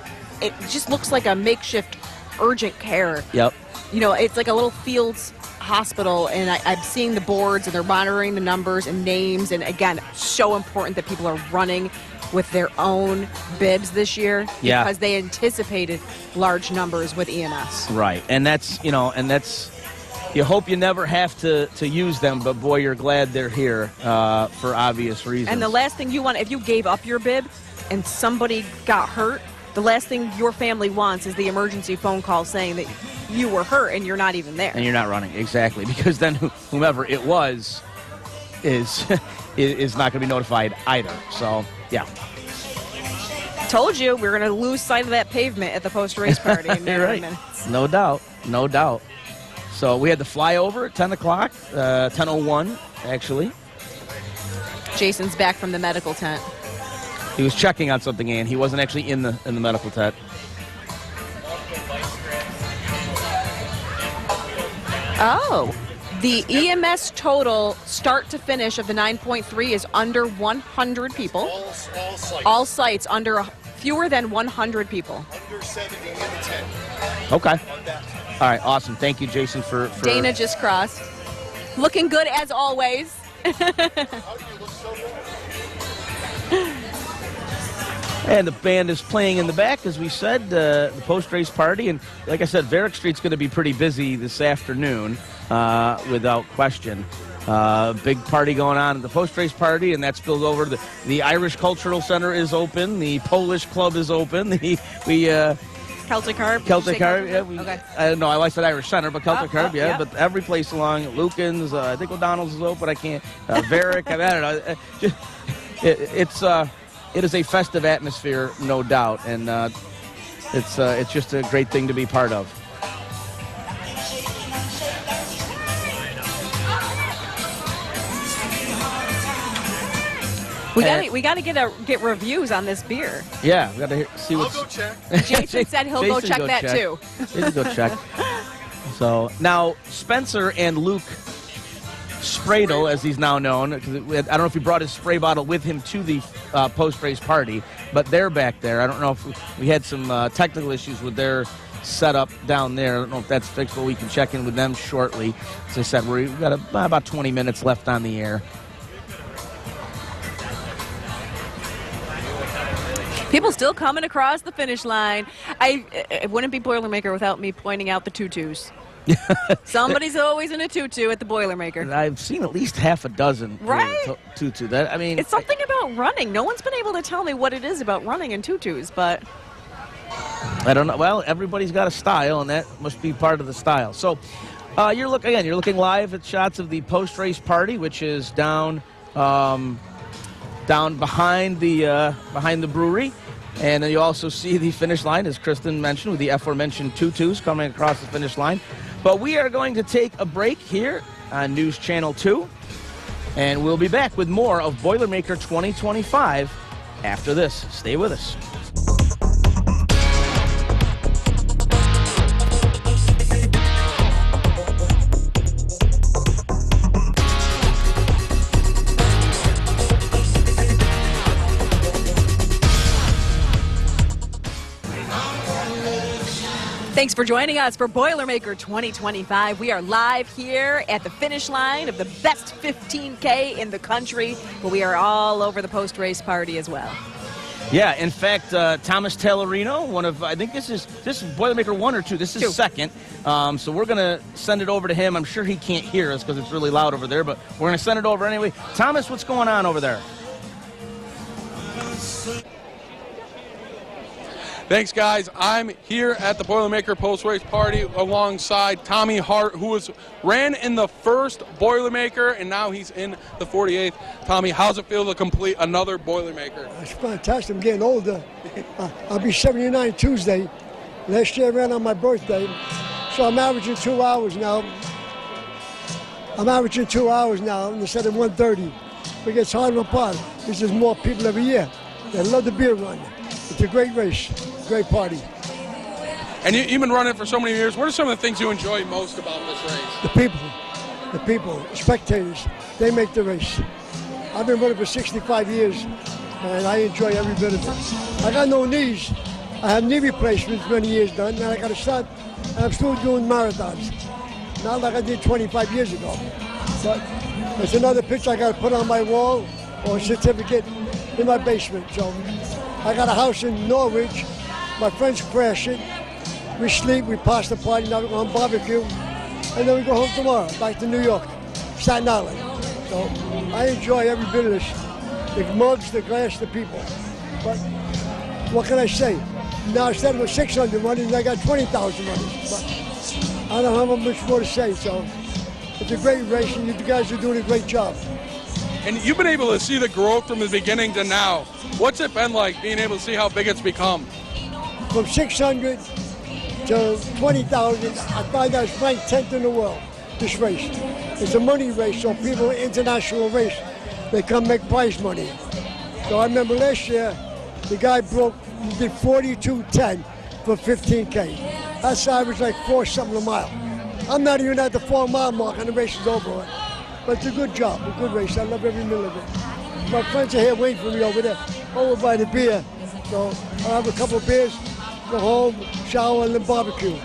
just looks like a makeshift urgent care. It's like a little Fields hospital, and I'm seeing the boards, and they're monitoring the numbers and names, and again, so important that people are running with their own bibs this year because they anticipated large numbers with EMS. Right, and that's you hope you never have to use them, but boy, you're glad they're here for obvious reasons. And the last thing you want, if you gave up your bib and somebody got hurt, the last thing your family wants is the emergency phone call saying that you were hurt and you're not even there. And you're not running, exactly, because then whomever it was is not going to be notified either. So, yeah. Told you we were going to lose sight of that pavement at the post-race party in minutes. No doubt. So we had the flyover at 10 o'clock, 10:01, actually. Jason's back from the medical tent. He was checking on something, and he wasn't actually in the medical tent. Oh, the EMS total start to finish of the 9.3 is under 100 people. All sites under fewer than 100 people. Under 70 in the tent. Okay. All right, awesome. Thank you, Jason, for... Dana just crossed. Looking good as always. And the band is playing in the back, as we said, the post-race party. And like I said, Varick Street's going to be pretty busy this afternoon, without question. Big party going on at the post-race party, and that spills over to the Irish Cultural Center is open. The Polish Club is open. Celtic Herb? Okay. I don't know. I said Irish Center, but Celtic Herb, yeah. But every place along Lucan's, I think O'Donnell's is open. I can't. Varick, I don't know. It is a festive atmosphere, no doubt, and it's just a great thing to be part of. We got to get reviews on this beer. Yeah, we got to see what's. I'll go check. Jason said he'll go check that too. Jason go check. So now Spencer and Luke Spradle, as he's now known, because I don't know if he brought his spray bottle with him to the post-race party, but they're back there. I don't know if we had some technical issues with their setup down there. I don't know if that's fixed, but we can check in with them shortly. As I said, we've got about 20 minutes left on the air. People still coming across the finish line. It wouldn't be Boilermaker without me pointing out the tutus. Somebody's always in a tutu at the Boilermaker. I've seen at least half a dozen. Right? Tutu. That, I mean, it's something about running. No one's been able to tell me what it is about running in tutus, but I don't know. Well, everybody's got a style, and that must be part of the style. So you're looking live at shots of the post-race party, which is down behind the brewery. And then you also see the finish line, as Kristen mentioned, with the aforementioned tutus coming across the finish line. But we are going to take a break here on News Channel 2, and we'll be back with more of Boilermaker 2025 after this. Stay with us. thanks for joining us for Boilermaker 2025. We are live here at the finish line of the best 15K in the country, but we are all over the post-race party as well. Yeah, in fact, Thomas Taylorino, I think this is Boilermaker 1 or 2. This is second. So we're going to send it over to him. I'm sure he can't hear us because it's really loud over there, but we're going to send it over anyway. Thomas, what's going on over there? Thanks, guys. I'm here at the Boilermaker post-race party alongside Tommy Hart, who ran in the first Boilermaker, and now he's in the 48th. Tommy, how's it feel to complete another Boilermaker? It's fantastic. I'm getting older. I'll be 79 Tuesday. Last year I ran on my birthday, so I'm averaging 2 hours now. Instead of 1:30. It gets harder apart. There's just more people every year. They love the beer run. It's a great race, great party. And you've been running for so many years. What are some of the things you enjoy most about this race? The people, spectators, they make the race. I've been running for 65 years, and I enjoy every bit of it. I got no knees. I have knee replacements many years done, and I got to start, and I'm still doing marathons. Not like I did 25 years ago. But there's another picture I got to put on my wall, or a certificate in my basement. So I got a house in Norwich. My friends crash it. We sleep, we pass the party, now we're on barbecue, and then we go home tomorrow, back to New York, Staten Island. So I enjoy every bit of this. The mugs, the glass, the people. But what can I say? Now instead of 600 runners, I got 20,000 runners. But I don't have much more to say, so it's a great race, and you guys are doing a great job. And you've been able to see the growth from the beginning to now. What's it been like being able to see how big it's become? From 600 to 20,000, I find I was ranked 10th in the world, this race. It's a money race, so people, international race, they come make prize money. So I remember last year, the guy he did 42.10 for 15K. That's average like 4 something a mile. I'm not even at the 4 mile mark and the race is over. But it's a good job, a good race. I love every minute of it. My friends are here waiting for me over there, over by the beer. So I'll have a couple of beers, go home, shower, and then barbecue.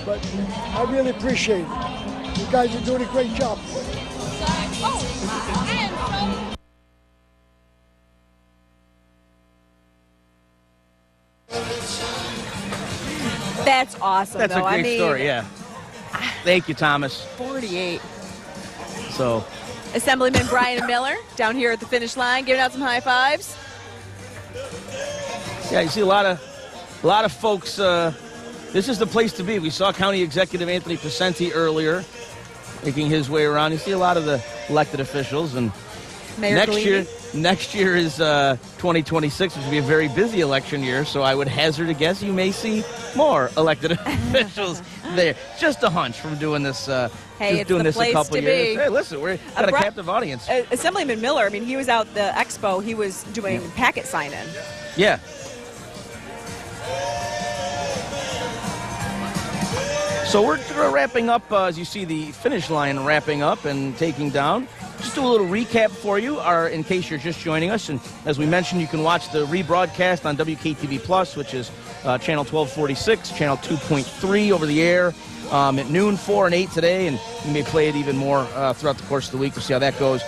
But I really appreciate it. You guys are doing a great job. That's awesome. That's though. a great story, yeah. Thank you, Thomas. 48. So, Assemblyman Brian Miller down here at the finish line, giving out some high fives. yeah, you see a lot of folks. This is the place to be. We saw County Executive Anthony Pacenti earlier, making his way around. You see a lot of the elected officials, and Mayor next Galini. year, Next year is 2026, which will be a very busy election year, so I would hazard a guess you may see more elected officials there. Just a hunch from doing this. Hey, just doing this a couple to years. be. Hey, listen, we've got a captive audience. Assemblyman Miller, I mean, he was out the expo. He was doing packet sign-in. Yeah. So we're wrapping up, as you see the finish line wrapping up and taking down. Just do a little recap for you, in case you're just joining us. And as we mentioned, you can watch the rebroadcast on WKTV Plus, which is channel 1246, channel 2.3 over the air at noon, 4 and 8 today. And we may play it even more throughout the course of the week. We'll see how that goes.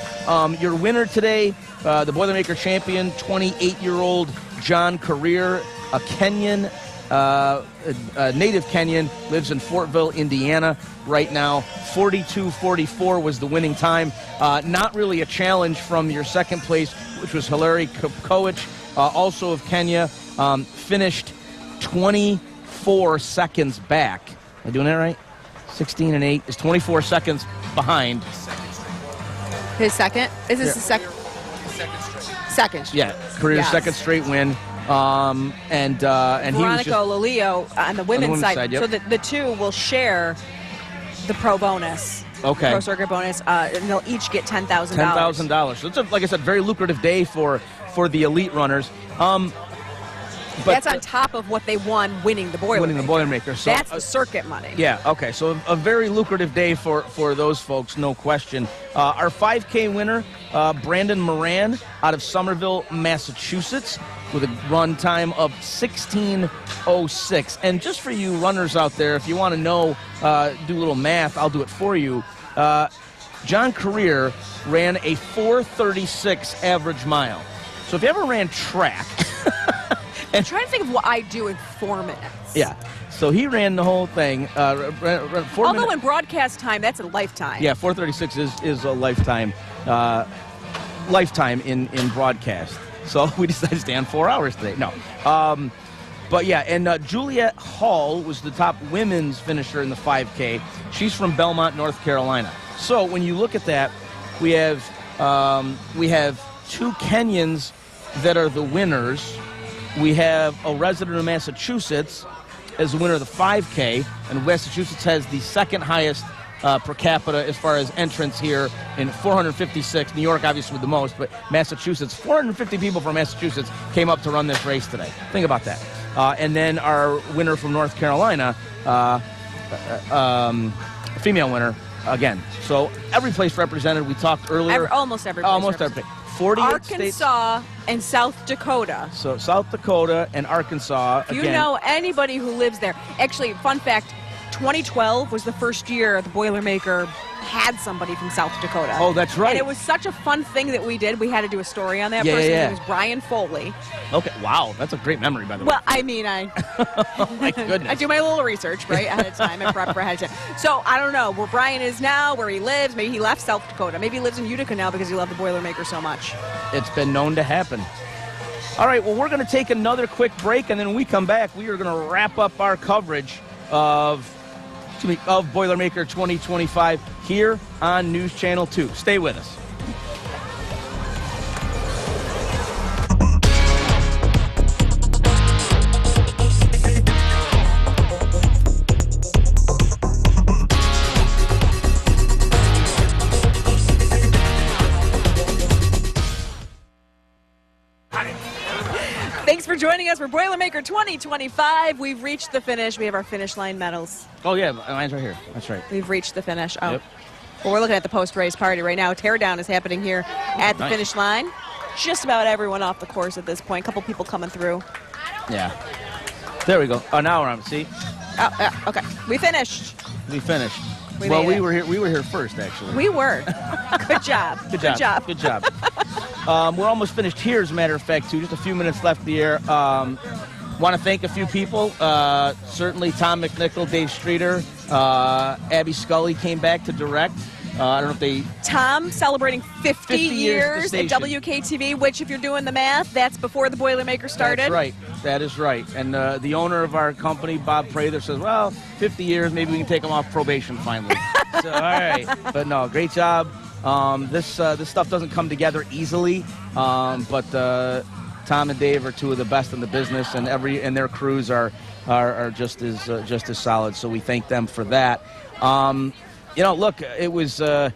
Your winner today, the Boilermaker champion, 28-year-old John Career, a Kenyan, a native Kenyan, lives in Fortville, Indiana right now. 42:44 was the winning time. Not really a challenge from your second place, which was Hilary Koech, also of Kenya. Finished 24 seconds back. Am I doing that right? 16 and 8 is 24 seconds behind. His second? Is this the second? Second. Yeah, career second straight win. And Veronica he was just, Lolio on the women's side. Yep. So the two will share the pro bonus. Okay. The pro circuit bonus, and they'll each get $10,000. $10,000. So it's like I said, very lucrative day for the elite runners. But that's on top of what they won winning the Boilermaker. So that's the circuit money. Yeah. Okay. So a very lucrative day for those folks, no question. Our 5K winner, Brandon Moran, out of Somerville, Massachusetts, with a run time of 16:06. And just for you runners out there, if you want to know, do a little math, I'll do it for you. John Career ran a 4:36 average mile. So if you ever ran track. I'm trying to think of what I do in 4 minutes. Yeah. So he ran the whole thing. Although in broadcast time, that's a lifetime. Yeah, 4:36 is a lifetime in broadcast. So we decided to stay on 4 hours today. No. But yeah, and Juliet Hall was the top women's finisher in the 5K. She's from Belmont, North Carolina. So when you look at that, we have two Kenyans that are the winners. We have a resident of Massachusetts as the winner of the 5K, and Massachusetts has the second highest per capita as far as entrants here in 456. New York obviously with the most, but Massachusetts, 450 people from Massachusetts came up to run this race today. Think about that. And then our winner from North Carolina, female winner again. So every place represented. We talked earlier. Almost every place. Almost every. 48 Arkansas states. And South Dakota. So South Dakota and Arkansas. If you know anybody who lives there. Actually, fun fact, 2012 was the first year the Boilermaker had somebody from South Dakota. Oh, that's right. And it was such a fun thing that we did. We had to do a story on that person. His name was Brian Foley. Okay, wow, that's a great memory, by the way. Well, I mean, oh my goodness. I do my little research, right, ahead of time. I prep for ahead of time. So, I don't know where Brian is now, where he lives. Maybe he left South Dakota. Maybe he lives in Utica now because he loved the Boilermaker so much. It's been known to happen. All right, well, we're going to take another quick break, and then when we come back, we are going to wrap up our coverage of Boilermaker 2025 here on News Channel 2. Stay with us. Thanks for joining us for Boilermaker 2025. We've reached the finish. We have our finish line medals. Oh, yeah, mine's right here. That's right. We've reached the finish. Oh. Yep. Well, we're looking at the post-race party right now. Teardown is happening here at the finish line. Just about everyone off the course at this point. A couple people coming through. Yeah. There we go. Oh, now we're on. See? Oh, yeah. Okay. We finished. We finished. We were here. We were here first, actually. We were. Good job. Good job. Good job. We're almost finished here, as a matter of fact, too. Just a few minutes left in the air. Want to thank a few people. Certainly Tom McNichol, Dave Streeter, Abby Scully came back to direct. I don't know if they... Tom celebrating 50 years at station. WKTV, which, if you're doing the math, that's before the Boilermaker started. That's right. That is right. And the owner of our company, Bob Prather, says, well, 50 years, maybe we can take him off probation finally. So, all right. But no, great job. This stuff doesn't come together easily, but Tom and Dave are two of the best in the business, and their crews are just as solid. So we thank them for that. Look, it was a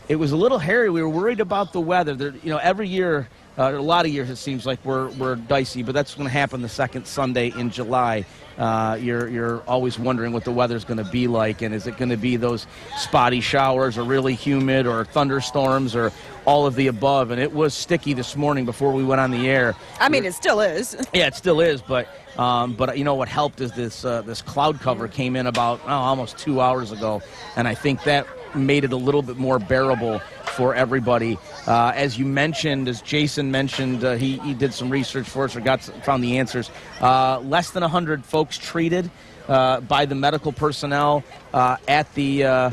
little hairy. We were worried about the weather. Every year, a lot of years it seems like we're dicey, but that's going to happen the second Sunday in July. You're always wondering what the weather's going to be like, and is it going to be those spotty showers, or really humid, or thunderstorms, or all of the above? And it was sticky this morning before we went on the air. I mean, it still is. Yeah, it still is, but what helped is this cloud cover came in about almost 2 hours ago, and I think that made it a little bit more bearable for everybody. As Jason mentioned, he did some research for us, or found the answers. Less than 100 folks treated by the medical personnel at the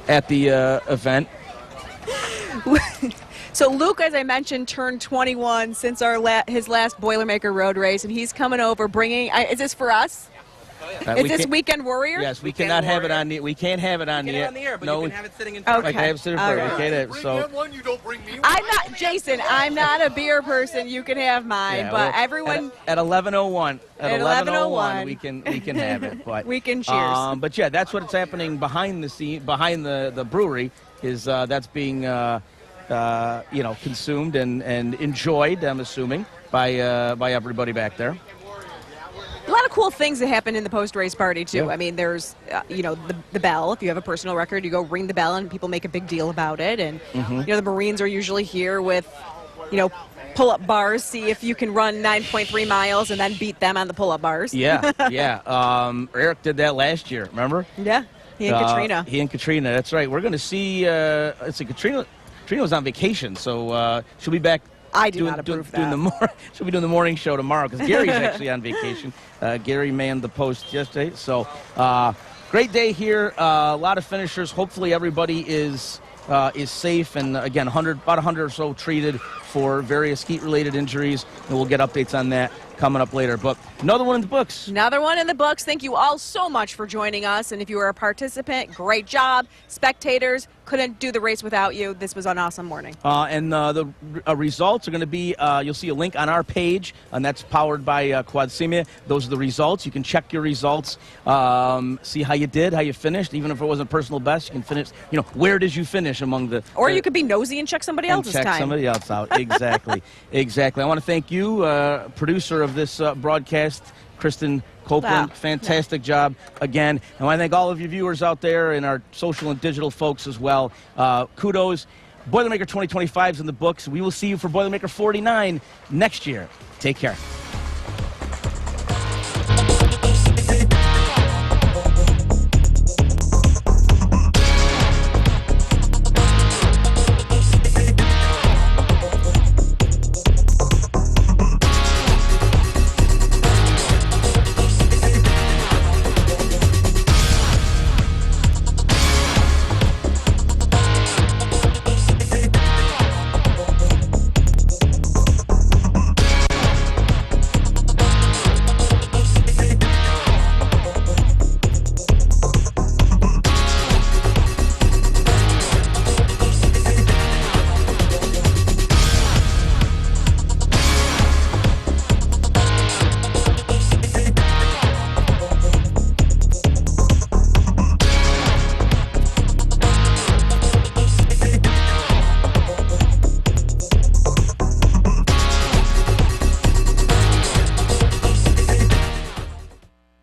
event. So Luke, as I mentioned, turned 21 since his last Boilermaker Road Race, and he's coming over bringing. Is this for us? Is this Weekend Warrior? Yes, we cannot have it on the. We can't have it on the air. But no, you can have it sitting in front. Okay. I can have it sitting in front. Right. Okay, I'm not Jason. I'm not a beer person. You can have mine, Yeah, but well, everyone at 11:01. At 11:01 we can have it. But we can cheers. But yeah, that's what's happening behind the scene, behind the brewery. Is that's being consumed and enjoyed, I'm assuming, by everybody back there. A lot of cool things that happen in the post-race party, too. Yeah. I mean, there's, the bell. If you have a personal record, you go ring the bell, and people make a big deal about it. And, the Marines are usually here with, pull-up bars, see if you can run 9.3 miles and then beat them on the pull-up bars. Yeah, yeah. Eric did that last year, remember? Yeah, he and Katrina. He and Katrina, that's right. We're going to see, Katrina was on vacation, so she'll be back. I do not approve that. She'll be doing the morning show tomorrow because Gary's actually on vacation. Gary manned the post yesterday. So great day here. A lot of finishers. Hopefully everybody is safe. And again, about 100 or so treated for various heat-related injuries. And we'll get updates on that coming up later. But another one in the books. Another one in the books. Thank you all so much for joining us. And if you were a participant, great job. Spectators, couldn't do the race without you. This was an awesome morning. And the results are going to be, you'll see a link on our page, and that's powered by Quadsimia. Those are the results. You can check your results, see how you did, how you finished. Even if it wasn't personal best, you can finish, where did you finish among the... Or you could be nosy and check somebody else's time. Check somebody else out. Exactly. Exactly. I want to thank you, producer of this broadcast, Kristen Copeland. Fantastic job again. And I want to thank all of you viewers out there and our social and digital folks as well. Kudos. Boilermaker 2025 is in the books. We will see you for Boilermaker 49 next year. Take care.